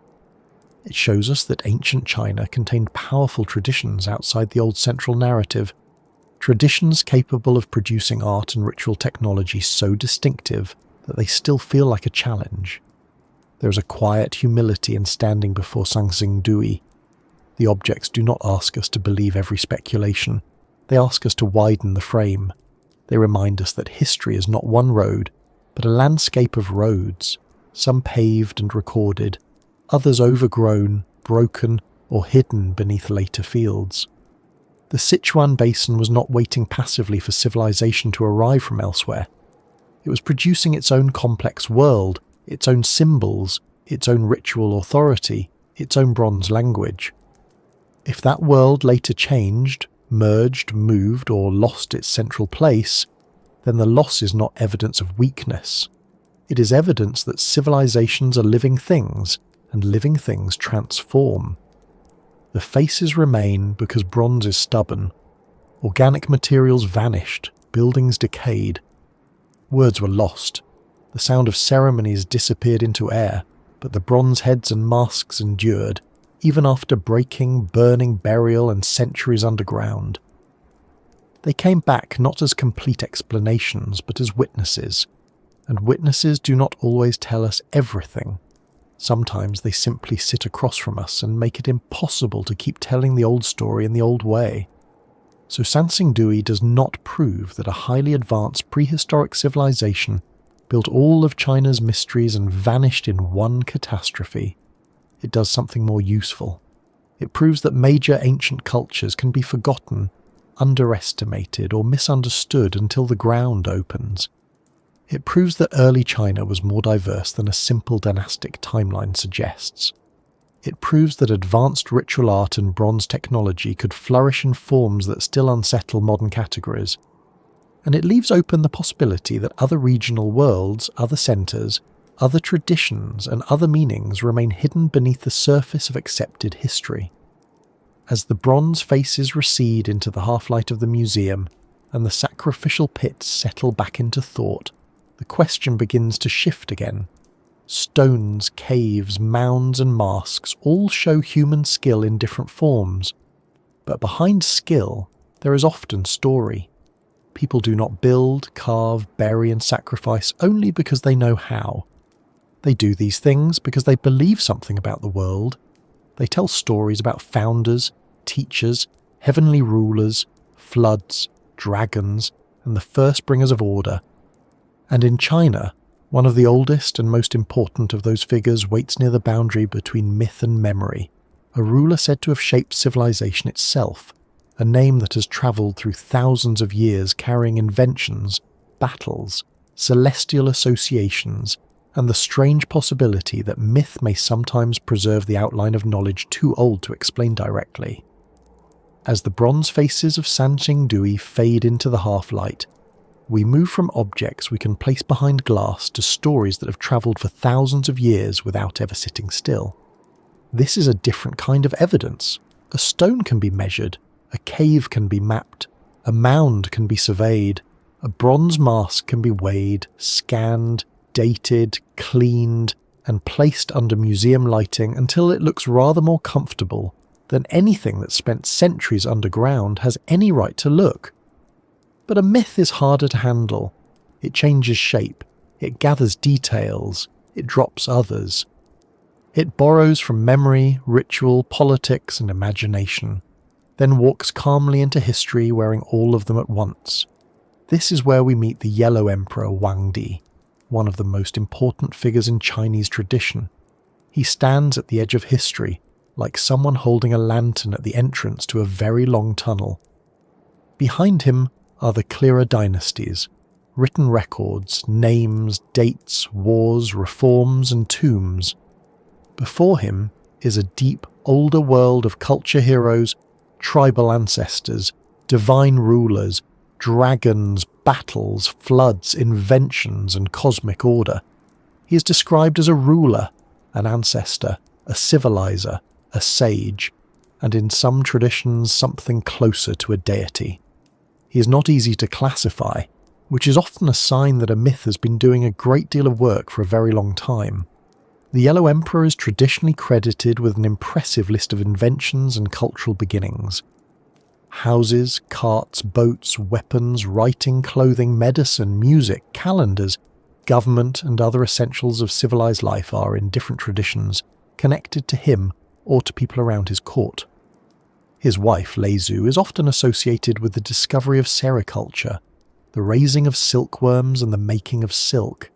It shows us that ancient China contained powerful traditions outside the old central narrative, traditions capable of producing art and ritual technology so distinctive that they still feel like a challenge. There is a quiet humility in standing before Sanxingdui. The objects do not ask us to believe every speculation. They ask us to widen the frame. They remind us that history is not one road, but a landscape of roads, some paved and recorded, others overgrown, broken, or hidden beneath later fields. The Sichuan Basin was not waiting passively for civilization to arrive from elsewhere. It was producing its own complex world, its own symbols, its own ritual authority, its own bronze language. If that world later changed, merged, moved, or lost its central place, then the loss is not evidence of weakness. It is evidence that civilizations are living things, and living things transform. The faces remain because bronze is stubborn. Organic materials vanished, buildings decayed. Words were lost. The sound of ceremonies disappeared into air, but the bronze heads and masks endured, even after breaking, burning, burial, and centuries underground. They came back not as complete explanations, but as witnesses, and witnesses do not always tell us everything. Sometimes they simply sit across from us and make it impossible to keep telling the old story in the old way. So Sanxingdui does not prove that a highly advanced prehistoric civilization built all of China's mysteries and vanished in one catastrophe. It does something more useful. It proves that major ancient cultures can be forgotten, underestimated, or misunderstood until the ground opens. It proves that early China was more diverse than a simple dynastic timeline suggests. It proves that advanced ritual art and bronze technology could flourish in forms that still unsettle modern categories. And it leaves open the possibility that other regional worlds, other centres, other traditions, and other meanings remain hidden beneath the surface of accepted history. As the bronze faces recede into the half-light of the museum, and the sacrificial pits settle back into thought, the question begins to shift again. Stones, caves, mounds, and masks all show human skill in different forms. But behind skill, there is often story. People do not build, carve, bury, and sacrifice only because they know how. They do these things because they believe something about the world. They tell stories about founders, teachers, heavenly rulers, floods, dragons, and the first bringers of order. And in China, one of the oldest and most important of those figures waits near the boundary between myth and memory, a ruler said to have shaped civilization itself, a name that has travelled through thousands of years carrying inventions, battles, celestial associations, and the strange possibility that myth may sometimes preserve the outline of knowledge too old to explain directly. As the bronze faces of Sanxingdui fade into the half-light, we move from objects we can place behind glass to stories that have travelled for thousands of years without ever sitting still. This is a different kind of evidence. A stone can be measured, a cave can be mapped, a mound can be surveyed, a bronze mask can be weighed, scanned, dated, cleaned, and placed under museum lighting until it looks rather more comfortable than anything that's spent centuries underground has any right to look. But a myth is harder to handle. It changes shape, it gathers details, it drops others. It borrows from memory, ritual, politics, and imagination, then walks calmly into history wearing all of them at once. This is where we meet the Yellow Emperor Huangdi, one of the most important figures in Chinese tradition. He stands at the edge of history, like someone holding a lantern at the entrance to a very long tunnel. Behind him are the clearer dynasties, written records, names, dates, wars, reforms, and tombs. Before him is a deep, older world of culture heroes, tribal ancestors, divine rulers, dragons, battles, floods, inventions, and cosmic order. He is described as a ruler, an ancestor, a civilizer, a sage, and in some traditions something closer to a deity. He is not easy to classify, which is often a sign that a myth has been doing a great deal of work for a very long time. The Yellow Emperor is traditionally credited with an impressive list of inventions and cultural beginnings. Houses, carts, boats, weapons, writing, clothing, medicine, music, calendars, government, and other essentials of civilized life are, in different traditions, connected to him or to people around his court. His wife, Leizu, is often associated with the discovery of sericulture, the raising of silkworms and the making of silk.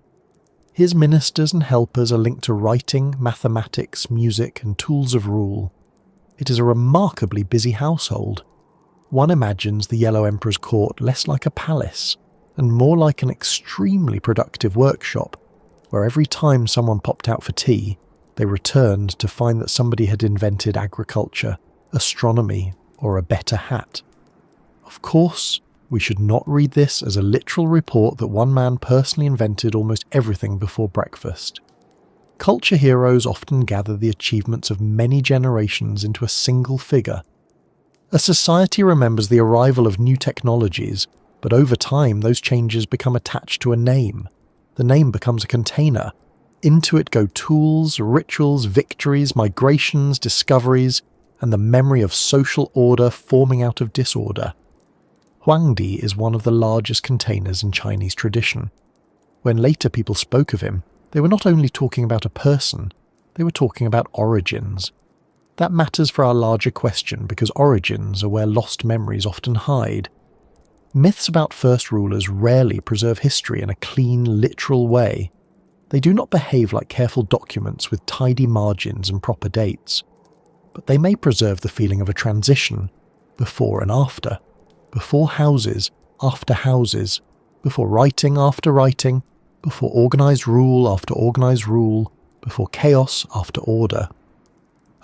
His ministers and helpers are linked to writing, mathematics, music, and tools of rule. It is a remarkably busy household. One imagines the Yellow Emperor's court less like a palace, and more like an extremely productive workshop, where every time someone popped out for tea, they returned to find that somebody had invented agriculture, astronomy, or a better hat. Of course, we should not read this as a literal report that one man personally invented almost everything before breakfast. Culture heroes often gather the achievements of many generations into a single figure. A society remembers the arrival of new technologies, but over time those changes become attached to a name. The name becomes a container. Into it go tools, rituals, victories, migrations, discoveries, and the memory of social order forming out of disorder. Huangdi is one of the largest containers in Chinese tradition. When later people spoke of him, they were not only talking about a person, they were talking about origins. That matters for our larger question because origins are where lost memories often hide. Myths about first rulers rarely preserve history in a clean, literal way. They do not behave like careful documents with tidy margins and proper dates. But they may preserve the feeling of a transition, before and after. Before houses, after houses, before writing, after writing, before organised rule, after organised rule, before chaos, after order.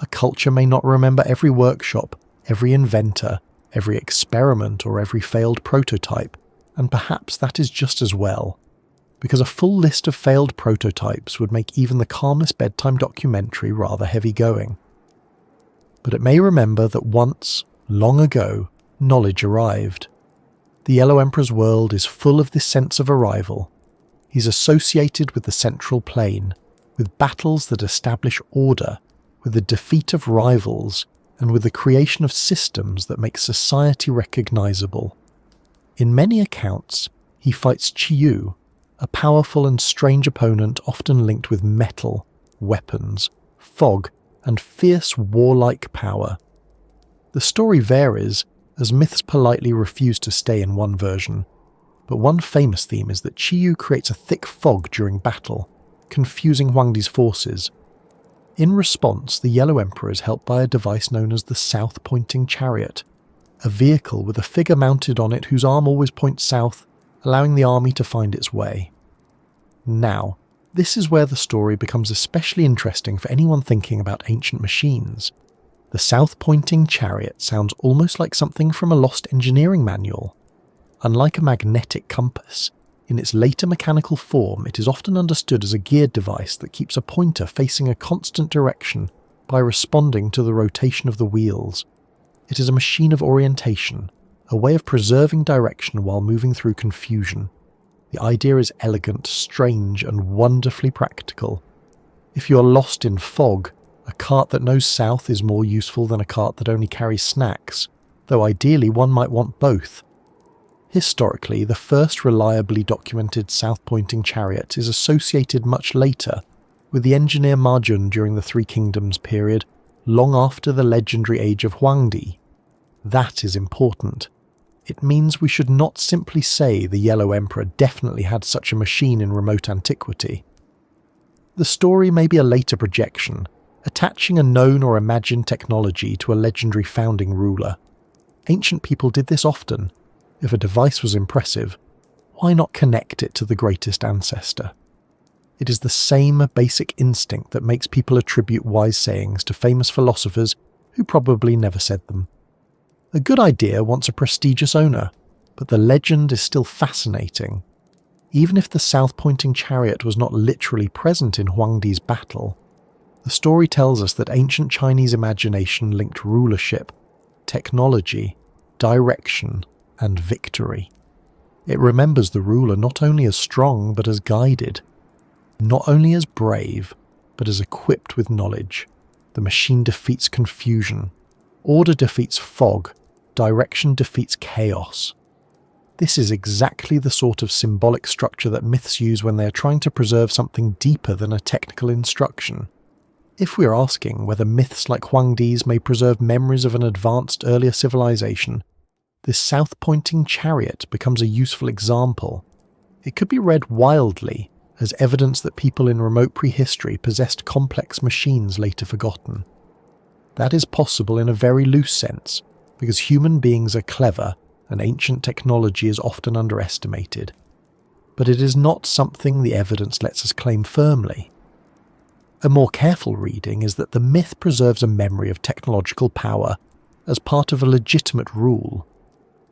A culture may not remember every workshop, every inventor, every experiment or every failed prototype, and perhaps that is just as well, because a full list of failed prototypes would make even the calmest bedtime documentary rather heavy-going. But it may remember that once, long ago, knowledge arrived. The Yellow Emperor's world is full of this sense of arrival. He's associated with the central plane, with battles that establish order, with the defeat of rivals, and with the creation of systems that make society recognizable. In many accounts, he fights Qiyu, a powerful and strange opponent often linked with metal, weapons, fog, and fierce warlike power. The story varies, as myths politely refuse to stay in one version, but one famous theme is that Qiyu creates a thick fog during battle, confusing Huangdi's forces. In response, the Yellow Emperor is helped by a device known as the South-Pointing Chariot, a vehicle with a figure mounted on it whose arm always points south, allowing the army to find its way. Now, this is where the story becomes especially interesting for anyone thinking about ancient machines. The South-Pointing Chariot sounds almost like something from a lost engineering manual. Unlike a magnetic compass, in its later mechanical form it is often understood as a geared device that keeps a pointer facing a constant direction by responding to the rotation of the wheels. It is a machine of orientation, a way of preserving direction while moving through confusion. The idea is elegant, strange, and wonderfully practical. If you are lost in fog, a cart that knows south is more useful than a cart that only carries snacks, though ideally one might want both. Historically, the first reliably documented south-pointing chariot is associated much later with the engineer Ma Jun during the Three Kingdoms period, long after the legendary age of Huangdi. That is important. It means we should not simply say the Yellow Emperor definitely had such a machine in remote antiquity. The story may be a later projection, attaching a known or imagined technology to a legendary founding ruler. Ancient people did this often. If a device was impressive, why not connect it to the greatest ancestor? It is the same basic instinct that makes people attribute wise sayings to famous philosophers who probably never said them. A good idea wants a prestigious owner, but the legend is still fascinating. Even if the south-pointing chariot was not literally present in Huangdi's battle, the story tells us that ancient Chinese imagination linked rulership, technology, direction, and victory. It remembers the ruler not only as strong but as guided, not only as brave but as equipped with knowledge. The machine defeats confusion, order defeats fog, direction defeats chaos. This is exactly the sort of symbolic structure that myths use when they are trying to preserve something deeper than a technical instruction. If we are asking whether myths like Huangdi's may preserve memories of an advanced earlier civilization, this south-pointing chariot becomes a useful example. It could be read wildly as evidence that people in remote prehistory possessed complex machines later forgotten. That is possible in a very loose sense, because human beings are clever and ancient technology is often underestimated. But it is not something the evidence lets us claim firmly. A more careful reading is that the myth preserves a memory of technological power as part of a legitimate rule.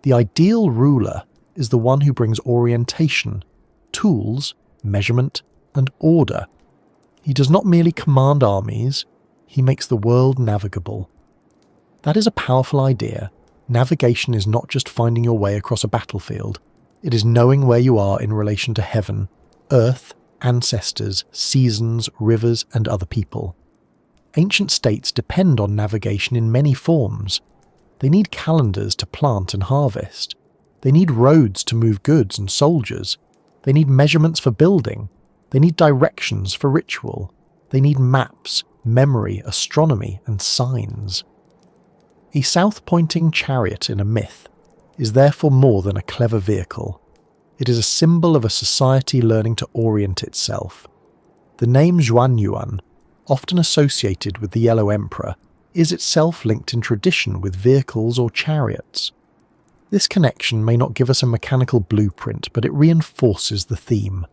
The ideal ruler is the one who brings orientation, tools, measurement, and order. He does not merely command armies, he makes the world navigable. That is a powerful idea. Navigation is not just finding your way across a battlefield. It is knowing where you are in relation to heaven, earth, ancestors, seasons, rivers, and other people. Ancient states depend on navigation in many forms. They need calendars to plant and harvest. They need roads to move goods and soldiers. They need measurements for building. They need directions for ritual. They need maps, memory, astronomy, and signs. A south-pointing chariot in a myth is therefore more than a clever vehicle. It is a symbol of a society learning to orient itself. The name Zhuanyuan, often associated with the Yellow Emperor, is itself linked in tradition with vehicles or chariots. This connection may not give us a mechanical blueprint, but it reinforces the theme.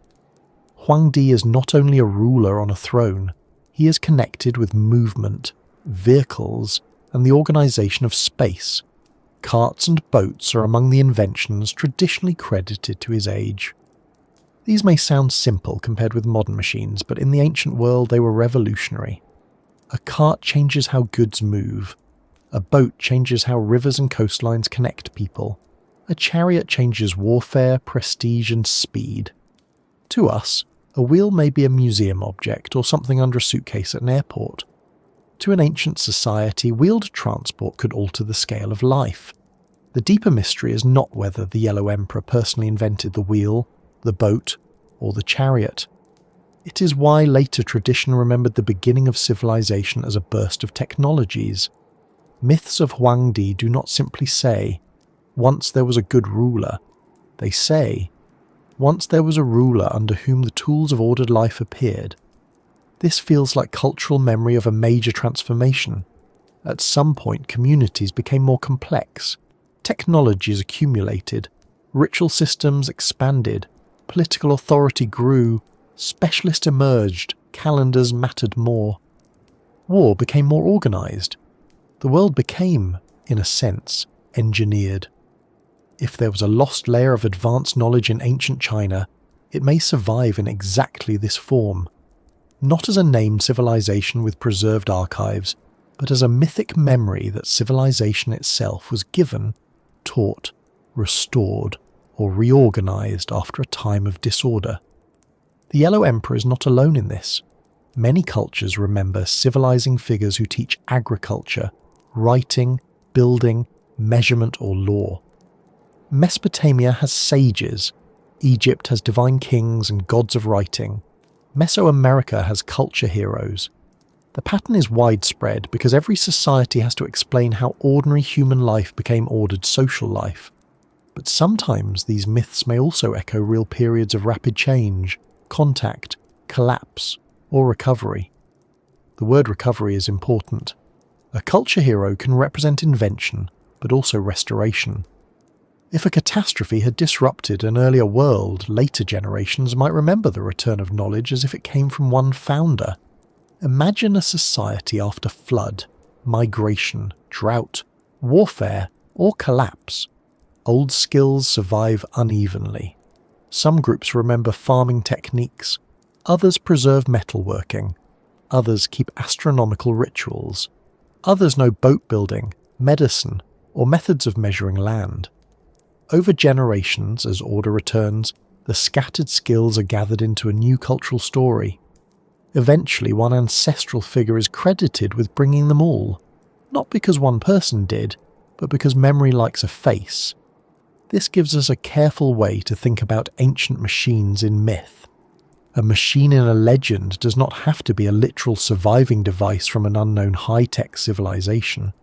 Huangdi is not only a ruler on a throne, he is connected with movement, vehicles, and the organization of space. Carts and boats are among the inventions traditionally credited to his age. These may sound simple compared with modern machines, but in the ancient world they were revolutionary. A cart changes how goods move. A boat changes how rivers and coastlines connect people. A chariot changes warfare, prestige, and speed. To us, a wheel may be a museum object or something under a suitcase at an airport. To an ancient society, wheeled transport could alter the scale of life. The deeper mystery is not whether the Yellow Emperor personally invented the wheel, the boat, or the chariot. It is why later tradition remembered the beginning of civilization as a burst of technologies. Myths of Huangdi do not simply say, once there was a good ruler. They say, once there was a ruler under whom the tools of ordered life appeared. This feels like cultural memory of a major transformation. At some point, communities became more complex. Technologies accumulated. Ritual systems expanded. Political authority grew. Specialists emerged. Calendars mattered more. War became more organized. The world became, in a sense, engineered. If there was a lost layer of advanced knowledge in ancient China, it may survive in exactly this form. Not as a named civilization with preserved archives, but as a mythic memory that civilization itself was given, taught, restored, or reorganized after a time of disorder. The Yellow Emperor is not alone in this. Many cultures remember civilizing figures who teach agriculture, writing, building, measurement or law. Mesopotamia has sages, Egypt has divine kings and gods of writing, Mesoamerica has culture heroes. The pattern is widespread because every society has to explain how ordinary human life became ordered social life. But sometimes these myths may also echo real periods of rapid change, contact, collapse, or recovery. The word recovery is important. A culture hero can represent invention, but also restoration. If a catastrophe had disrupted an earlier world, later generations might remember the return of knowledge as if it came from one founder. Imagine a society after flood, migration, drought, warfare, or collapse. Old skills survive unevenly. Some groups remember farming techniques, others preserve metalworking, others keep astronomical rituals, others know boat building, medicine, or methods of measuring land. Over generations, as order returns, the scattered skills are gathered into a new cultural story. Eventually, one ancestral figure is credited with bringing them all, not because one person did, but because memory likes a face. This gives us a careful way to think about ancient machines in myth. A machine in a legend does not have to be a literal surviving device from an unknown high-tech civilization.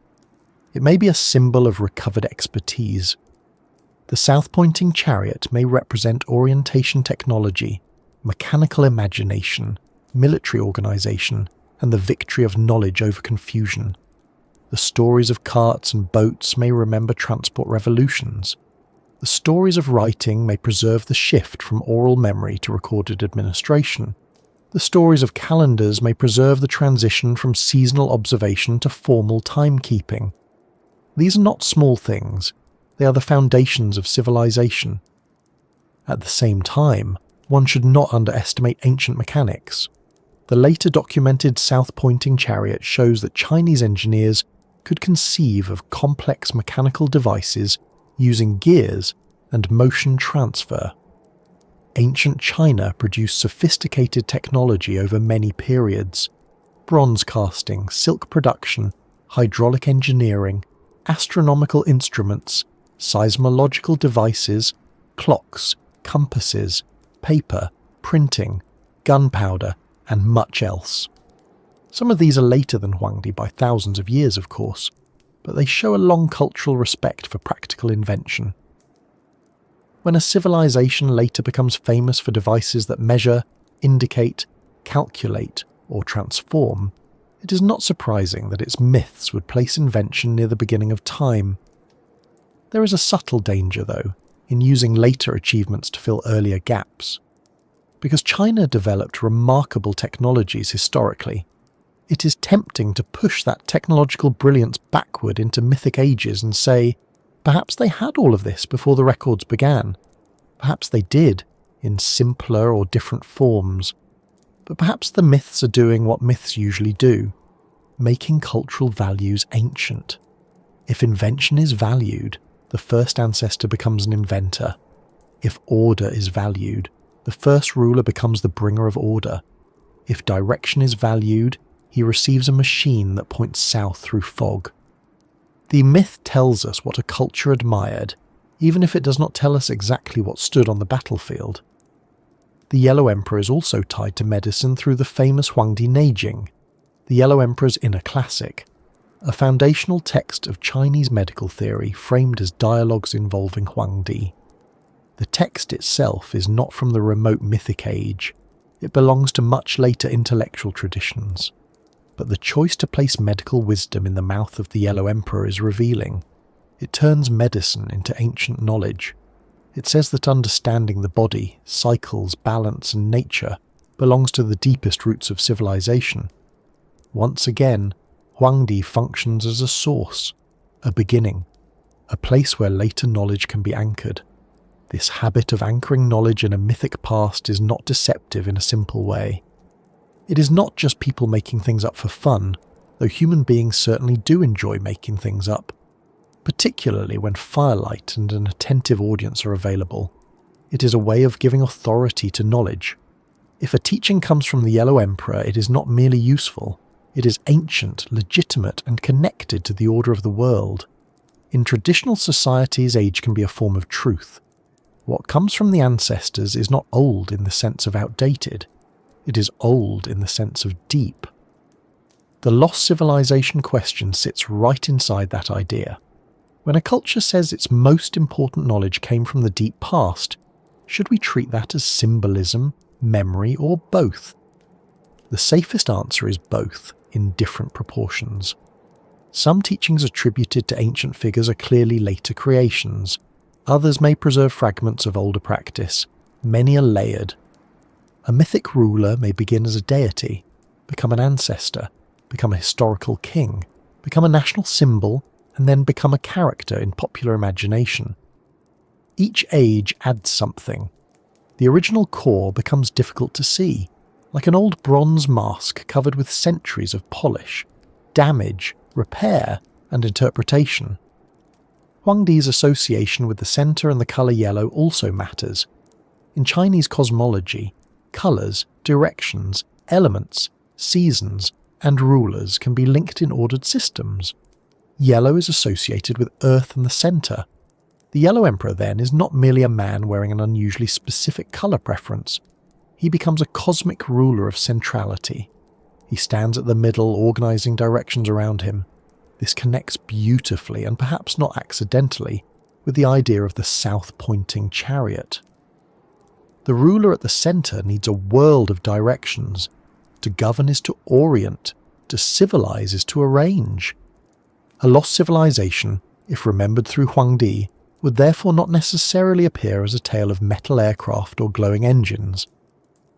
It may be a symbol of recovered expertise. The south-pointing chariot may represent orientation technology, mechanical imagination, military organization, and the victory of knowledge over confusion. The stories of carts and boats may remember transport revolutions. The stories of writing may preserve the shift from oral memory to recorded administration. The stories of calendars may preserve the transition from seasonal observation to formal timekeeping. These are not small things. They are the foundations of civilization. At the same time, one should not underestimate ancient mechanics. The later documented south-pointing chariot shows that Chinese engineers could conceive of complex mechanical devices using gears and motion transfer. Ancient China produced sophisticated technology over many periods: bronze casting, silk production, hydraulic engineering, astronomical instruments, seismological devices, clocks, compasses, paper, printing, gunpowder, and much else. Some of these are later than Huangdi by thousands of years, of course, but they show a long cultural respect for practical invention. When a civilization later becomes famous for devices that measure, indicate, calculate, or transform, it is not surprising that its myths would place invention near the beginning of time. There is a subtle danger, though, in using later achievements to fill earlier gaps. Because China developed remarkable technologies historically, it is tempting to push that technological brilliance backward into mythic ages and say, perhaps they had all of this before the records began. Perhaps they did, in simpler or different forms. But perhaps the myths are doing what myths usually do, making cultural values ancient. If invention is valued, the first ancestor becomes an inventor. If order is valued, the first ruler becomes the bringer of order. If direction is valued, he receives a machine that points south through fog. The myth tells us what a culture admired, even if it does not tell us exactly what stood on the battlefield. The Yellow Emperor is also tied to medicine through the famous Huangdi Neijing, the Yellow Emperor's inner classic, a foundational text of Chinese medical theory framed as dialogues involving Huangdi. The text itself is not from the remote mythic age. It belongs to much later intellectual traditions. But the choice to place medical wisdom in the mouth of the Yellow Emperor is revealing. It turns medicine into ancient knowledge. It says that understanding the body, cycles, balance, and nature belongs to the deepest roots of civilization. Once again, Huangdi functions as a source, a beginning, a place where later knowledge can be anchored. This habit of anchoring knowledge in a mythic past is not deceptive in a simple way. It is not just people making things up for fun, though human beings certainly do enjoy making things up, particularly when firelight and an attentive audience are available. It is a way of giving authority to knowledge. If a teaching comes from the Yellow Emperor, it is not merely useful, it is ancient, legitimate, and connected to the order of the world. In traditional societies, age can be a form of truth. What comes from the ancestors is not old in the sense of outdated, it is old in the sense of deep. The lost civilization question sits right inside that idea. When a culture says its most important knowledge came from the deep past, should we treat that as symbolism, memory, or both? The safest answer is both, in different proportions. Some teachings attributed to ancient figures are clearly later creations. Others may preserve fragments of older practice. Many are layered. A mythic ruler may begin as a deity, become an ancestor, become a historical king, become a national symbol, and then become a character in popular imagination. Each age adds something. The original core becomes difficult to see, like an old bronze mask covered with centuries of polish, damage, repair, and interpretation. Huangdi's association with the centre and the colour yellow also matters. In Chinese cosmology, colours, directions, elements, seasons, and rulers can be linked in ordered systems. Yellow is associated with Earth and the centre. The Yellow Emperor, then, is not merely a man wearing an unusually specific colour preference. He becomes a cosmic ruler of centrality. He stands at the middle, organising directions around him. This connects beautifully, and perhaps not accidentally, with the idea of the south-pointing chariot. The ruler at the centre needs a world of directions. To govern is to orient, to civilise is to arrange. A lost civilization, if remembered through Huangdi, would therefore not necessarily appear as a tale of metal aircraft or glowing engines.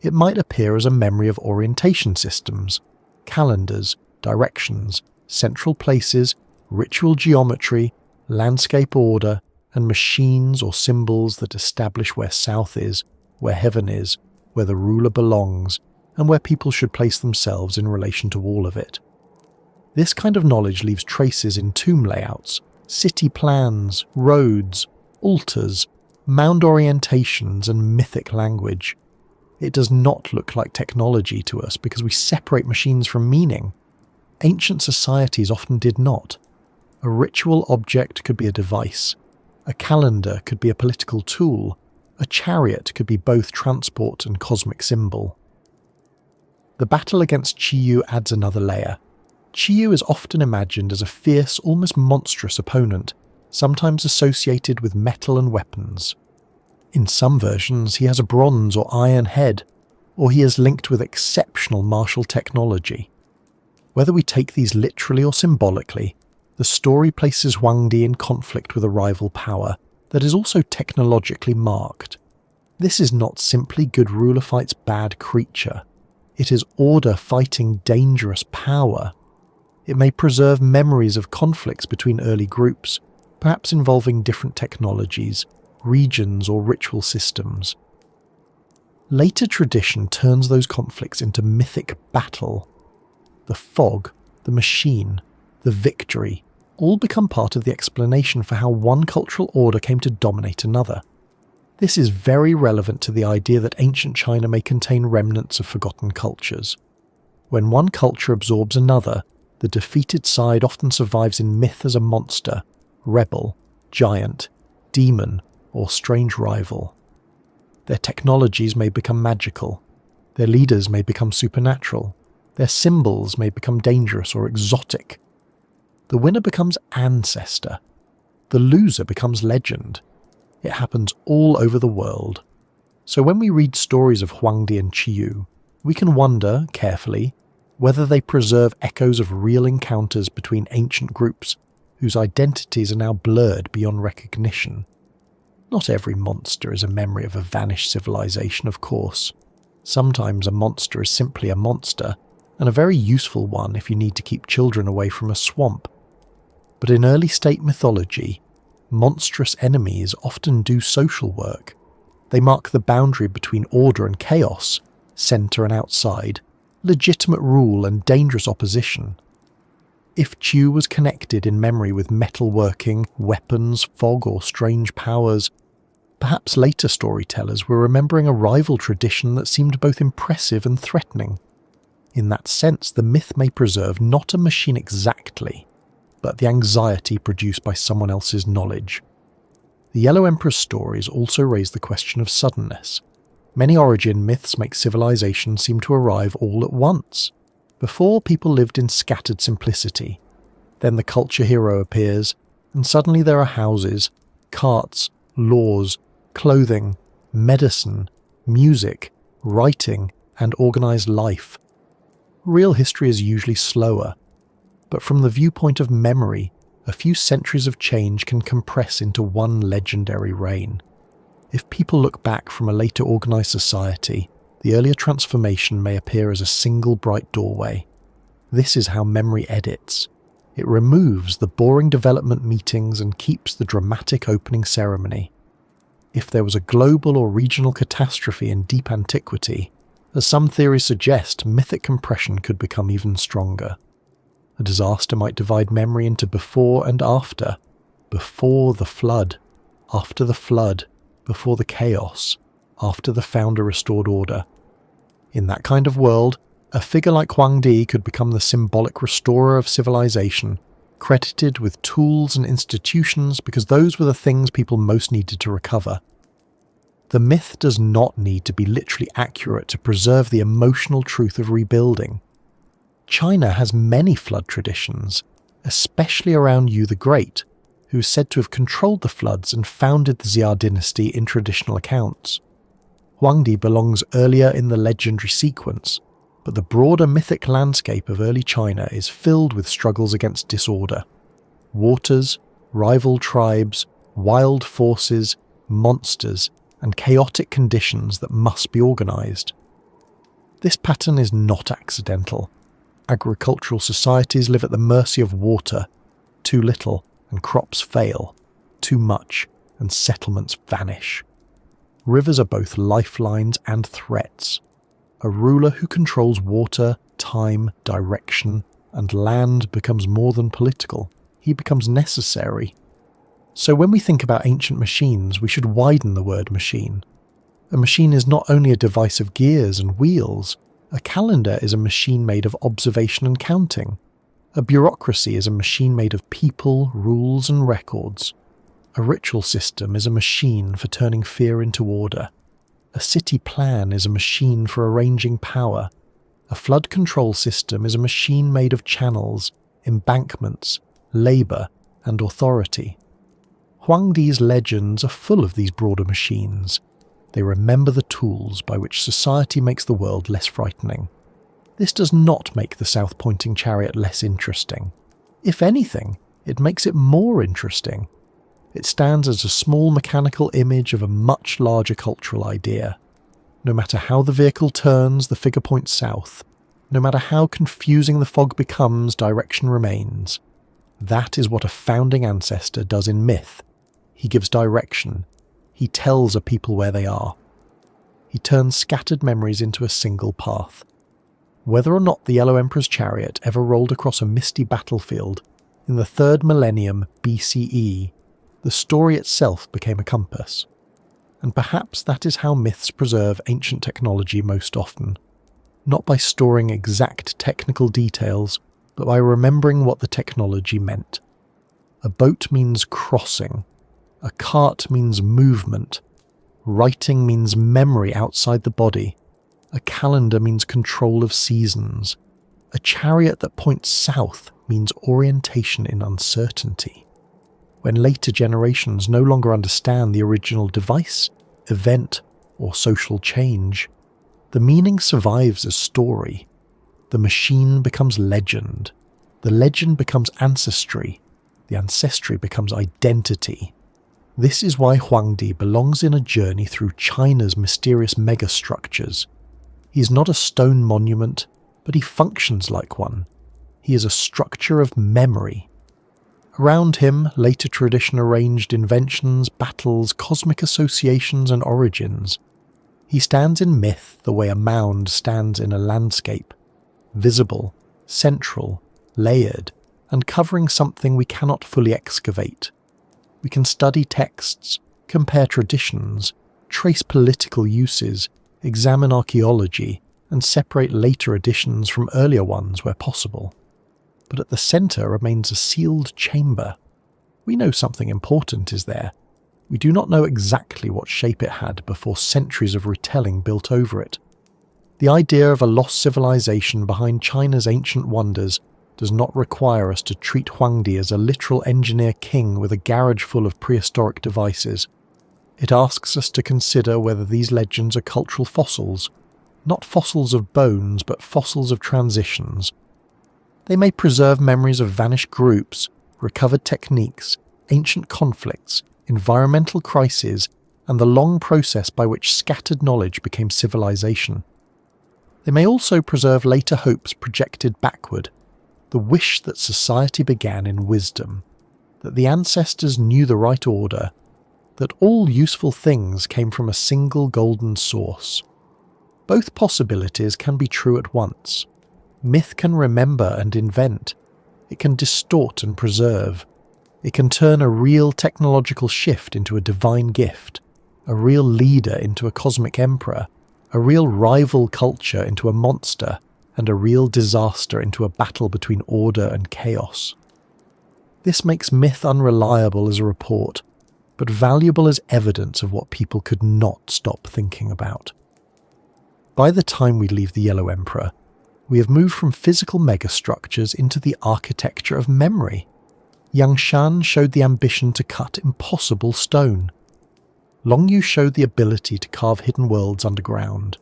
It might appear as a memory of orientation systems, calendars, directions, central places, ritual geometry, landscape order, and machines or symbols that establish where south is, where heaven is, where the ruler belongs, and where people should place themselves in relation to all of it. This kind of knowledge leaves traces in tomb layouts, city plans, roads, altars, mound orientations, and mythic language. It does not look like technology to us because we separate machines from meaning. Ancient societies often did not. A ritual object could be a device. A calendar could be a political tool. A chariot could be both transport and cosmic symbol. The battle against Qiyu adds another layer. Qiyu is often imagined as a fierce, almost monstrous opponent, sometimes associated with metal and weapons. In some versions, he has a bronze or iron head, or he is linked with exceptional martial technology. Whether we take these literally or symbolically, the story places Huangdi in conflict with a rival power that is also technologically marked. This is not simply good ruler fights bad creature. It is order fighting dangerous power. It may preserve memories of conflicts between early groups, perhaps involving different technologies, regions, or ritual systems. Later tradition turns those conflicts into mythic battle. The fog, the machine, the victory, all become part of the explanation for how one cultural order came to dominate another. This is very relevant to the idea that ancient China may contain remnants of forgotten cultures. When one culture absorbs another, the defeated side often survives in myth as a monster, rebel, giant, demon, or strange rival. Their technologies may become magical. Their leaders may become supernatural. Their symbols may become dangerous or exotic. The winner becomes ancestor. The loser becomes legend. It happens all over the world. So when we read stories of Huangdi and Qiyu, we can wonder, carefully, whether they preserve echoes of real encounters between ancient groups whose identities are now blurred beyond recognition. Not every monster is a memory of a vanished civilization, of course. Sometimes a monster is simply a monster, and a very useful one if you need to keep children away from a swamp. But in early state mythology, monstrous enemies often do social work. They mark the boundary between order and chaos, centre and outside, legitimate rule and dangerous opposition. If Qiyu was connected in memory with metalworking, weapons, fog, or strange powers, Perhaps later storytellers were remembering a rival tradition that seemed both impressive and threatening. In that sense, the myth may preserve not a machine exactly, but the anxiety produced by someone else's knowledge. The Yellow Emperor's stories also raise the question of suddenness. Many origin myths make civilization seem to arrive all at once. Before, people lived in scattered simplicity. Then the culture hero appears, and suddenly there are houses, carts, laws, clothing, medicine, music, writing, and organised life. Real history is usually slower, but from the viewpoint of memory, a few centuries of change can compress into one legendary reign. If people look back from a later organised society, the earlier transformation may appear as a single bright doorway. This is how memory edits. It removes the boring development meetings and keeps the dramatic opening ceremony. If there was a global or regional catastrophe in deep antiquity, as some theories suggest, mythic compression could become even stronger. A disaster might divide memory into before and after. Before the flood, after the flood, before the chaos, after the founder restored order. In that kind of world, a figure like Huangdi could become the symbolic restorer of civilization, credited with tools and institutions because those were the things people most needed to recover. The myth does not need to be literally accurate to preserve the emotional truth of rebuilding. China has many flood traditions, especially around Yu the Great, who is said to have controlled the floods and founded the Xia dynasty in traditional accounts. Huangdi belongs earlier in the legendary sequence, but the broader mythic landscape of early China is filled with struggles against disorder. Waters, rival tribes, wild forces, monsters, and chaotic conditions that must be organised. This pattern is not accidental. Agricultural societies live at the mercy of water. Too little, and crops fail. Too much, and settlements vanish. Rivers are both lifelines and threats. A ruler who controls water, time, direction, and land becomes more than political. He becomes necessary. So when we think about ancient machines, we should widen the word machine. A machine is not only a device of gears and wheels. A calendar is a machine made of observation and counting. A bureaucracy is a machine made of people, rules, and records. A ritual system is a machine for turning fear into order. A city plan is a machine for arranging power. A flood control system is a machine made of channels, embankments, labour, and authority. Huangdi's legends are full of these broader machines. They remember the tools by which society makes the world less frightening. This does not make the south-pointing chariot less interesting. If anything, it makes it more interesting. It stands as a small mechanical image of a much larger cultural idea. No matter how the vehicle turns, the figure points south. No matter how confusing the fog becomes, direction remains. That is what a founding ancestor does in myth. He gives direction. He tells a people where they are. He turns scattered memories into a single path. Whether or not the Yellow Emperor's chariot ever rolled across a misty battlefield, in the 3rd millennium BCE, the story itself became a compass. And perhaps that is how myths preserve ancient technology most often. Not by storing exact technical details, but by remembering what the technology meant. A boat means crossing. A cart means movement. Writing means memory outside the body. A calendar means control of seasons. A chariot that points south means orientation in uncertainty. When later generations no longer understand the original device, event, or social change, the meaning survives as story. The machine becomes legend. The legend becomes ancestry. The ancestry becomes identity. This is why Huangdi belongs in a journey through China's mysterious megastructures. He is not a stone monument, but he functions like one. He is a structure of memory. Around him, later tradition arranged inventions, battles, cosmic associations, and origins. He stands in myth the way a mound stands in a landscape, visible, central, layered, and covering something we cannot fully excavate. We can study texts, compare traditions, trace political uses, examine archaeology, and separate later additions from earlier ones where possible. But at the centre remains a sealed chamber. We know something important is there. We do not know exactly what shape it had before centuries of retelling built over it. The idea of a lost civilization behind China's ancient wonders does not require us to treat Huangdi as a literal engineer king with a garage full of prehistoric devices. It asks us to consider whether these legends are cultural fossils, not fossils of bones but fossils of transitions. They may preserve memories of vanished groups, recovered techniques, ancient conflicts, environmental crises, and the long process by which scattered knowledge became civilization. They may also preserve later hopes projected backward, the wish that society began in wisdom, that the ancestors knew the right order, that all useful things came from a single golden source. Both possibilities can be true at once. Myth can remember and invent. It can distort and preserve. It can turn a real technological shift into a divine gift, a real leader into a cosmic emperor, a real rival culture into a monster, and a real disaster into a battle between order and chaos. This makes myth unreliable as a report, but valuable as evidence of what people could not stop thinking about. By the time we leave the Yellow Emperor, we have moved from physical megastructures into the architecture of memory. Yangshan showed the ambition to cut impossible stone. Longyou showed the ability to carve hidden worlds underground.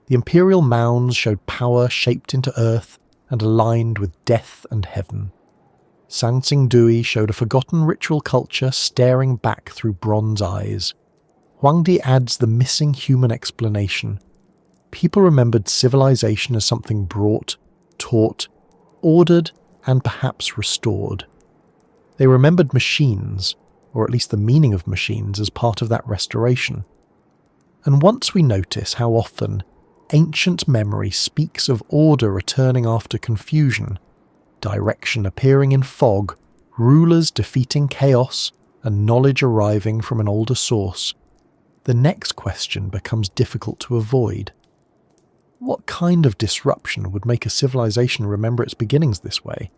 The imperial mounds showed power shaped into earth and aligned with death and heaven. Sanxingdui showed a forgotten ritual culture staring back through bronze eyes. Huangdi adds the missing human explanation. People remembered civilization as something brought, taught, ordered, and perhaps restored. They remembered machines, or at least the meaning of machines, as part of that restoration. And once we notice how often ancient memory speaks of order returning after confusion, direction appearing in fog, rulers defeating chaos, and knowledge arriving from an older source, the next question becomes difficult to avoid. What kind of disruption would make a civilization remember its beginnings this way?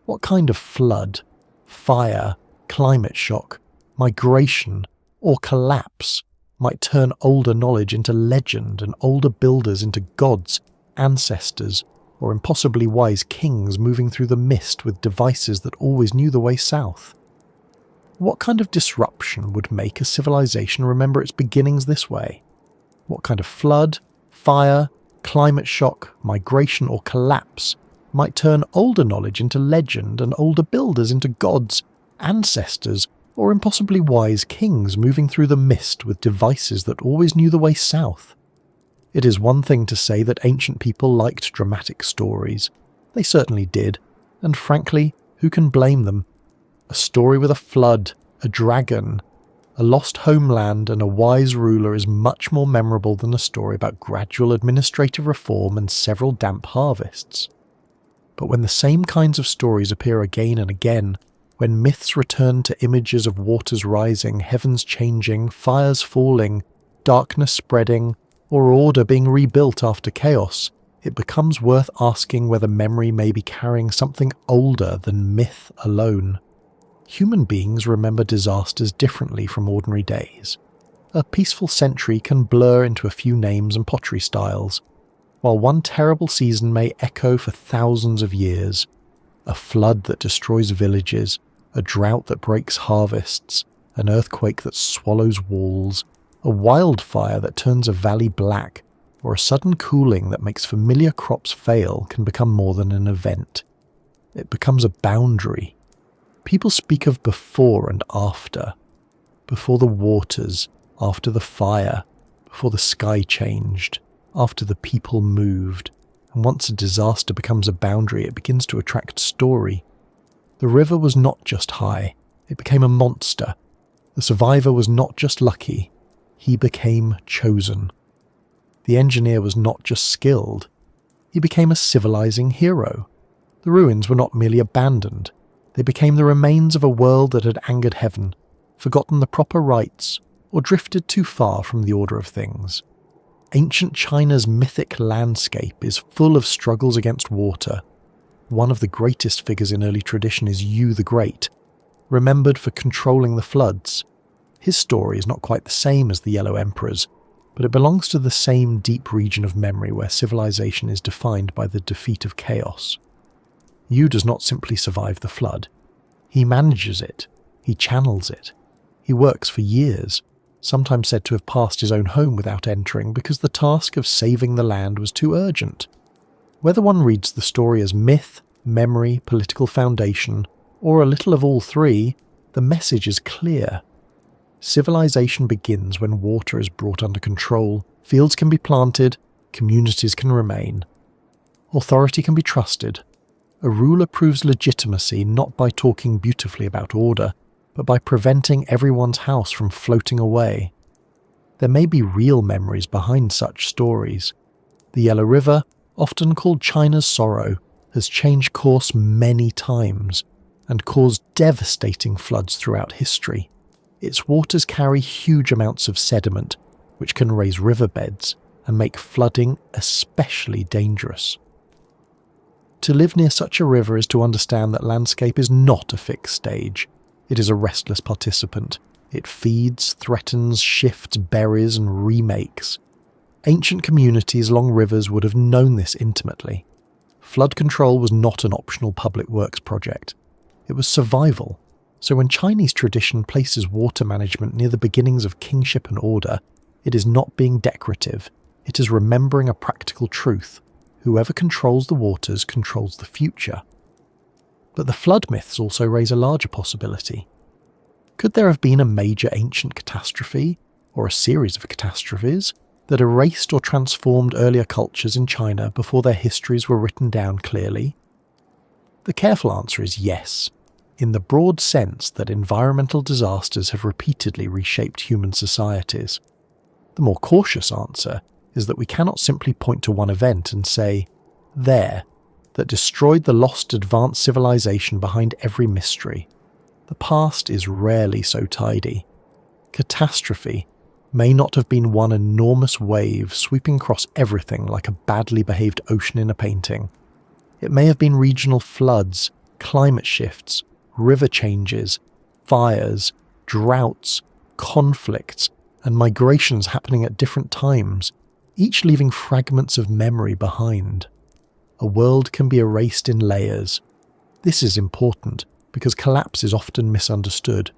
What kind of flood, fire, climate shock, migration, or collapse might turn older knowledge into legend and older builders into gods, ancestors, or impossibly wise kings moving through the mist with devices that always knew the way south? What kind of disruption would make a civilization remember its beginnings this way? What kind of flood, fire, climate shock, migration, or collapse might turn older knowledge into legend and older builders into gods, ancestors, or impossibly wise kings moving through the mist with devices that always knew the way south? It is one thing to say that ancient people liked dramatic stories. They certainly did, and frankly, who can blame them? A story with a flood, a dragon, a lost homeland, and a wise ruler is much more memorable than a story about gradual administrative reform and several damp harvests. But when the same kinds of stories appear again and again, when myths return to images of waters rising, heavens changing, fires falling, darkness spreading, or order being rebuilt after chaos, it becomes worth asking whether memory may be carrying something older than myth alone. Human beings remember disasters differently from ordinary days. A peaceful century can blur into a few names and pottery styles, while one terrible season may echo for thousands of years. A flood that destroys villages, a drought that breaks harvests, an earthquake that swallows walls, a wildfire that turns a valley black, or a sudden cooling that makes familiar crops fail can become more than an event. It becomes a boundary. People speak of before and after. Before the waters, after the fire, before the sky changed, after the people moved, and once a disaster becomes a boundary, it begins to attract story. The river was not just high, it became a monster. The survivor was not just lucky, he became chosen. The engineer was not just skilled, he became a civilizing hero. The ruins were not merely abandoned, they became the remains of a world that had angered heaven. forgotten the proper rites, or drifted too far from the order of things. Ancient China's mythic landscape is full of struggles against water. One of the greatest figures in early tradition is Yu the Great, remembered for controlling the floods. His story is not quite the same as the Yellow Emperor's, but it belongs to the same deep region of memory where civilization is defined by the defeat of chaos. Yu does not simply survive the flood. He manages it. He channels it. He works for years, sometimes said to have passed his own home without entering because the task of saving the land was too urgent. Whether one reads the story as myth, memory, political foundation, or a little of all three, the message is clear. Civilization begins when water is brought under control, fields can be planted, communities can remain. Authority can be trusted. A ruler proves legitimacy not by talking beautifully about order, but by preventing everyone's house from floating away. There may be real memories behind such stories. The Yellow River, often called China's sorrow, has changed course many times and caused devastating floods throughout history. Its waters carry huge amounts of sediment, which can raise riverbeds and make flooding especially dangerous. To live near such a river is to understand that landscape is not a fixed stage. It is a restless participant. It feeds, threatens, shifts, buries, and remakes. Ancient communities along rivers would have known this intimately. Flood control was not an optional public works project. It was survival. So when Chinese tradition places water management near the beginnings of kingship and order, it is not being decorative. It is remembering a practical truth. Whoever controls the waters controls the future. But the flood myths also raise a larger possibility. Could there have been a major ancient catastrophe, or a series of catastrophes, that erased or transformed earlier cultures in China before their histories were written down clearly? The careful answer is yes, in the broad sense that environmental disasters have repeatedly reshaped human societies. The more cautious answer is that we cannot simply point to one event and say, there, that destroyed the lost advanced civilization behind every mystery. The past is rarely so tidy. Catastrophe may not have been one enormous wave sweeping across everything like a badly behaved ocean in a painting. It may have been regional floods, climate shifts, river changes, fires, droughts, conflicts, and migrations happening at different times, each leaving fragments of memory behind. A world can be erased in layers. This is important because collapse is often misunderstood.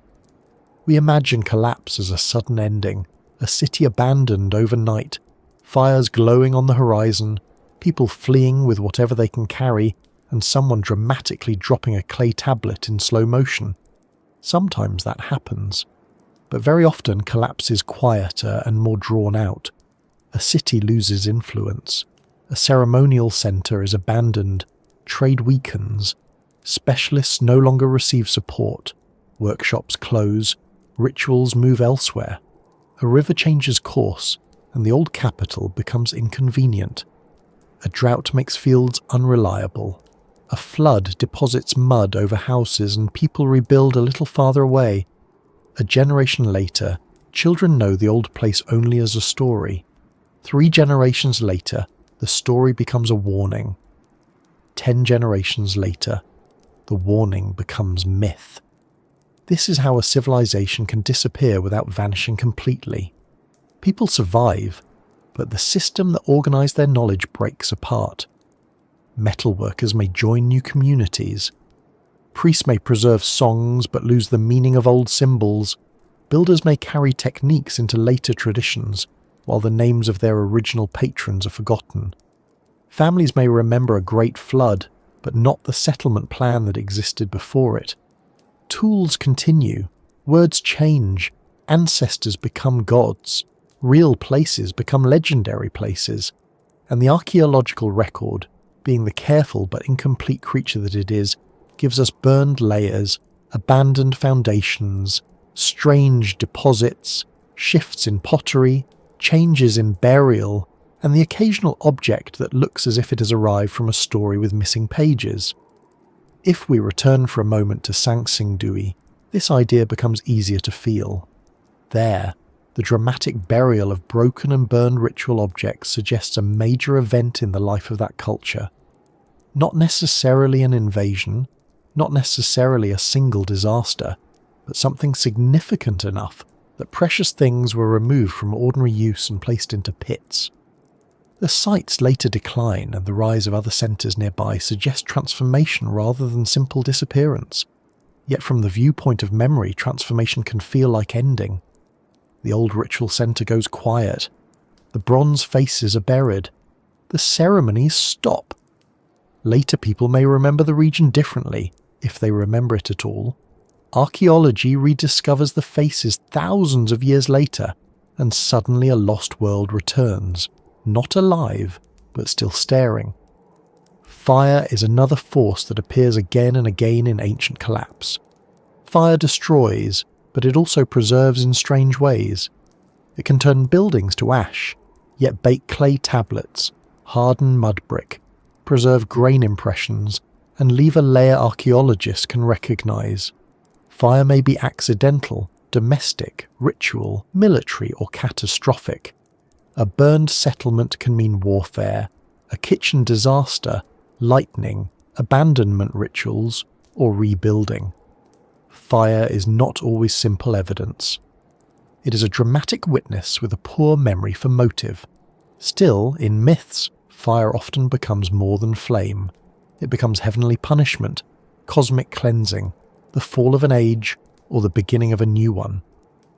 We imagine collapse as a sudden ending, a city abandoned overnight, fires glowing on the horizon, people fleeing with whatever they can carry, and someone dramatically dropping a clay tablet in slow motion. Sometimes that happens, but very often collapse is quieter and more drawn out. A city loses influence. A ceremonial centre is abandoned, trade weakens, specialists no longer receive support, workshops close, rituals move elsewhere. A river changes course, and the old capital becomes inconvenient. A drought makes fields unreliable. A flood deposits mud over houses and people rebuild a little farther away. A generation later, children know the old place only as a story. 3 generations later, the story becomes a warning. 10 generations later, the warning becomes myth. This is how a civilization can disappear without vanishing completely. People survive, but the system that organized their knowledge breaks apart. Metalworkers may join new communities. Priests may preserve songs but lose the meaning of old symbols. Builders may carry techniques into later traditions, while the names of their original patrons are forgotten. Families may remember a great flood, but not the settlement plan that existed before it. Tools continue, words change, ancestors become gods, real places become legendary places, and the archaeological record, being the careful but incomplete creature that it is, gives us burned layers, abandoned foundations, strange deposits, shifts in pottery, changes in burial, and the occasional object that looks as if it has arrived from a story with missing pages. If we return for a moment to Sanxingdui, This idea becomes easier to feel. There, the dramatic burial of broken and burned ritual objects suggests a major event in the life of that culture. Not necessarily an invasion, not necessarily a single disaster, but something significant enough that precious things were removed from ordinary use and placed into pits. The site's later decline and the rise of other centres nearby suggest transformation rather than simple disappearance. Yet from the viewpoint of memory, transformation can feel like ending. The old ritual centre goes quiet. The bronze faces are buried. The ceremonies stop. Later people may remember the region differently, if they remember it at all. Archaeology rediscovers the faces thousands of years later, and suddenly a lost world returns, not alive, but still staring. Fire is another force that appears again and again in ancient collapse. Fire destroys, but it also preserves in strange ways. It can turn buildings to ash, yet bake clay tablets, harden mud brick, preserve grain impressions, and leave a layer archaeologists can recognise. Fire may be accidental, domestic, ritual, military, or catastrophic. A burned settlement can mean warfare, a kitchen disaster, lightning, abandonment rituals, or rebuilding. Fire is not always simple evidence. It is a dramatic witness with a poor memory for motive. Still, in myths, fire often becomes more than flame. It becomes heavenly punishment, cosmic cleansing, the fall of an age, or the beginning of a new one.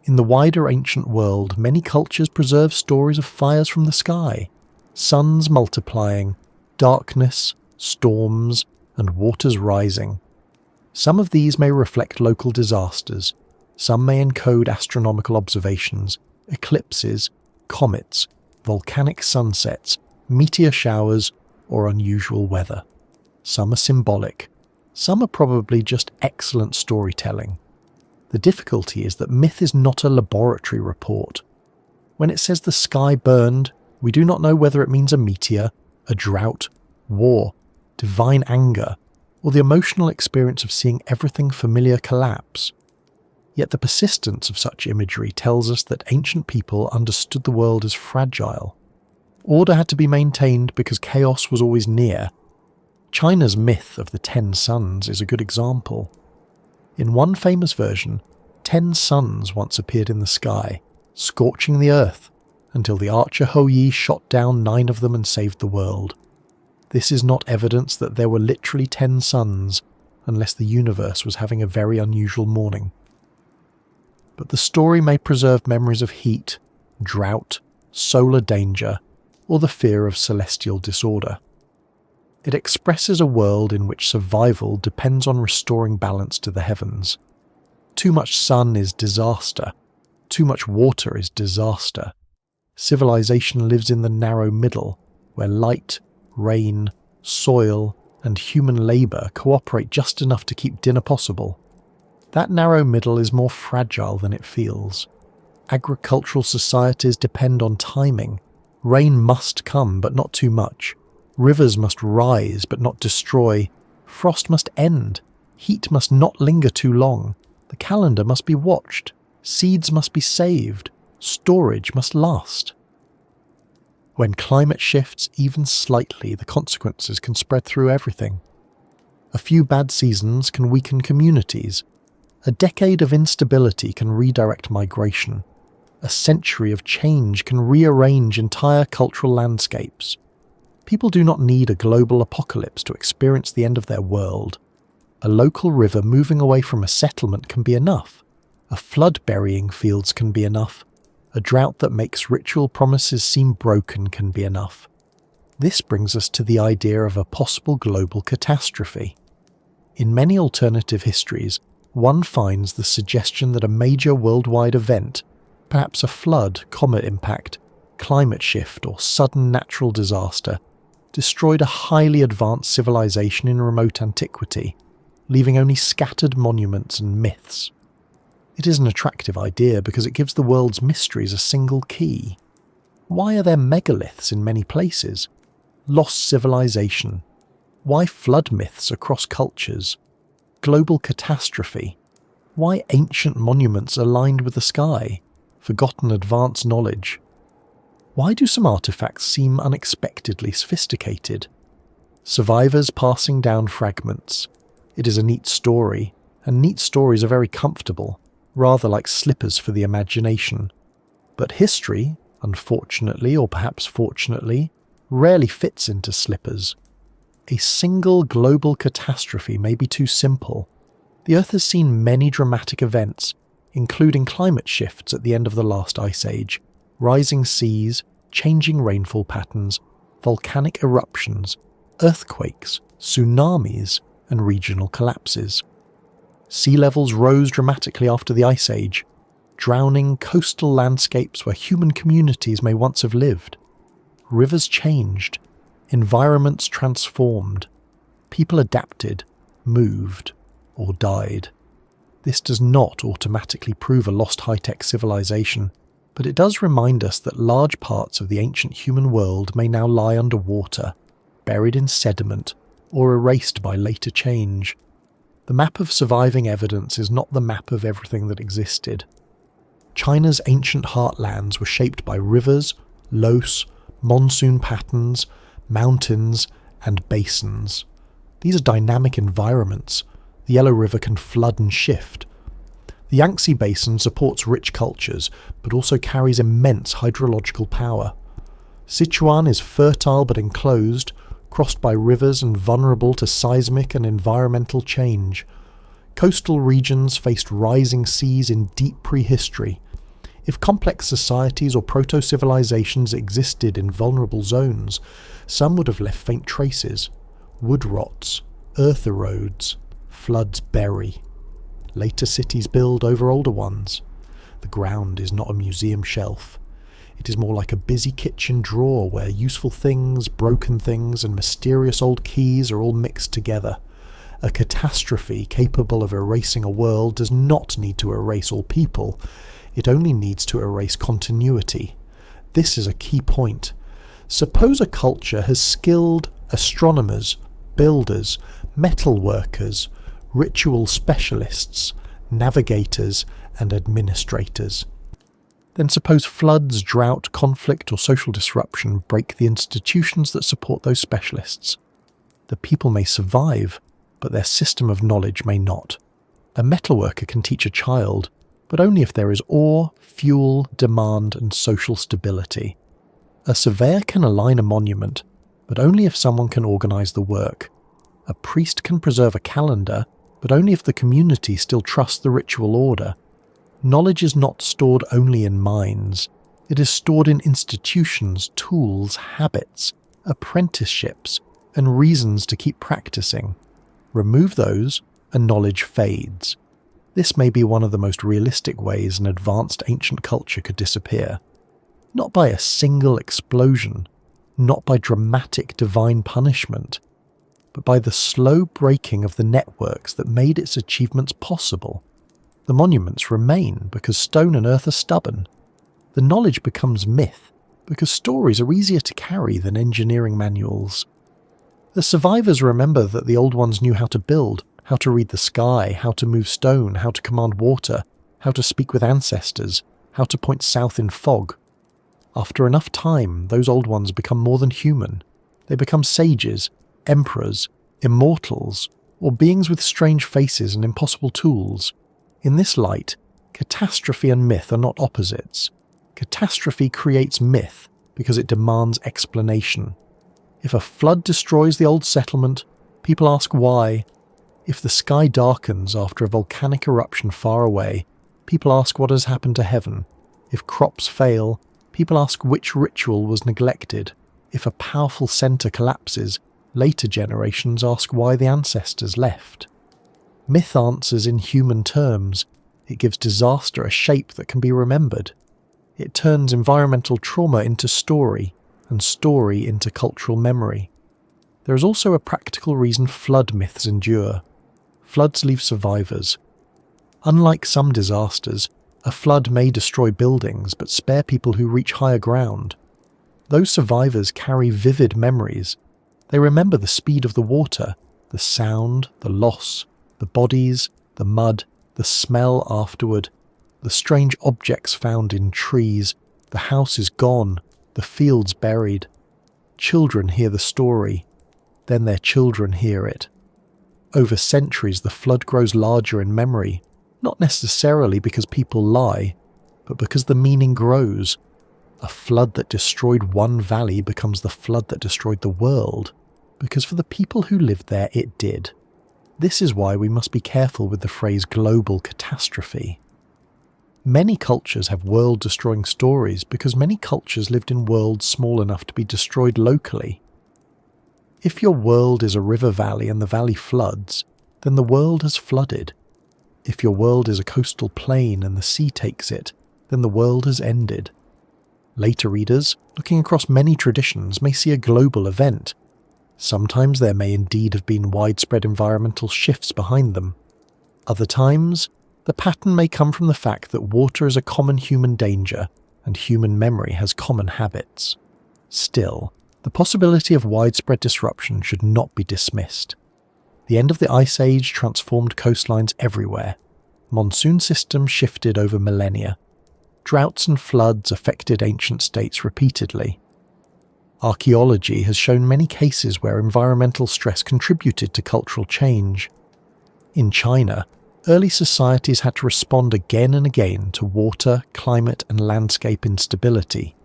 In the wider ancient world, many cultures preserve stories of fires from the sky, suns multiplying, darkness, storms, and waters rising. Some of these may reflect local disasters, some may encode astronomical observations, eclipses, comets, volcanic sunsets, meteor showers, or unusual weather. Some are symbolic, some are probably just excellent storytelling. The difficulty is that myth is not a laboratory report. When it says the sky burned, we do not know whether it means a meteor, a drought, war, divine anger, or the emotional experience of seeing everything familiar collapse. Yet the persistence of such imagery tells us that ancient people understood the world as fragile. Order had to be maintained because chaos was always near. China's myth of the 10 suns is a good example. In one famous version, 10 suns once appeared in the sky, scorching the earth, until the archer Hou Yi shot down 9 of them and saved the world. This is not evidence that there were literally 10 suns, unless the universe was having a very unusual morning. But the story may preserve memories of heat, drought, solar danger, or the fear of celestial disorder. It expresses a world in which survival depends on restoring balance to the heavens. Too much sun is disaster. Too much water is disaster. Civilization lives in the narrow middle, where light, rain, soil, and human labour cooperate just enough to keep dinner possible. That narrow middle is more fragile than it feels. Agricultural societies depend on timing. Rain must come, but not too much. Rivers must rise, but not destroy. Frost must end. Heat must not linger too long. The calendar must be watched. Seeds must be saved. Storage must last. When climate shifts even slightly, the consequences can spread through everything. A few bad seasons can weaken communities. A decade of instability can redirect migration. A century of change can rearrange entire cultural landscapes. People do not need a global apocalypse to experience the end of their world. A local river moving away from a settlement can be enough. A flood burying fields can be enough. A drought that makes ritual promises seem broken can be enough. This brings us to the idea of a possible global catastrophe. In many alternative histories, one finds the suggestion that a major worldwide event, perhaps a flood, comet impact, climate shift, or sudden natural disaster, destroyed a highly advanced civilization in remote antiquity, leaving only scattered monuments and myths. It is an attractive idea because it gives the world's mysteries a single key. Why are there megaliths in many places? Lost civilization? Why flood myths across cultures? Global catastrophe? Why ancient monuments aligned with the sky? Forgotten advanced knowledge? Why do some artifacts seem unexpectedly sophisticated? Survivors passing down fragments. It is a neat story, and neat stories are very comfortable, rather like slippers for the imagination. But history, unfortunately or perhaps fortunately, rarely fits into slippers. A single global catastrophe may be too simple. The Earth has seen many dramatic events, including climate shifts at the end of the last ice age, rising seas, changing rainfall patterns, volcanic eruptions, earthquakes, tsunamis, and regional collapses. Sea levels rose dramatically after the ice age, drowning coastal landscapes where human communities may once have lived. Rivers changed, environments transformed, people adapted, moved, or died. This does not automatically prove a lost high-tech civilization, but it does remind us that large parts of the ancient human world may now lie underwater, buried in sediment, or erased by later change. The map of surviving evidence is not the map of everything that existed. China's ancient heartlands were shaped by rivers, loess, monsoon patterns, mountains, and basins. These are dynamic environments. The Yellow River can flood and shift. The Yangtze Basin supports rich cultures, but also carries immense hydrological power. Sichuan is fertile but enclosed, crossed by rivers and vulnerable to seismic and environmental change. Coastal regions faced rising seas in deep prehistory. If complex societies or proto-civilizations existed in vulnerable zones, some would have left faint traces. Wood rots, earth erodes, floods bury. Later cities build over older ones. The ground is not a museum shelf. It is more like a busy kitchen drawer where useful things, broken things, and mysterious old keys are all mixed together. A catastrophe capable of erasing a world does not need to erase all people. It only needs to erase continuity. This is a key point. Suppose a culture has skilled astronomers, builders, metal workers, ritual specialists, navigators, and administrators. Then suppose floods, drought, conflict, or social disruption break the institutions that support those specialists. The people may survive, but their system of knowledge may not. A metalworker can teach a child, but only if there is ore, fuel, demand, and social stability. A surveyor can align a monument, but only if someone can organize the work. A priest can preserve a calendar, but only if the community still trusts the ritual order. Knowledge is not stored only in minds. It is stored in institutions, tools, habits, apprenticeships, and reasons to keep practicing. Remove those, and knowledge fades. This may be one of the most realistic ways an advanced ancient culture could disappear. Not by a single explosion, not by dramatic divine punishment, but by the slow breaking of the networks that made its achievements possible. The monuments remain because stone and earth are stubborn. The knowledge becomes myth because stories are easier to carry than engineering manuals. The survivors remember that the old ones knew how to build, how to read the sky, how to move stone, how to command water, how to speak with ancestors, how to point south in fog. After enough time, those old ones become more than human. They become sages, emperors, immortals, or beings with strange faces and impossible tools. In this light, catastrophe and myth are not opposites. Catastrophe creates myth because it demands explanation. If a flood destroys the old settlement, people ask why. If the sky darkens after a volcanic eruption far away, people ask what has happened to heaven. If crops fail, people ask which ritual was neglected. If a powerful centre collapses, later generations ask why the ancestors left. Myth answers in human terms. It gives disaster a shape that can be remembered. It turns environmental trauma into story, and story into cultural memory. There is also a practical reason flood myths endure. Floods leave survivors. Unlike some disasters, a flood may destroy buildings but spare people who reach higher ground. Those survivors carry vivid memories. They remember the speed of the water, the sound, the loss, the bodies, the mud, the smell afterward, the strange objects found in trees, the house is gone, the fields buried. Children hear the story, then their children hear it. Over centuries, the flood grows larger in memory, not necessarily because people lie, but because the meaning grows. A flood that destroyed one valley becomes the flood that destroyed the world, because for the people who lived there it did. This is why we must be careful with the phrase global catastrophe. Many cultures have world-destroying stories because many cultures lived in worlds small enough to be destroyed locally. If your world is a river valley and the valley floods, then the world has flooded. If your world is a coastal plain and the sea takes it, then the world has ended. Later readers, looking across many traditions, may see a global event. Sometimes there may indeed have been widespread environmental shifts behind them. Other times, the pattern may come from the fact that water is a common human danger and human memory has common habits. Still, the possibility of widespread disruption should not be dismissed. The end of the Ice Age transformed coastlines everywhere. Monsoon systems shifted over millennia. Droughts and floods affected ancient states repeatedly. Archaeology has shown many cases where environmental stress contributed to cultural change. In China, early societies had to respond again and again to water, climate and landscape instability.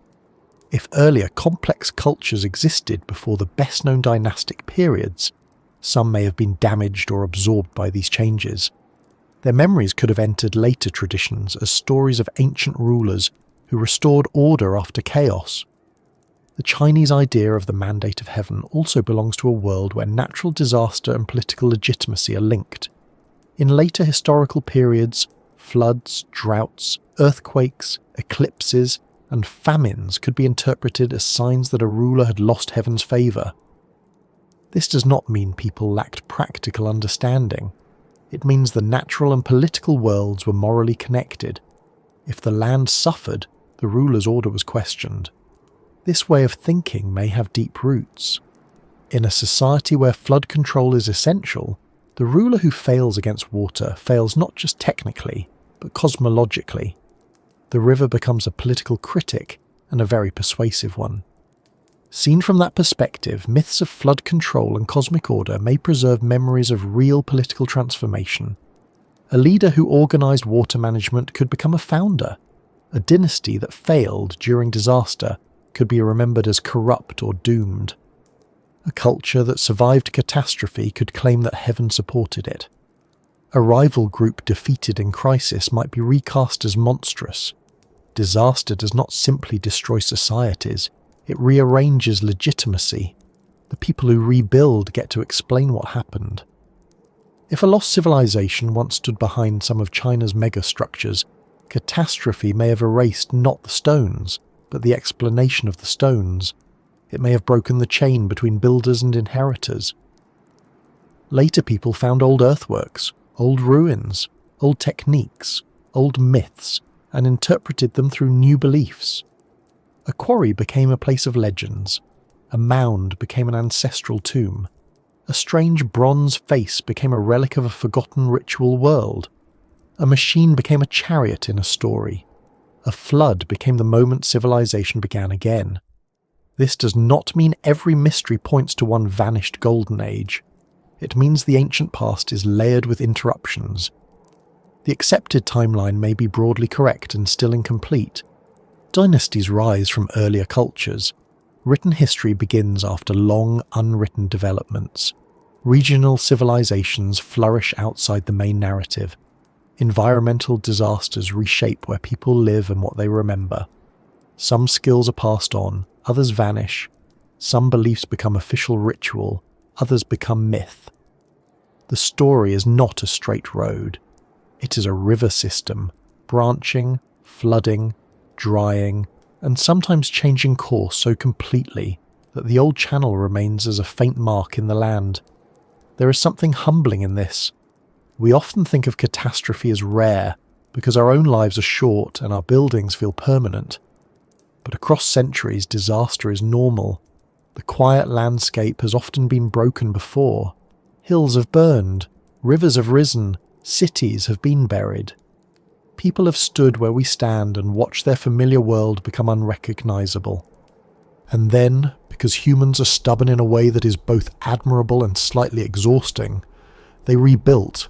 If earlier complex cultures existed before the best-known dynastic periods, some may have been damaged or absorbed by these changes. Their memories could have entered later traditions as stories of ancient rulers who restored order after chaos. The Chinese idea of the mandate of heaven also belongs to a world where natural disaster and political legitimacy are linked. In later historical periods, floods, droughts, earthquakes, eclipses, and famines could be interpreted as signs that a ruler had lost heaven's favour. This does not mean people lacked practical understanding. It means the natural and political worlds were morally connected. If the land suffered, the ruler's order was questioned. This way of thinking may have deep roots. In a society where flood control is essential, the ruler who fails against water fails not just technically, but cosmologically. The river becomes a political critic, and a very persuasive one. Seen from that perspective, myths of flood control and cosmic order may preserve memories of real political transformation. A leader who organised water management could become a founder. A dynasty that failed during disaster could be remembered as corrupt or doomed. A culture that survived catastrophe could claim that heaven supported it. A rival group defeated in crisis might be recast as monstrous. Disaster does not simply destroy societies, it rearranges legitimacy. The people who rebuild get to explain what happened. If a lost civilization once stood behind some of China's megastructures, catastrophe may have erased not the stones, but the explanation of the stones. It may have broken the chain between builders and inheritors. Later people found old earthworks, old ruins, old techniques, old myths, and interpreted them through new beliefs. A quarry became a place of legends. A mound became an ancestral tomb. A strange bronze face became a relic of a forgotten ritual world. A machine became a chariot in a story. A flood became the moment civilization began again. This does not mean every mystery points to one vanished golden age. It means the ancient past is layered with interruptions. The accepted timeline may be broadly correct and still incomplete. Dynasties rise from earlier cultures. Written history begins after long, unwritten developments. Regional civilizations flourish outside the main narrative. Environmental disasters reshape where people live and what they remember. Some skills are passed on, others vanish. Some beliefs become official ritual, others become myth. The story is not a straight road. It is a river system, branching, flooding, drying, and sometimes changing course so completely that the old channel remains as a faint mark in the land. There is something humbling in this. We often think of catastrophe as rare because our own lives are short and our buildings feel permanent. But across centuries, disaster is normal. The quiet landscape has often been broken before. Hills have burned, rivers have risen, Cities have been buried. People have stood where we stand and watched their familiar world become unrecognizable. And then, because humans are stubborn in a way that is both admirable and slightly exhausting, they rebuilt,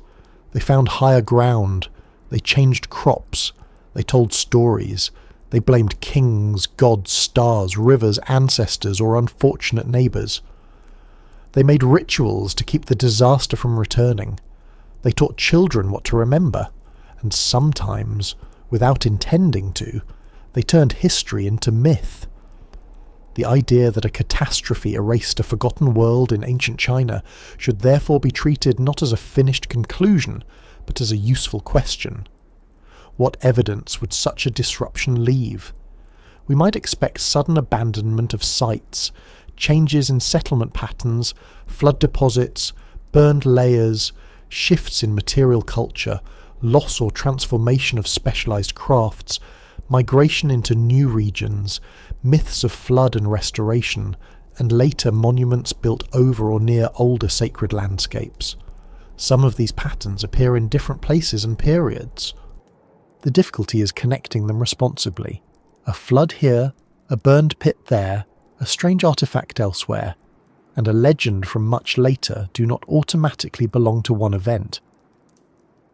they found higher ground, they changed crops, they told stories, they blamed kings, gods, stars, rivers, ancestors, or unfortunate neighbours. They made rituals to keep the disaster from returning. They taught children what to remember, and sometimes, without intending to, they turned history into myth. The idea that a catastrophe erased a forgotten world in ancient China should therefore be treated not as a finished conclusion, but as a useful question. What evidence would such a disruption leave? We might expect sudden abandonment of sites, changes in settlement patterns, flood deposits, burned layers, shifts in material culture, loss or transformation of specialized crafts, migration into new regions, myths of flood and restoration, and later monuments built over or near older sacred landscapes. Some of these patterns appear in different places and periods. The difficulty is connecting them responsibly. A flood here, a burned pit there, a strange artifact elsewhere, and a legend from much later do not automatically belong to one event.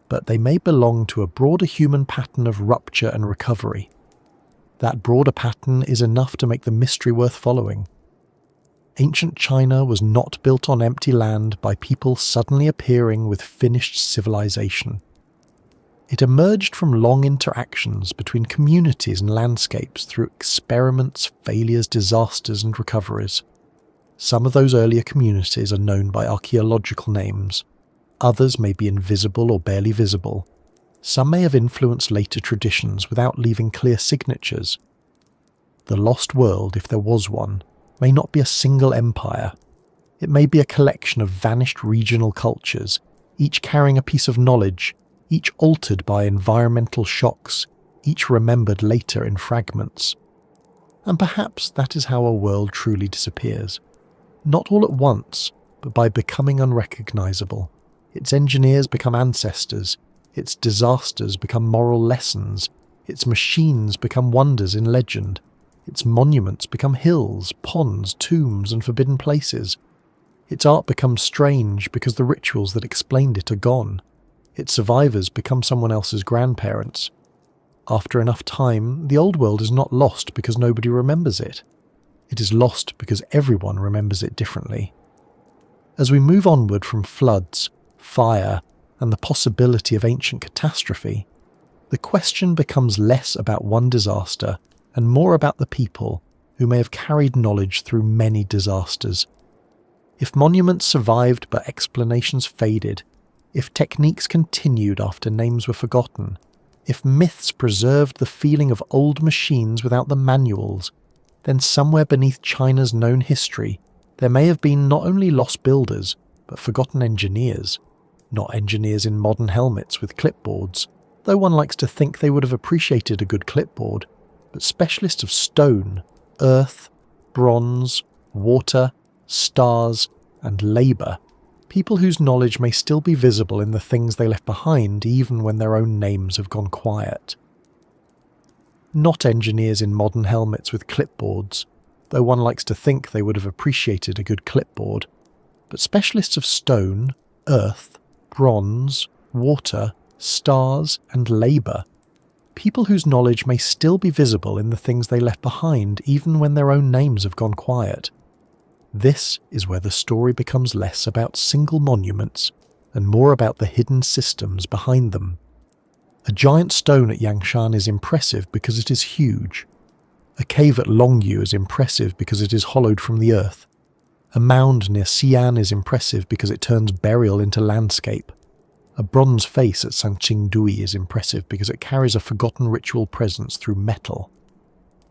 But they may belong to a broader human pattern of rupture and recovery. That broader pattern is enough to make the mystery worth following. Ancient China was not built on empty land by people suddenly appearing with finished civilization. It emerged from long interactions between communities and landscapes through experiments, failures, disasters, and recoveries. Some of those earlier communities are known by archaeological names. Others may be invisible or barely visible. Some may have influenced later traditions without leaving clear signatures. The lost world, if there was one, may not be a single empire. It may be a collection of vanished regional cultures, each carrying a piece of knowledge, each altered by environmental shocks, each remembered later in fragments. And perhaps that is how a world truly disappears. Not all at once, but by becoming unrecognizable. Its engineers become ancestors, its disasters become moral lessons, its machines become wonders in legend, its monuments become hills, ponds, tombs, and forbidden places. Its art becomes strange because the rituals that explained it are gone. Its survivors become someone else's grandparents. After enough time, the old world is not lost because nobody remembers it. It is lost because everyone remembers it differently. As we move onward from floods, fire, and the possibility of ancient catastrophe, the question becomes less about one disaster and more about the people who may have carried knowledge through many disasters. If monuments survived but explanations faded, if techniques continued after names were forgotten, if myths preserved the feeling of old machines without the manuals, then somewhere beneath China's known history, there may have been not only lost builders, but forgotten engineers. Not engineers in modern helmets with clipboards, though one likes to think they would have appreciated a good clipboard, but specialists of stone, earth, bronze, water, stars, and labour. People whose knowledge may still be visible in the things they left behind even when their own names have gone quiet. Not engineers in modern helmets with clipboards, though one likes to think they would have appreciated a good clipboard, but specialists of stone, earth, bronze, water, stars, and labour. People whose knowledge may still be visible in the things they left behind even when their own names have gone quiet. This is where the story becomes less about single monuments and more about the hidden systems behind them. A giant stone at Yangshan is impressive because it is huge. A cave at Longyou is impressive because it is hollowed from the earth. A mound near Xi'an is impressive because it turns burial into landscape. A bronze face at Sanxingdui is impressive because it carries a forgotten ritual presence through metal.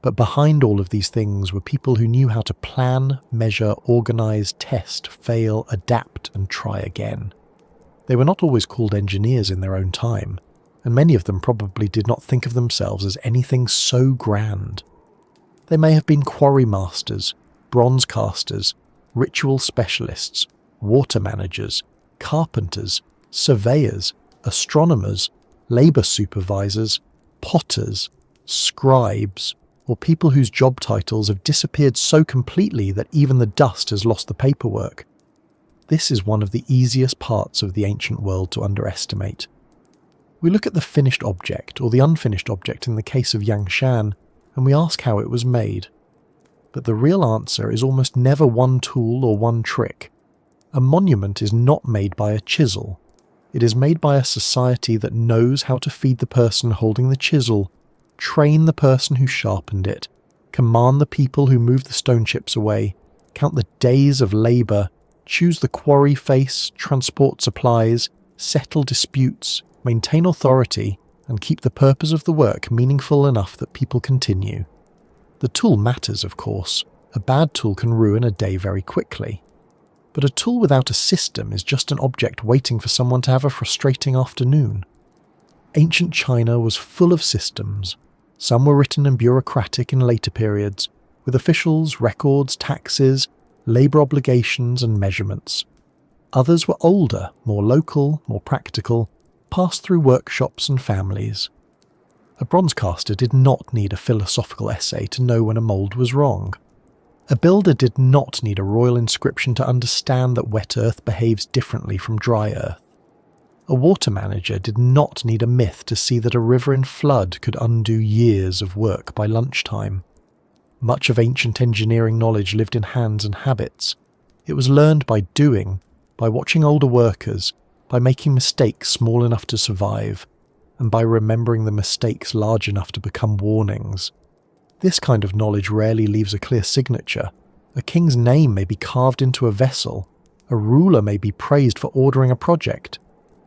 But behind all of these things were people who knew how to plan, measure, organise, test, fail, adapt, and try again. They were not always called engineers in their own time, and many of them probably did not think of themselves as anything so grand. They may have been quarry masters, bronze casters, ritual specialists, water managers, carpenters, surveyors, astronomers, labour supervisors, potters, scribes, or people whose job titles have disappeared so completely that even the dust has lost the paperwork. This is one of the easiest parts of the ancient world to underestimate. We look at the finished object or the unfinished object in the case of Yangshan, and we ask how it was made. But the real answer is almost never one tool or one trick. A monument is not made by a chisel. It is made by a society that knows how to feed the person holding the chisel, train the person who sharpened it, command the people who move the stone chips away, count the days of labour, choose the quarry face, transport supplies, settle disputes, maintain authority, and keep the purpose of the work meaningful enough that people continue. The tool matters, of course. A bad tool can ruin a day very quickly. But a tool without a system is just an object waiting for someone to have a frustrating afternoon. Ancient China was full of systems. Some were written and bureaucratic in later periods, with officials, records, taxes, labour obligations and measurements. Others were older, more local, more practical, passed through workshops and families. A bronze caster did not need a philosophical essay to know when a mould was wrong. A builder did not need a royal inscription to understand that wet earth behaves differently from dry earth. A water manager did not need a myth to see that a river in flood could undo years of work by lunchtime. Much of ancient engineering knowledge lived in hands and habits. It was learned by doing, by watching older workers, by making mistakes small enough to survive, and by remembering the mistakes large enough to become warnings. This kind of knowledge rarely leaves a clear signature. A king's name may be carved into a vessel. A ruler may be praised for ordering a project.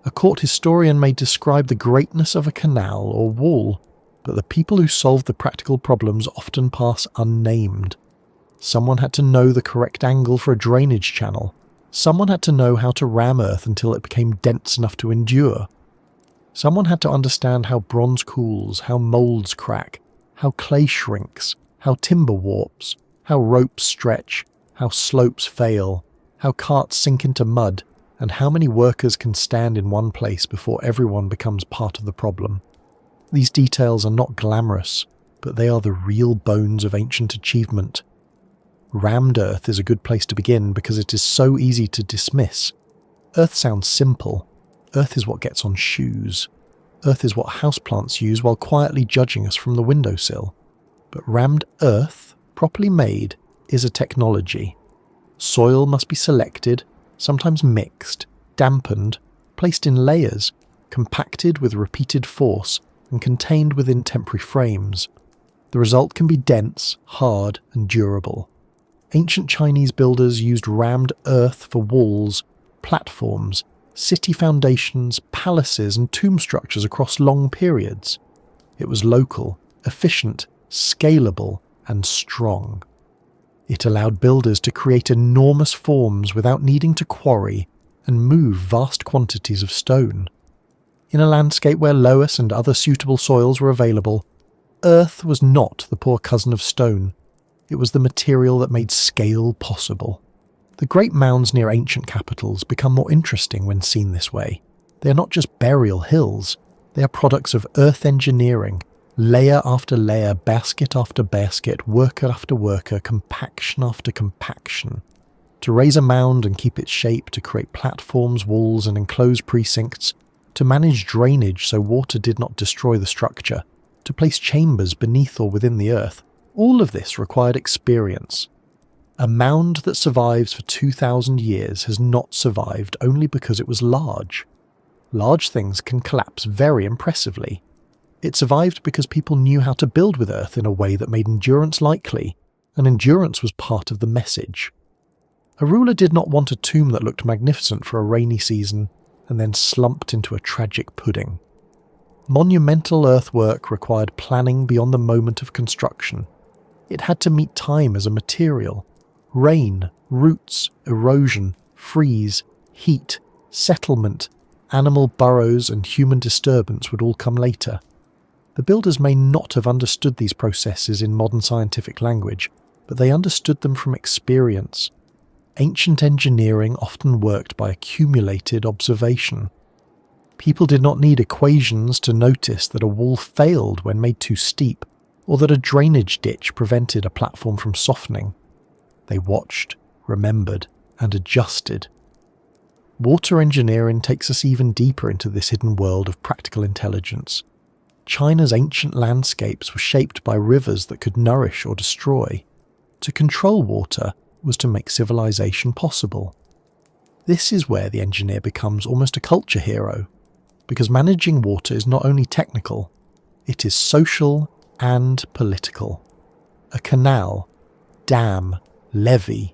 A court historian may describe the greatness of a canal or wall, but the people who solved the practical problems often pass unnamed. Someone had to know the correct angle for a drainage channel. Someone had to know how to ram earth until it became dense enough to endure. Someone had to understand how bronze cools, how moulds crack, how clay shrinks, how timber warps, how ropes stretch, how slopes fail, how carts sink into mud, and how many workers can stand in one place before everyone becomes part of the problem. These details are not glamorous, but they are the real bones of ancient achievement. Rammed earth is a good place to begin because it is so easy to dismiss. Earth sounds simple. Earth is what gets on shoes. Earth is what houseplants use while quietly judging us from the windowsill. But rammed earth, properly made, is a technology. Soil must be selected, sometimes mixed, dampened, placed in layers, compacted with repeated force, and contained within temporary frames. The result can be dense, hard, and durable. Ancient Chinese builders used rammed earth for walls, platforms, city foundations, palaces, and tomb structures across long periods. It was local, efficient, scalable, and strong. It allowed builders to create enormous forms without needing to quarry and move vast quantities of stone. In a landscape where loess and other suitable soils were available, earth was not the poor cousin of stone. It was the material that made scale possible. The great mounds near ancient capitals become more interesting when seen this way. They are not just burial hills, they are products of earth engineering, layer after layer, basket after basket, worker after worker, compaction after compaction. To raise a mound and keep its shape, to create platforms, walls, and enclosed precincts, to manage drainage so water did not destroy the structure, to place chambers beneath or within the earth, all of this required experience. A mound that survives for 2,000 years has not survived only because it was large. Large things can collapse very impressively. It survived because people knew how to build with earth in a way that made endurance likely, and endurance was part of the message. A ruler did not want a tomb that looked magnificent for a rainy season and then slumped into a tragic pudding. Monumental earthwork required planning beyond the moment of construction. It had to meet time as a material. Rain, roots, erosion, freeze, heat, settlement, animal burrows and human disturbance would all come later. The builders may not have understood these processes in modern scientific language, but they understood them from experience. Ancient engineering often worked by accumulated observation. People did not need equations to notice that a wall failed when made too steep, or that a drainage ditch prevented a platform from softening. They watched, remembered, and adjusted. Water engineering takes us even deeper into this hidden world of practical intelligence. China's ancient landscapes were shaped by rivers that could nourish or destroy. To control water was to make civilization possible. This is where the engineer becomes almost a culture hero, because managing water is not only technical, it is social and political. A canal, dam, levee,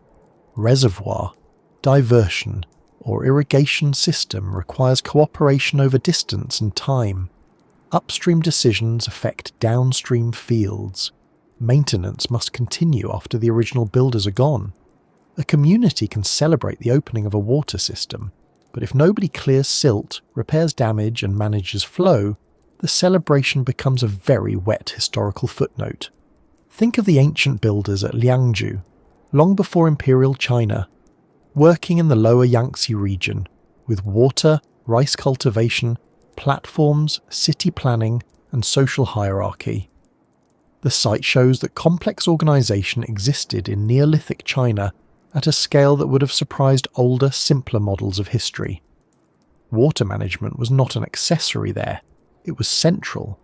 reservoir, diversion, or irrigation system requires cooperation over distance and time. Upstream decisions affect downstream fields. Maintenance must continue after the original builders are gone. A community can celebrate the opening of a water system, but if nobody clears silt, repairs damage, and manages flow, the celebration becomes a very wet historical footnote. Think of the ancient builders at Longyou, long before Imperial China, working in the lower Yangtze region, with water, rice cultivation, platforms, city planning, and social hierarchy. The site shows that complex organisation existed in Neolithic China at a scale that would have surprised older, simpler models of history. Water management was not an accessory there, it was central.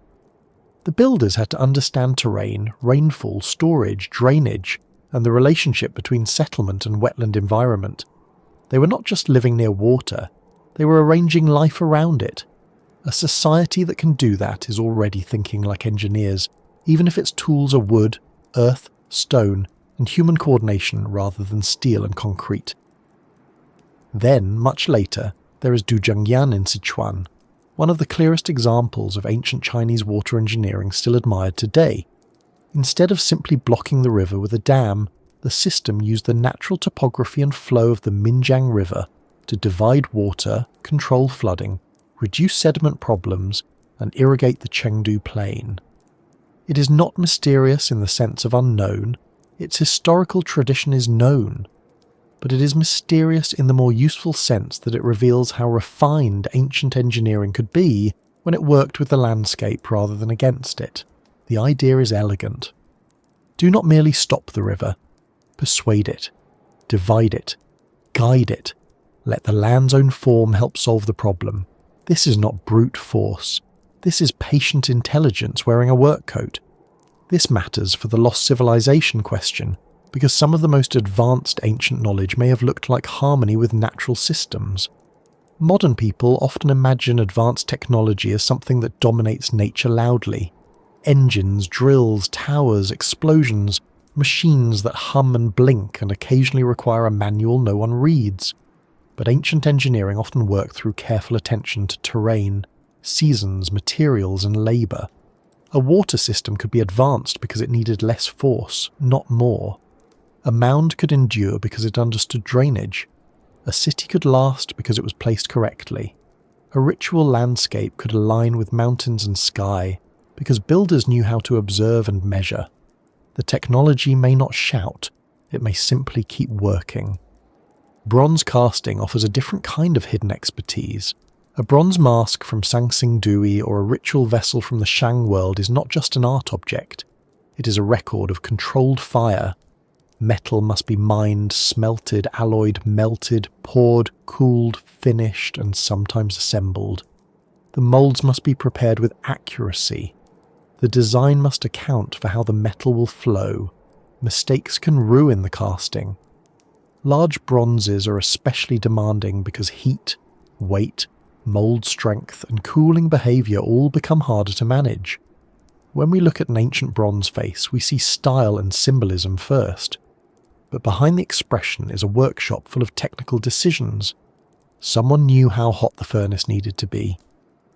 The builders had to understand terrain, rainfall, storage, drainage, and the relationship between settlement and wetland environment. They were not just living near water, they were arranging life around it. A society that can do that is already thinking like engineers, even if its tools are wood, earth, stone, and human coordination rather than steel and concrete. Then, much later, there is Duzhangyan in Sichuan, one of the clearest examples of ancient Chinese water engineering still admired today. Instead of simply blocking the river with a dam, the system used the natural topography and flow of the Minjiang River to divide water, control flooding, reduce sediment problems, and irrigate the Chengdu Plain. It is not mysterious in the sense of unknown, its historical tradition is known, but it is mysterious in the more useful sense that it reveals how refined ancient engineering could be when it worked with the landscape rather than against it. The idea is elegant. Do not merely stop the river, persuade it, divide it, guide it, let the land's own form help solve the problem. This is not brute force. This is patient intelligence wearing a work coat. This matters for the lost civilization question, because some of the most advanced ancient knowledge may have looked like harmony with natural systems. Modern people often imagine advanced technology as something that dominates nature loudly. Engines, drills, towers, explosions, machines that hum and blink and occasionally require a manual no one reads. But ancient engineering often worked through careful attention to terrain, seasons, materials, and labour. A water system could be advanced because it needed less force, not more. A mound could endure because it understood drainage. A city could last because it was placed correctly. A ritual landscape could align with mountains and sky because builders knew how to observe and measure. The technology may not shout, it may simply keep working. Bronze casting offers a different kind of hidden expertise. A bronze mask from Sanxingdui or a ritual vessel from the Shang world is not just an art object. It is a record of controlled fire. Metal must be mined, smelted, alloyed, melted, poured, cooled, finished, and sometimes assembled. The moulds must be prepared with accuracy. The design must account for how the metal will flow. Mistakes can ruin the casting. Large bronzes are especially demanding because heat, weight, mould strength, and cooling behaviour all become harder to manage. When we look at an ancient bronze face, we see style and symbolism first. But behind the expression is a workshop full of technical decisions. Someone knew how hot the furnace needed to be.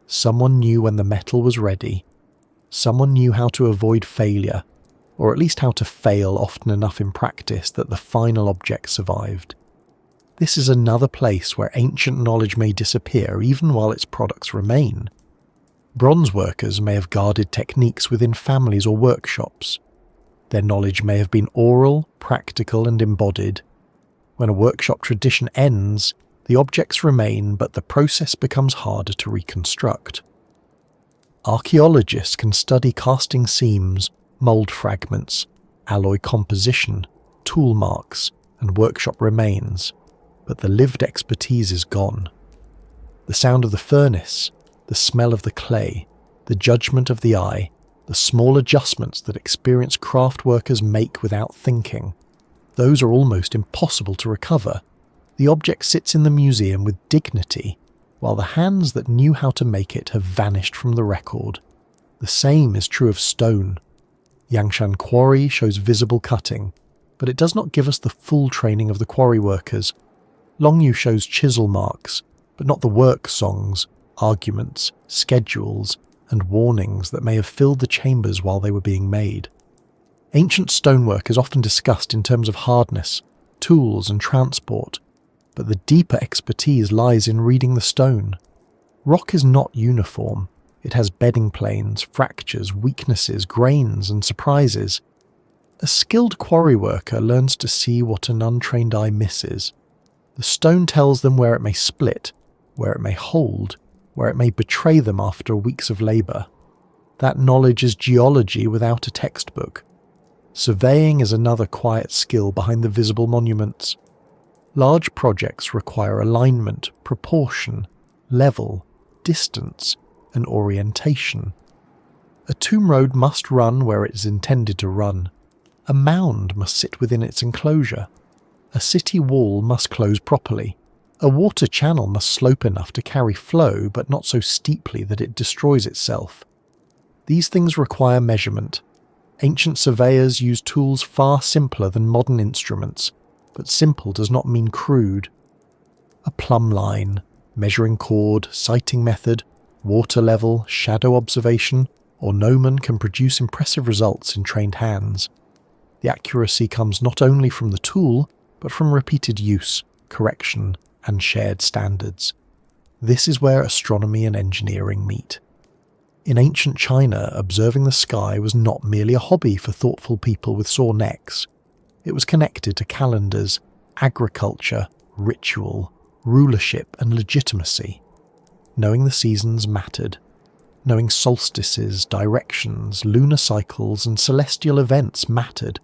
Someone knew when the metal was ready. Someone knew how to avoid failure, or at least how to fail often enough in practice that the final object survived. This is another place where ancient knowledge may disappear even while its products remain. Bronze workers may have guarded techniques within families or workshops. Their knowledge may have been oral, practical, and embodied. When a workshop tradition ends, The objects remain, but the process becomes harder to reconstruct. Archaeologists can study casting seams, mould fragments, alloy composition, tool marks, and workshop remains, but the lived expertise is gone. The sound of the furnace, the smell of the clay, the judgment of the eye, the small adjustments that experienced craft workers make without thinking, those are almost impossible to recover. The object sits in the museum with dignity, while the hands that knew how to make it have vanished from the record. The same is true of stone. Yangshan Quarry shows visible cutting, but it does not give us the full training of the quarry workers. Longyou shows chisel marks, but not the work songs, arguments, schedules, and warnings that may have filled the chambers while they were being made. Ancient stonework is often discussed in terms of hardness, tools, and transport, but the deeper expertise lies in reading the stone. Rock is not uniform. It has bedding planes, fractures, weaknesses, grains, and surprises. A skilled quarry worker learns to see what an untrained eye misses. The stone tells them where it may split, where it may hold, where it may betray them after weeks of labour. That knowledge is geology without a textbook. Surveying is another quiet skill behind the visible monuments. Large projects require alignment, proportion, level, distance, and orientation. A tomb road must run where it is intended to run. A mound must sit within its enclosure. A city wall must close properly. A water channel must slope enough to carry flow, but not so steeply that it destroys itself. These things require measurement. Ancient surveyors used tools far simpler than modern instruments, but simple does not mean crude. A plumb line, measuring chord, sighting method, water level, shadow observation, or gnomon can produce impressive results in trained hands. The accuracy comes not only from the tool, but from repeated use, correction, and shared standards. This is where astronomy and engineering meet. In ancient China, observing the sky was not merely a hobby for thoughtful people with sore necks. It was connected to calendars, agriculture, ritual, rulership, and legitimacy. Knowing the seasons mattered. Knowing solstices, directions, lunar cycles, and celestial events mattered.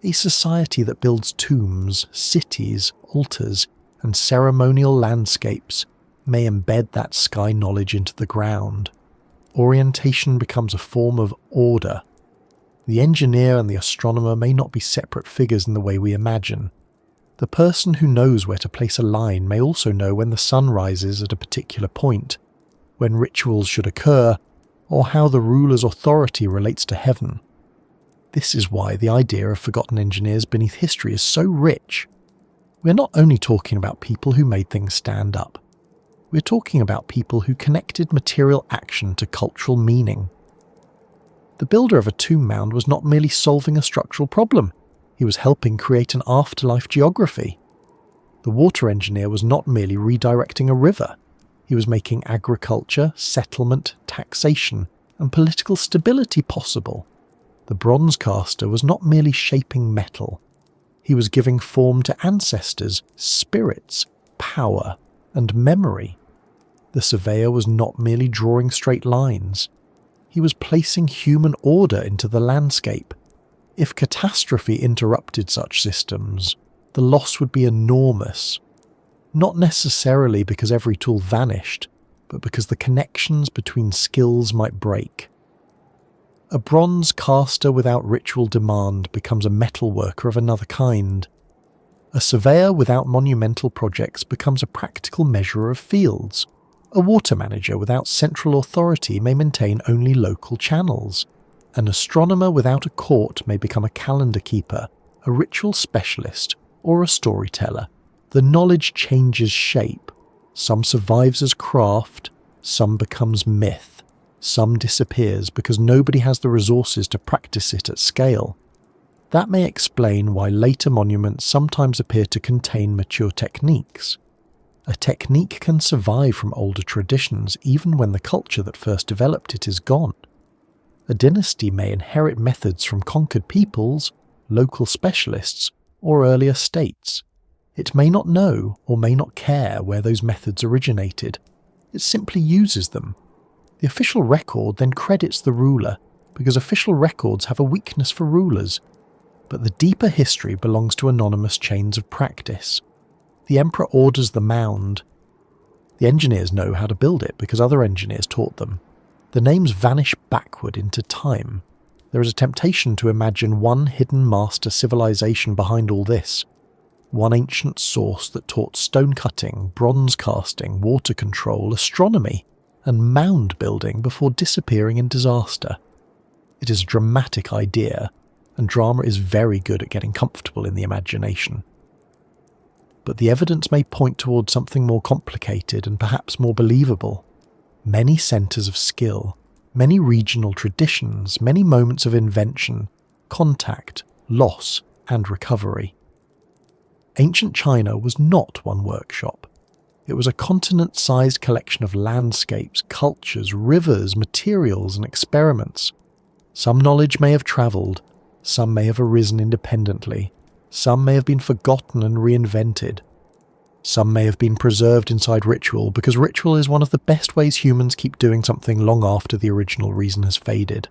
A society that builds tombs, cities, altars, and ceremonial landscapes may embed that sky knowledge into the ground. Orientation becomes a form of order. The engineer and the astronomer may not be separate figures in the way we imagine. The person who knows where to place a line may also know when the sun rises at a particular point, when rituals should occur, or how the ruler's authority relates to heaven. This is why the idea of forgotten engineers beneath history is so rich. We're not only talking about people who made things stand up. We're talking about people who connected material action to cultural meaning. The builder of a tomb mound was not merely solving a structural problem, he was helping create an afterlife geography. The water engineer was not merely redirecting a river, he was making agriculture, settlement, taxation, and political stability possible. The bronze caster was not merely shaping metal, he was giving form to ancestors, spirits, power, and memory. The surveyor was not merely drawing straight lines, he was placing human order into the landscape. If catastrophe interrupted such systems, the loss would be enormous. Not necessarily because every tool vanished, but because the connections between skills might break. A bronze caster without ritual demand becomes a metal worker of another kind. A surveyor without monumental projects becomes a practical measurer of fields. A water manager without central authority may maintain only local channels. An astronomer without a court may become a calendar keeper, a ritual specialist, or a storyteller. The knowledge changes shape. Some survives as craft, some becomes myth, some disappears because nobody has the resources to practice it at scale. That may explain why later monuments sometimes appear to contain mature techniques. A technique can survive from older traditions even when the culture that first developed it is gone. A dynasty may inherit methods from conquered peoples, local specialists, or earlier states. It may not know or may not care where those methods originated. It simply uses them. The official record then credits the ruler, because official records have a weakness for rulers. But the deeper history belongs to anonymous chains of practice. The emperor orders the mound. The engineers know how to build it because other engineers taught them. The names vanish backward into time. There is a temptation to imagine one hidden master civilization behind all this. One ancient source that taught stone cutting, bronze casting, water control, astronomy, and mound building before disappearing in disaster. It is a dramatic idea, and drama is very good at getting comfortable in the imagination. But the evidence may point towards something more complicated and perhaps more believable. Many centres of skill, many regional traditions, many moments of invention, contact, loss, and recovery. Ancient China was not one workshop. It was a continent-sized collection of landscapes, cultures, rivers, materials, and experiments. Some knowledge may have travelled, some may have arisen independently, some may have been forgotten and reinvented. Some may have been preserved inside ritual, because ritual is one of the best ways humans keep doing something long after the original reason has faded.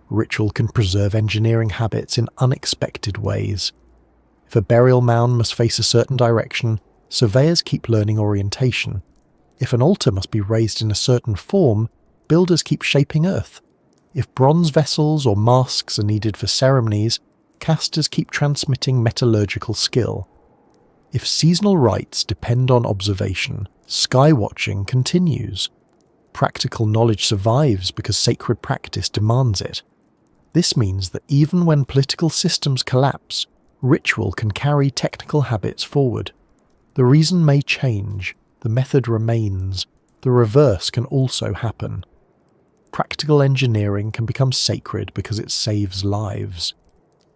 Ritual can preserve engineering habits in unexpected ways. If a burial mound must face a certain direction, surveyors keep learning orientation. If an altar must be raised in a certain form, builders keep shaping earth. If bronze vessels or masks are needed for ceremonies, casters keep transmitting metallurgical skill. If seasonal rites depend on observation, sky watching continues. Practical knowledge survives because sacred practice demands it. This means that even when political systems collapse, ritual can carry technical habits forward. The reason may change, the method remains, the reverse can also happen. Practical engineering can become sacred because it saves lives.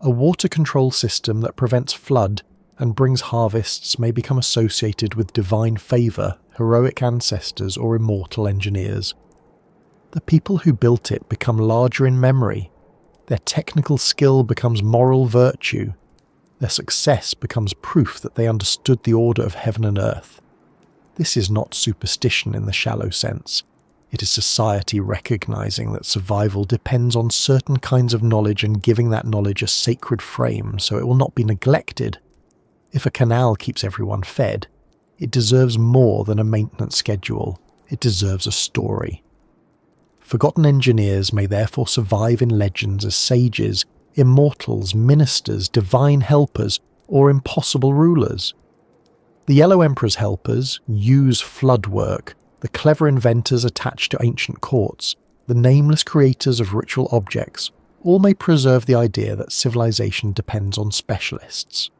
A water control system that prevents flood and brings harvests may become associated with divine favour, heroic ancestors, or immortal engineers. The people who built it become larger in memory. Their technical skill becomes moral virtue. Their success becomes proof that they understood the order of heaven and earth. This is not superstition in the shallow sense. It is society recognising that survival depends on certain kinds of knowledge and giving that knowledge a sacred frame so it will not be neglected. If a canal keeps everyone fed, it deserves more than a maintenance schedule. It deserves a story. Forgotten engineers may therefore survive in legends as sages, immortals, ministers, divine helpers, or impossible rulers. The Yellow Emperor's helpers use flood work, the clever inventors attached to ancient courts, the nameless creators of ritual objects, all may preserve the idea that civilization depends on specialists.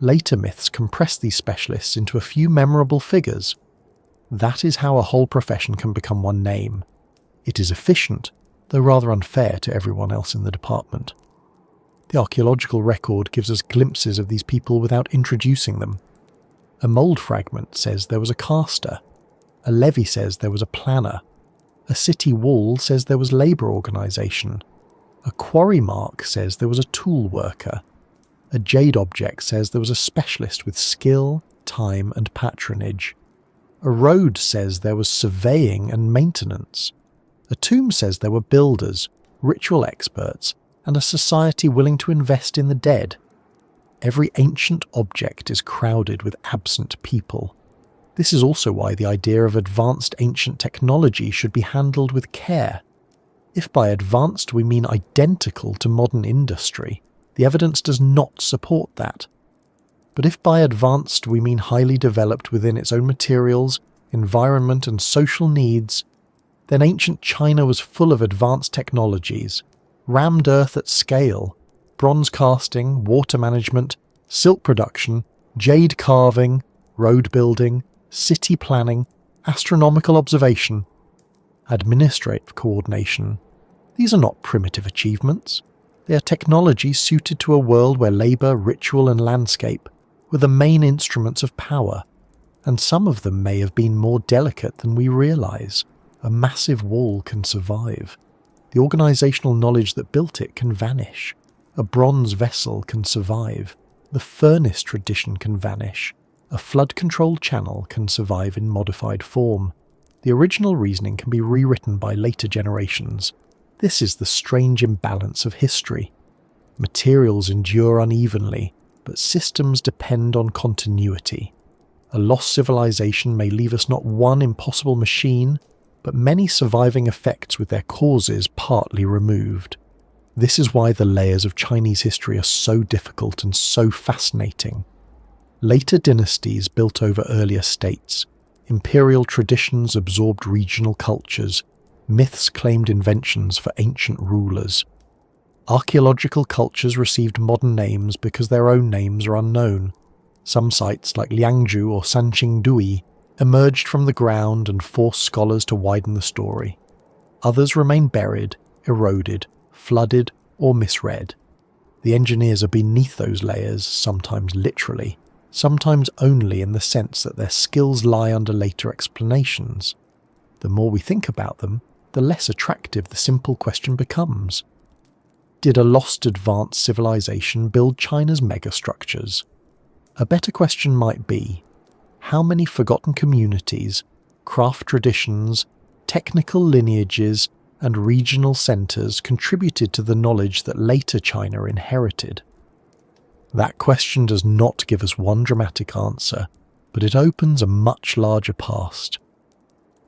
Later myths compress these specialists into a few memorable figures. That is how a whole profession can become one name. It is efficient, though rather unfair to everyone else in the department. The archaeological record gives us glimpses of these people without introducing them. A mould fragment says there was a caster. A levee says there was a planner. A city wall says there was labour organisation. A quarry mark says there was a tool worker. A jade object says there was a specialist with skill, time and patronage. A road says there was surveying and maintenance. A tomb says there were builders, ritual experts, and a society willing to invest in the dead. Every ancient object is crowded with absent people. This is also why the idea of advanced ancient technology should be handled with care. If by advanced we mean identical to modern industry, the evidence does not support that. But if by advanced we mean highly developed within its own materials, environment and social needs, then ancient China was full of advanced technologies, rammed earth at scale, bronze casting, water management, silk production, jade carving, road building, city planning, astronomical observation, administrative coordination. These are not primitive achievements. They are technologies suited to a world where labour, ritual and landscape were the main instruments of power, and some of them may have been more delicate than we realise. A massive wall can survive. The organisational knowledge that built it can vanish. A bronze vessel can survive. The furnace tradition can vanish. A flood-controlled channel can survive in modified form. The original reasoning can be rewritten by later generations. This is the strange imbalance of history. Materials endure unevenly, but systems depend on continuity. A lost civilization may leave us not one impossible machine, but many surviving effects with their causes partly removed. This is why the layers of Chinese history are so difficult and so fascinating. Later dynasties built over earlier states. Imperial traditions absorbed regional cultures. Myths claimed inventions for ancient rulers. Archaeological cultures received modern names because their own names are unknown. Some sites, like Liangzhu or Sanxingdui, emerged from the ground and forced scholars to widen the story. Others remain buried, eroded, flooded, or misread. The engineers are beneath those layers, sometimes literally, sometimes only in the sense that their skills lie under later explanations. The more we think about them, the less attractive the simple question becomes. Did a lost advanced civilization build China's megastructures? A better question might be, how many forgotten communities, craft traditions, technical lineages, and regional centres contributed to the knowledge that later China inherited? That question does not give us one dramatic answer, but it opens a much larger past.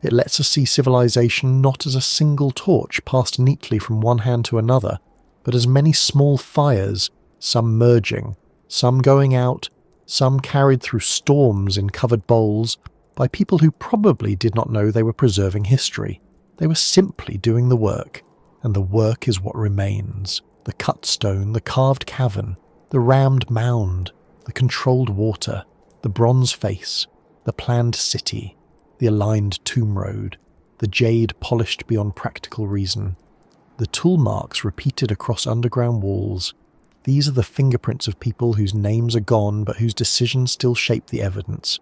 It lets us see civilization not as a single torch passed neatly from one hand to another, but as many small fires, some merging, some going out, some carried through storms in covered bowls by people who probably did not know they were preserving history. They were simply doing the work, and the work is what remains. The cut stone, the carved cavern, the rammed mound, the controlled water, the bronze face, the planned city, the aligned tomb road, the jade polished beyond practical reason, the tool marks repeated across underground walls. These are the fingerprints of people whose names are gone but whose decisions still shape the evidence.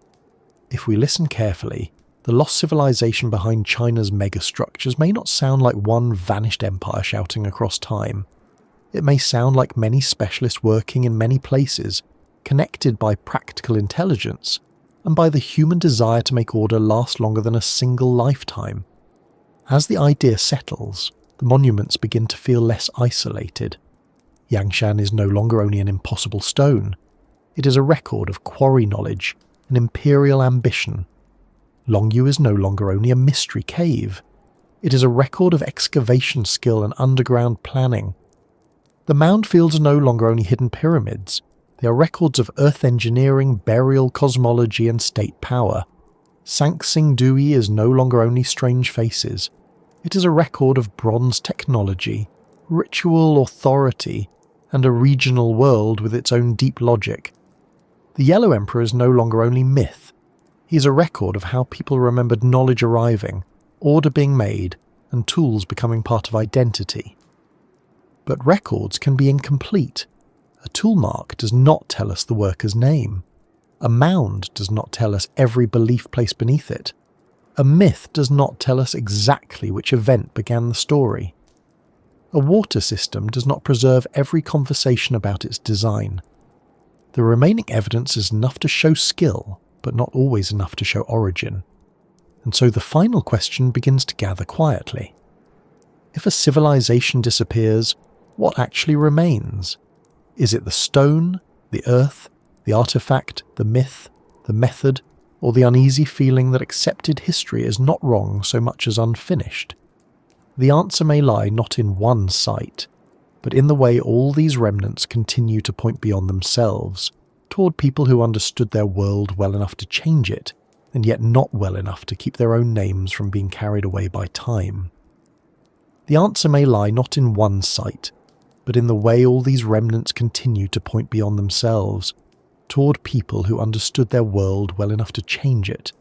If we listen carefully, the lost civilization behind China's megastructures may not sound like one vanished empire shouting across time. It may sound like many specialists working in many places, connected by practical intelligence and by the human desire to make order last longer than a single lifetime. As the idea settles, the monuments begin to feel less isolated. Yangshan is no longer only an impossible stone. It is a record of quarry knowledge, an imperial ambition. Longyou is no longer only a mystery cave. It is a record of excavation skill and underground planning. The mound fields are no longer only hidden pyramids. They are records of earth engineering, burial cosmology, and state power. Sanxingdui is no longer only strange faces. It is a record of bronze technology, ritual authority, and a regional world with its own deep logic. The Yellow Emperor is no longer only myth. He is a record of how people remembered knowledge arriving, order being made, and tools becoming part of identity. But records can be incomplete. A tool mark does not tell us the worker's name. A mound does not tell us every belief placed beneath it. A myth does not tell us exactly which event began the story. A water system does not preserve every conversation about its design. The remaining evidence is enough to show skill, but not always enough to show origin. And so the final question begins to gather quietly. If a civilization disappears, what actually remains? Is it the stone, the earth, the artifact, the myth, the method, or the uneasy feeling that accepted history is not wrong so much as unfinished? The answer may lie not in one site, but in the way all these remnants continue to point beyond themselves, toward people who understood their world well enough to change it, and yet not well enough to keep their own names from being carried away by time. The answer may lie not in one site, but in the way all these remnants continue to point beyond themselves, toward people who understood their world well enough to change it,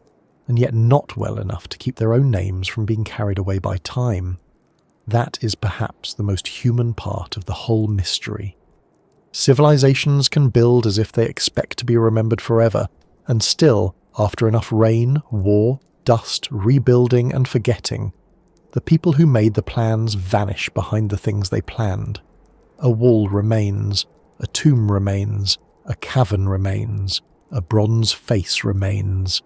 and yet not well enough to keep their own names from being carried away by time. That is perhaps the most human part of the whole mystery. Civilizations can build as if they expect to be remembered forever, and still, after enough rain, war, dust, rebuilding, and forgetting, the people who made the plans vanish behind the things they planned. A wall remains, a tomb remains, A cavern remains, a bronze face remains.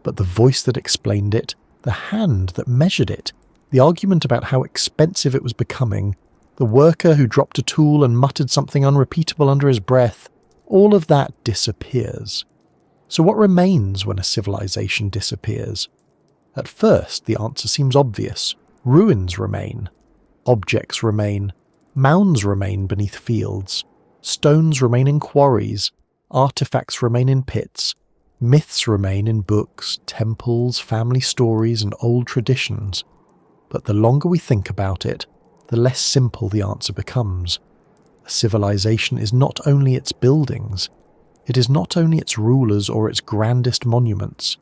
But the voice that explained it, the hand that measured it, the argument about how expensive it was becoming, the worker who dropped a tool and muttered something unrepeatable under his breath, all of that disappears. So what remains when a civilization disappears? At first, the answer seems obvious. Ruins remain. Objects remain. Mounds remain beneath fields. Stones remain in quarries. Artifacts remain in pits. Myths remain in books, temples, family stories, and old traditions. But the longer we think about it, the less simple the answer becomes. A civilization is not only its buildings. It is not only its rulers or its grandest monuments.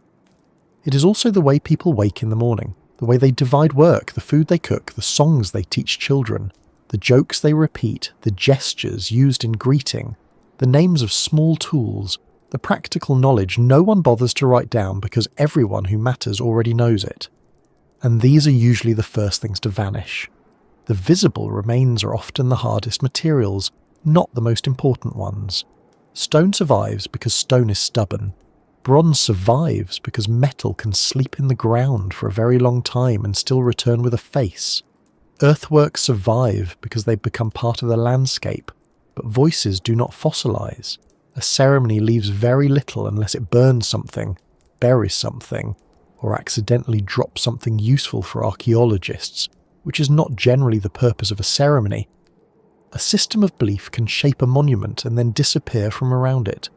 It is also the way people wake in the morning, the way they divide work, the food they cook, the songs they teach children, the jokes they repeat, the gestures used in greeting, the names of small tools, the practical knowledge no one bothers to write down because everyone who matters already knows it. And these are usually the first things to vanish. The visible remains are often the hardest materials, not the most important ones. Stone survives because stone is stubborn. Bronze survives because metal can sleep in the ground for a very long time and still return with a face. Earthworks survive because they become part of the landscape, but voices do not fossilize. A ceremony leaves very little unless it burns something, buries something, or accidentally drops something useful for archaeologists, which is not generally the purpose of a ceremony. A system of belief can shape a monument and then disappear from around it,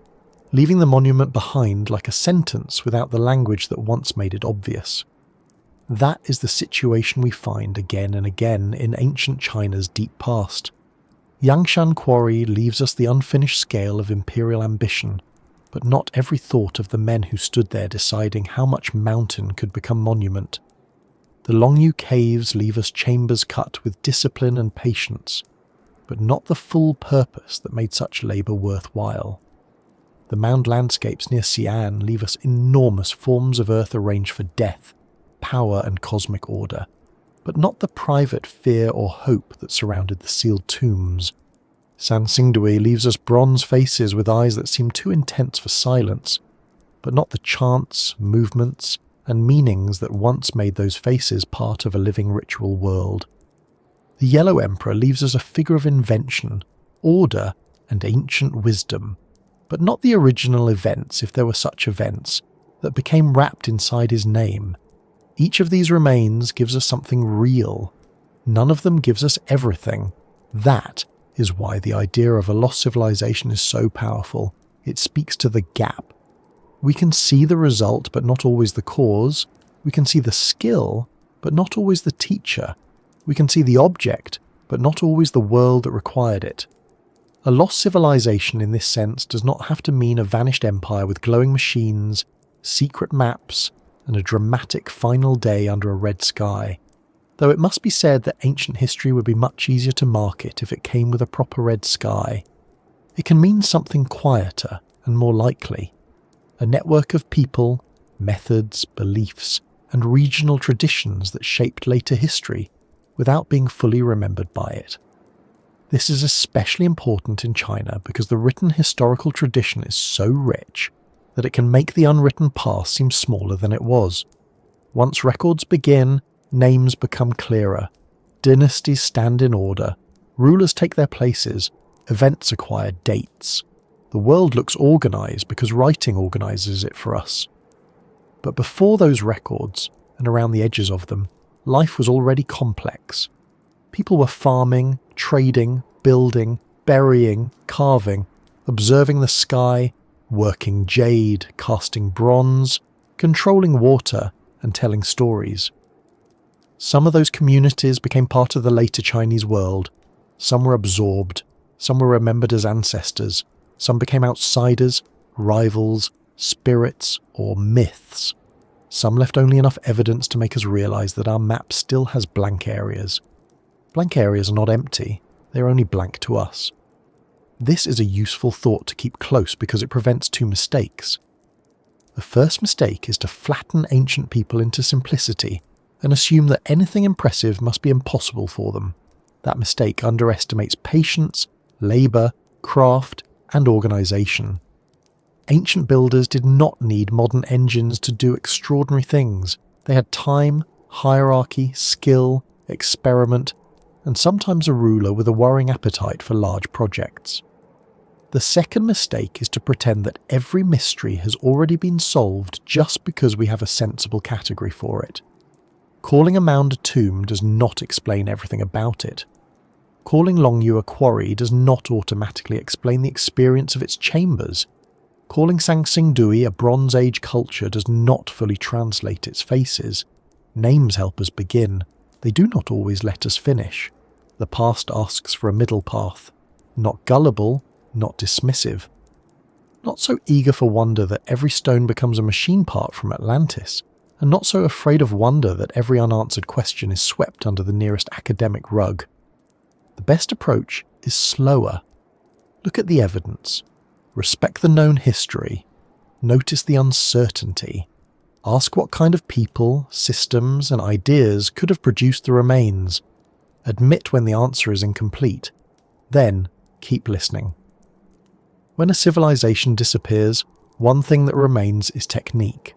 leaving the monument behind like a sentence without the language that once made it obvious. That is the situation we find again and again in ancient China's deep past. Yangshan Quarry leaves us the unfinished scale of imperial ambition, but not every thought of the men who stood there deciding how much mountain could become monument. The Longyou Caves leave us chambers cut with discipline and patience, but not the full purpose that made such labour worthwhile. The mound landscapes near Xi'an leave us enormous forms of earth arranged for death, power and cosmic order, but not the private fear or hope that surrounded the sealed tombs. Sanxingdui leaves us bronze faces with eyes that seem too intense for silence, but not the chants, movements, and meanings that once made those faces part of a living ritual world. The Yellow Emperor leaves us a figure of invention, order, and ancient wisdom, but not the original events, if there were such events, that became wrapped inside his name. Each of these remains gives us something real. None of them gives us everything. That is why the idea of a lost civilization is so powerful. It speaks to the gap. We can see the result, but not always the cause. We can see the skill, but not always the teacher. We can see the object, but not always the world that required it. A lost civilization in this sense does not have to mean a vanished empire with glowing machines, secret maps, and a dramatic final day under a red sky. Though it must be said that ancient history would be much easier to market if it came with a proper red sky. It can mean something quieter and more likely. A network of people, methods, beliefs, and regional traditions that shaped later history without being fully remembered by it. This is especially important in China because the written historical tradition is so rich that it can make the unwritten past seem smaller than it was. Once records begin, names become clearer, dynasties stand in order, rulers take their places, events acquire dates. The world looks organised because writing organises it for us. But before those records, and around the edges of them, life was already complex. People were farming, trading, building, burying, carving, observing the sky, working jade, casting bronze, controlling water, and telling stories. Some of those communities became part of the later Chinese world. Some were absorbed, some were remembered as ancestors, some became outsiders, rivals, spirits, or myths. Some left only enough evidence to make us realise that our map still has blank areas. Blank areas are not empty, they are only blank to us. This is a useful thought to keep close because it prevents two mistakes. The first mistake is to flatten ancient people into simplicity and assume that anything impressive must be impossible for them. That mistake underestimates patience, labour, craft, and organisation. Ancient builders did not need modern engines to do extraordinary things. They had time, hierarchy, skill, experiment, and sometimes a ruler with a worrying appetite for large projects. The second mistake is to pretend that every mystery has already been solved just because we have a sensible category for it. Calling a mound a tomb does not explain everything about it. Calling Longyou a quarry does not automatically explain the experience of its chambers. Calling Sanxingdui a Bronze Age culture does not fully translate its faces. Names help us begin. They do not always let us finish. The past asks for a middle path. Not gullible, not dismissive. Not so eager for wonder that every stone becomes a machine part from Atlantis, and not so afraid of wonder that every unanswered question is swept under the nearest academic rug. The best approach is slower. Look at the evidence. Respect the known history. Notice the uncertainty. Ask what kind of people, systems, and ideas could have produced the remains. Admit when the answer is incomplete. Then, keep listening. When a civilization disappears, one thing that remains is technique.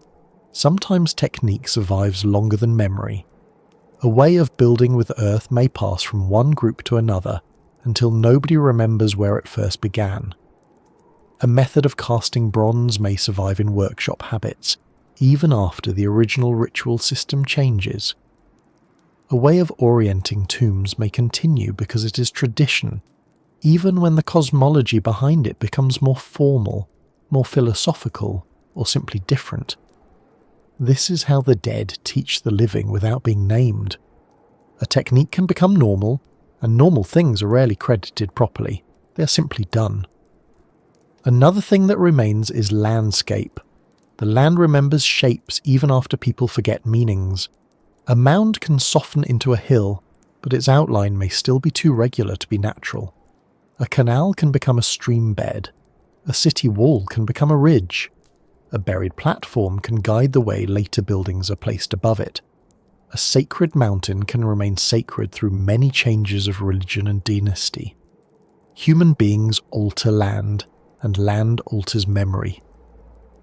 Sometimes technique survives longer than memory. A way of building with earth may pass from one group to another until nobody remembers where it first began. A method of casting bronze may survive in workshop habits, even after the original ritual system changes. A way of orienting tombs may continue because it is tradition, even when the cosmology behind it becomes more formal, more philosophical, or simply different. This is how the dead teach the living without being named. A technique can become normal, and normal things are rarely credited properly. They are simply done. Another thing that remains is landscape. The land remembers shapes even after people forget meanings. A mound can soften into a hill, but its outline may still be too regular to be natural. A canal can become a stream bed. A city wall can become a ridge. A buried platform can guide the way later buildings are placed above it. A sacred mountain can remain sacred through many changes of religion and dynasty. Human beings alter land, and land alters memory.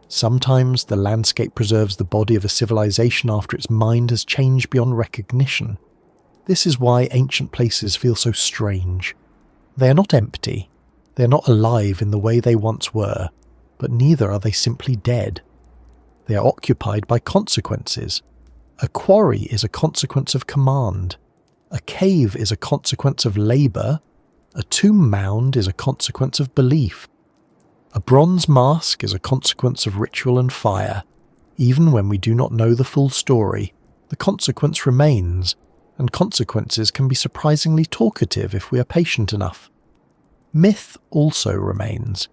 Sometimes the landscape preserves the body of a civilization after its mind has changed beyond recognition. This is why ancient places feel so strange. They are not empty. They are not alive in the way they once were, but neither are they simply dead. They are occupied by consequences. A quarry is a consequence of command. A cave is a consequence of labour. A tomb mound is a consequence of belief. A bronze mask is a consequence of ritual and fire. Even when we do not know the full story, the consequence remains, and consequences can be surprisingly talkative if we are patient enough. Myth also remains.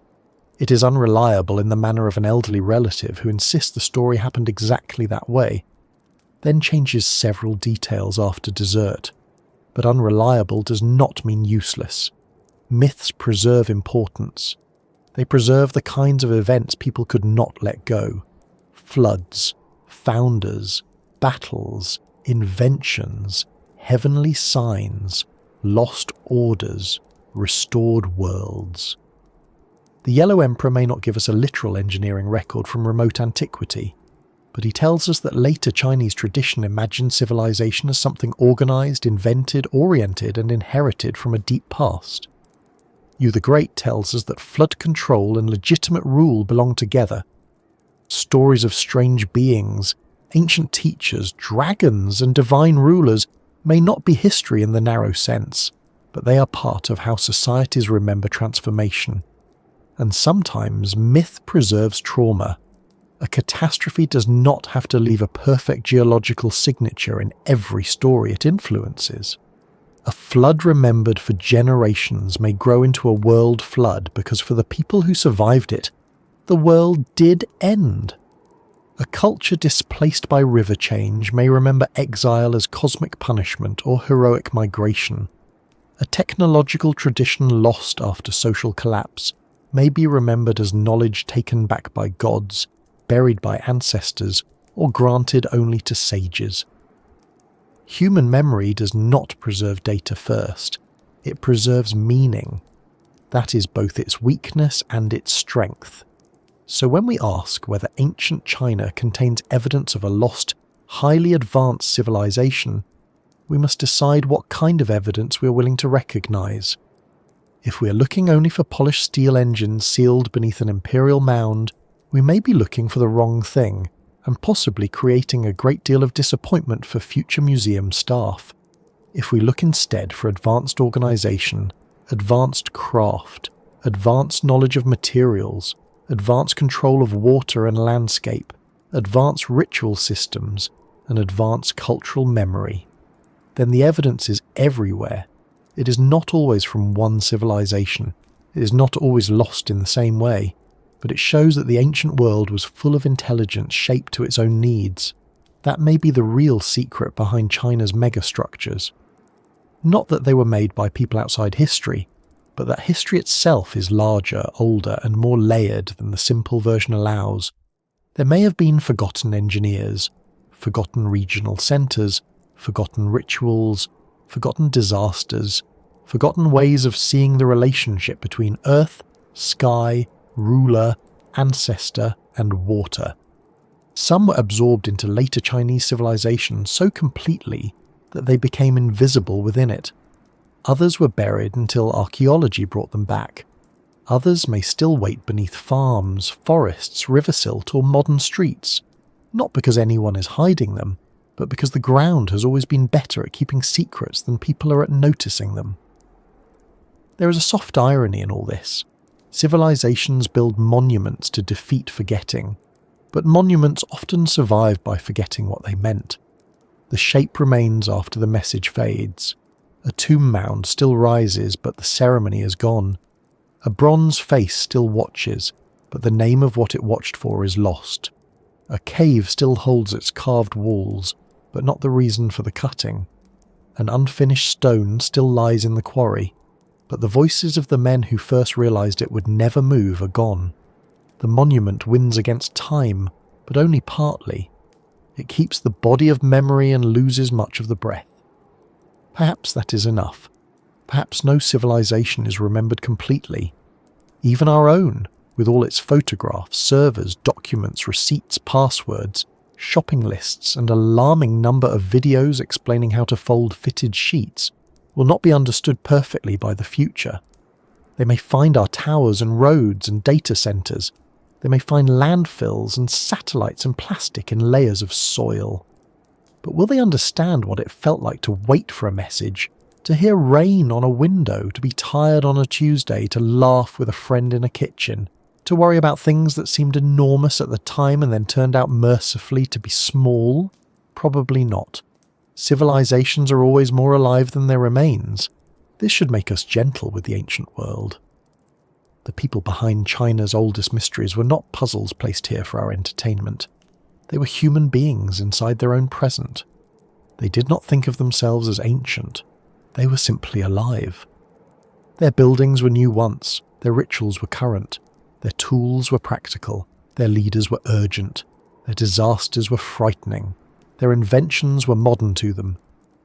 It is unreliable in the manner of an elderly relative who insists the story happened exactly that way, then changes several details after dessert. But unreliable does not mean useless. Myths preserve importance. They preserve the kinds of events people could not let go. Floods, founders, battles, inventions, heavenly signs, lost orders, restored worlds. The Yellow Emperor may not give us a literal engineering record from remote antiquity, but he tells us that later Chinese tradition imagined civilization as something organized, invented, oriented, and inherited from a deep past. Yu the Great tells us that flood control and legitimate rule belong together. Stories of strange beings, ancient teachers, dragons, and divine rulers may not be history in the narrow sense, but they are part of how societies remember transformation. And sometimes myth preserves trauma. A catastrophe does not have to leave a perfect geological signature in every story it influences. A flood remembered for generations may grow into a world flood because for the people who survived it, the world did end. A culture displaced by river change may remember exile as cosmic punishment or heroic migration. A technological tradition lost after social collapse may be remembered as knowledge taken back by gods, buried by ancestors, or granted only to sages. Human memory does not preserve data first, it preserves meaning. That is both its weakness and its strength. So when we ask whether ancient China contains evidence of a lost, highly advanced civilization, we must decide what kind of evidence we are willing to recognise. If we are looking only for polished steel engines sealed beneath an imperial mound, we may be looking for the wrong thing, and possibly creating a great deal of disappointment for future museum staff. If we look instead for advanced organisation, advanced craft, advanced knowledge of materials, advanced control of water and landscape, advanced ritual systems, and advanced cultural memory, then the evidence is everywhere. It is not always from one civilization. It is not always lost in the same way, but it shows that the ancient world was full of intelligence shaped to its own needs. That may be the real secret behind China's megastructures. Not that they were made by people outside history, but that history itself is larger, older, and more layered than the simple version allows. There may have been forgotten engineers, forgotten regional centres, forgotten rituals, forgotten disasters, forgotten ways of seeing the relationship between earth, sky, ruler, ancestor, and water. Some were absorbed into later Chinese civilization so completely that they became invisible within it. Others were buried until archaeology brought them back. Others may still wait beneath farms, forests, river silt, or modern streets, not because anyone is hiding them, but because the ground has always been better at keeping secrets than people are at noticing them. There is a soft irony in all this. Civilizations build monuments to defeat forgetting, but monuments often survive by forgetting what they meant. The shape remains after the message fades. A tomb mound still rises, but the ceremony is gone. A bronze face still watches, but the name of what it watched for is lost. A cave still holds its carved walls, but not the reason for the cutting. An unfinished stone still lies in the quarry, but the voices of the men who first realised it would never move are gone. The monument wins against time, but only partly. It keeps the body of memory and loses much of the breath. Perhaps that is enough. Perhaps no civilization is remembered completely. Even our own, with all its photographs, servers, documents, receipts, passwords, shopping lists, and an alarming number of videos explaining how to fold fitted sheets, will not be understood perfectly by the future. They may find our towers and roads and data centres. They may find landfills and satellites and plastic in layers of soil. But will they understand what it felt like to wait for a message, to hear rain on a window, to be tired on a Tuesday, to laugh with a friend in a kitchen, to worry about things that seemed enormous at the time and then turned out mercifully to be small? Probably not. Civilizations are always more alive than their remains. This should make us gentle with the ancient world. The people behind China's oldest mysteries were not puzzles placed here for our entertainment. They were human beings inside their own present. They did not think of themselves as ancient. They were simply alive. Their buildings were new once, their rituals were current, their tools were practical, their leaders were urgent, their disasters were frightening, their inventions were modern to them.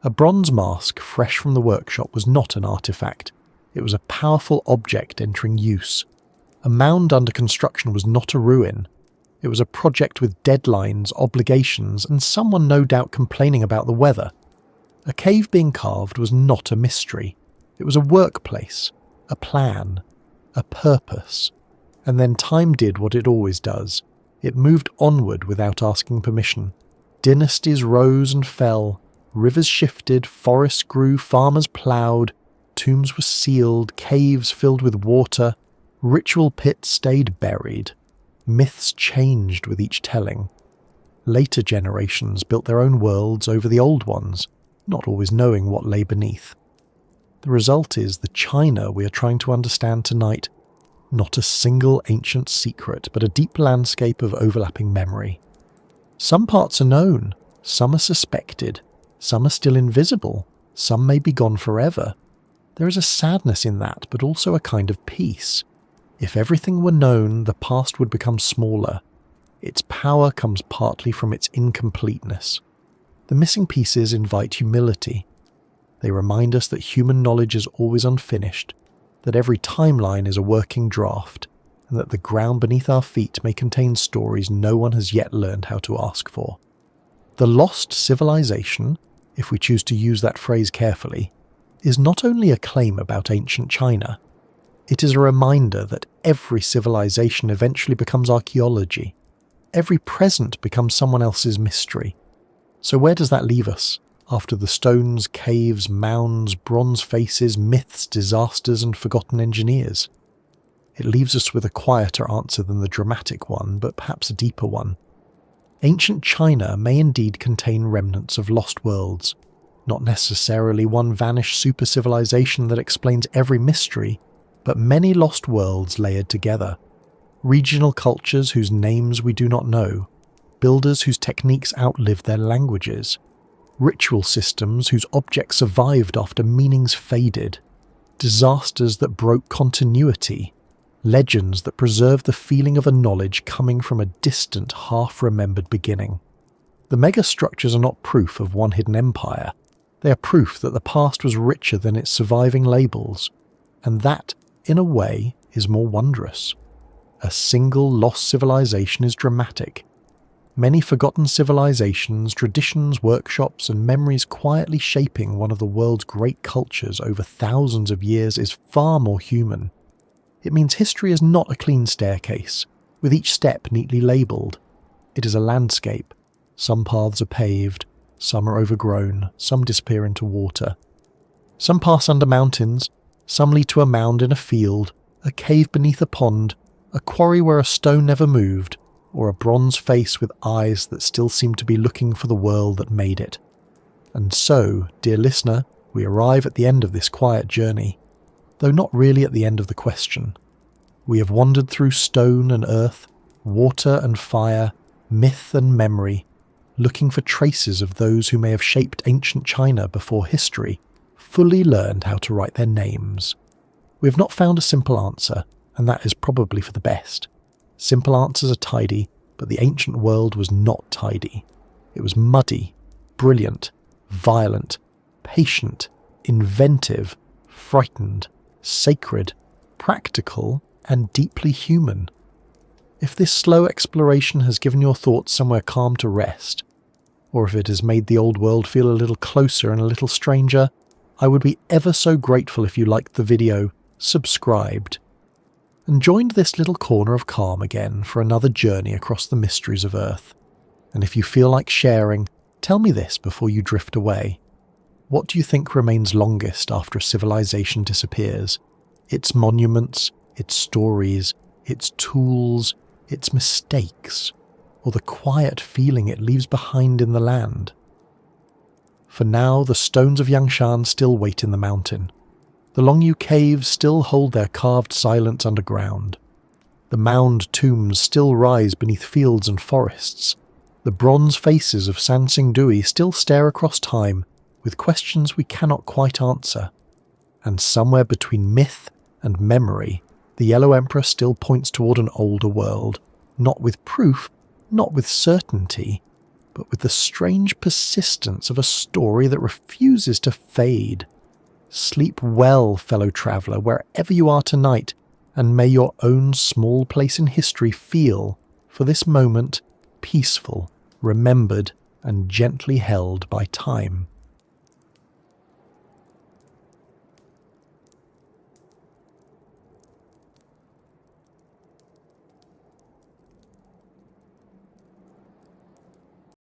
A bronze mask fresh from the workshop was not an artifact. It was a powerful object entering use. A mound under construction was not a ruin. It was a project with deadlines, obligations, and someone no doubt complaining about the weather. A cave being carved was not a mystery. It was a workplace, a plan, a purpose. And then time did what it always does. It moved onward without asking permission. Dynasties rose and fell. Rivers shifted, forests grew, farmers ploughed, tombs were sealed, caves filled with water, ritual pits stayed buried. Myths changed with each telling. Later generations built their own worlds over the old ones, not always knowing what lay beneath. The result is the China we are trying to understand tonight, not a single ancient secret, but a deep landscape of overlapping memory. Some parts are known, some are suspected, some are still invisible, some may be gone forever. There is a sadness in that, but also a kind of peace. If everything were known, the past would become smaller. Its power comes partly from its incompleteness. The missing pieces invite humility. They remind us that human knowledge is always unfinished, that every timeline is a working draft, and that the ground beneath our feet may contain stories no one has yet learned how to ask for. The lost civilization, if we choose to use that phrase carefully, is not only a claim about ancient China, it is a reminder that every civilization eventually becomes archaeology. Every present becomes someone else's mystery. So where does that leave us, after the stones, caves, mounds, bronze faces, myths, disasters, and forgotten engineers? It leaves us with a quieter answer than the dramatic one, but perhaps a deeper one. Ancient China may indeed contain remnants of lost worlds, not necessarily one vanished super-civilization that explains every mystery, but many lost worlds layered together. Regional cultures whose names we do not know, builders whose techniques outlived their languages, ritual systems whose objects survived after meanings faded, disasters that broke continuity, legends that preserved the feeling of a knowledge coming from a distant, half-remembered beginning. The megastructures are not proof of one hidden empire. They are proof that the past was richer than its surviving labels, and that, in a way, is more wondrous. A single lost civilization is dramatic. Many forgotten civilizations, traditions, workshops, and memories quietly shaping one of the world's great cultures over thousands of years is far more human. It means history is not a clean staircase, with each step neatly labelled. It is a landscape. Some paths are paved, some are overgrown, some disappear into water. Some pass under mountains, some lead to a mound in a field, a cave beneath a pond, a quarry where a stone never moved, or a bronze face with eyes that still seem to be looking for the world that made it. And so, dear listener, we arrive at the end of this quiet journey, though not really at the end of the question. We have wandered through stone and earth, water and fire, myth and memory, looking for traces of those who may have shaped ancient China before history fully learned how to write their names. We have not found a simple answer, and that is probably for the best. Simple answers are tidy, but the ancient world was not tidy. It was muddy, brilliant, violent, patient, inventive, frightened, sacred, practical, and deeply human. If this slow exploration has given your thoughts somewhere calm to rest, or if it has made the old world feel a little closer and a little stranger, I would be ever so grateful if you liked the video, subscribed, and joined this little corner of calm again for another journey across the mysteries of Earth. And if you feel like sharing, tell me this before you drift away. What do you think remains longest after a civilization disappears? Its monuments, its stories, its tools, its mistakes, or the quiet feeling it leaves behind in the land? For now, the stones of Yangshan still wait in the mountain. The Longyou Caves still hold their carved silence underground. The mound tombs still rise beneath fields and forests. The bronze faces of Sanxingdui still stare across time with questions we cannot quite answer. And somewhere between myth and memory, the Yellow Emperor still points toward an older world, not with proof, not with certainty, but with the strange persistence of a story that refuses to fade. Sleep well, fellow traveller, wherever you are tonight, and may your own small place in history feel, for this moment, peaceful, remembered, and gently held by time.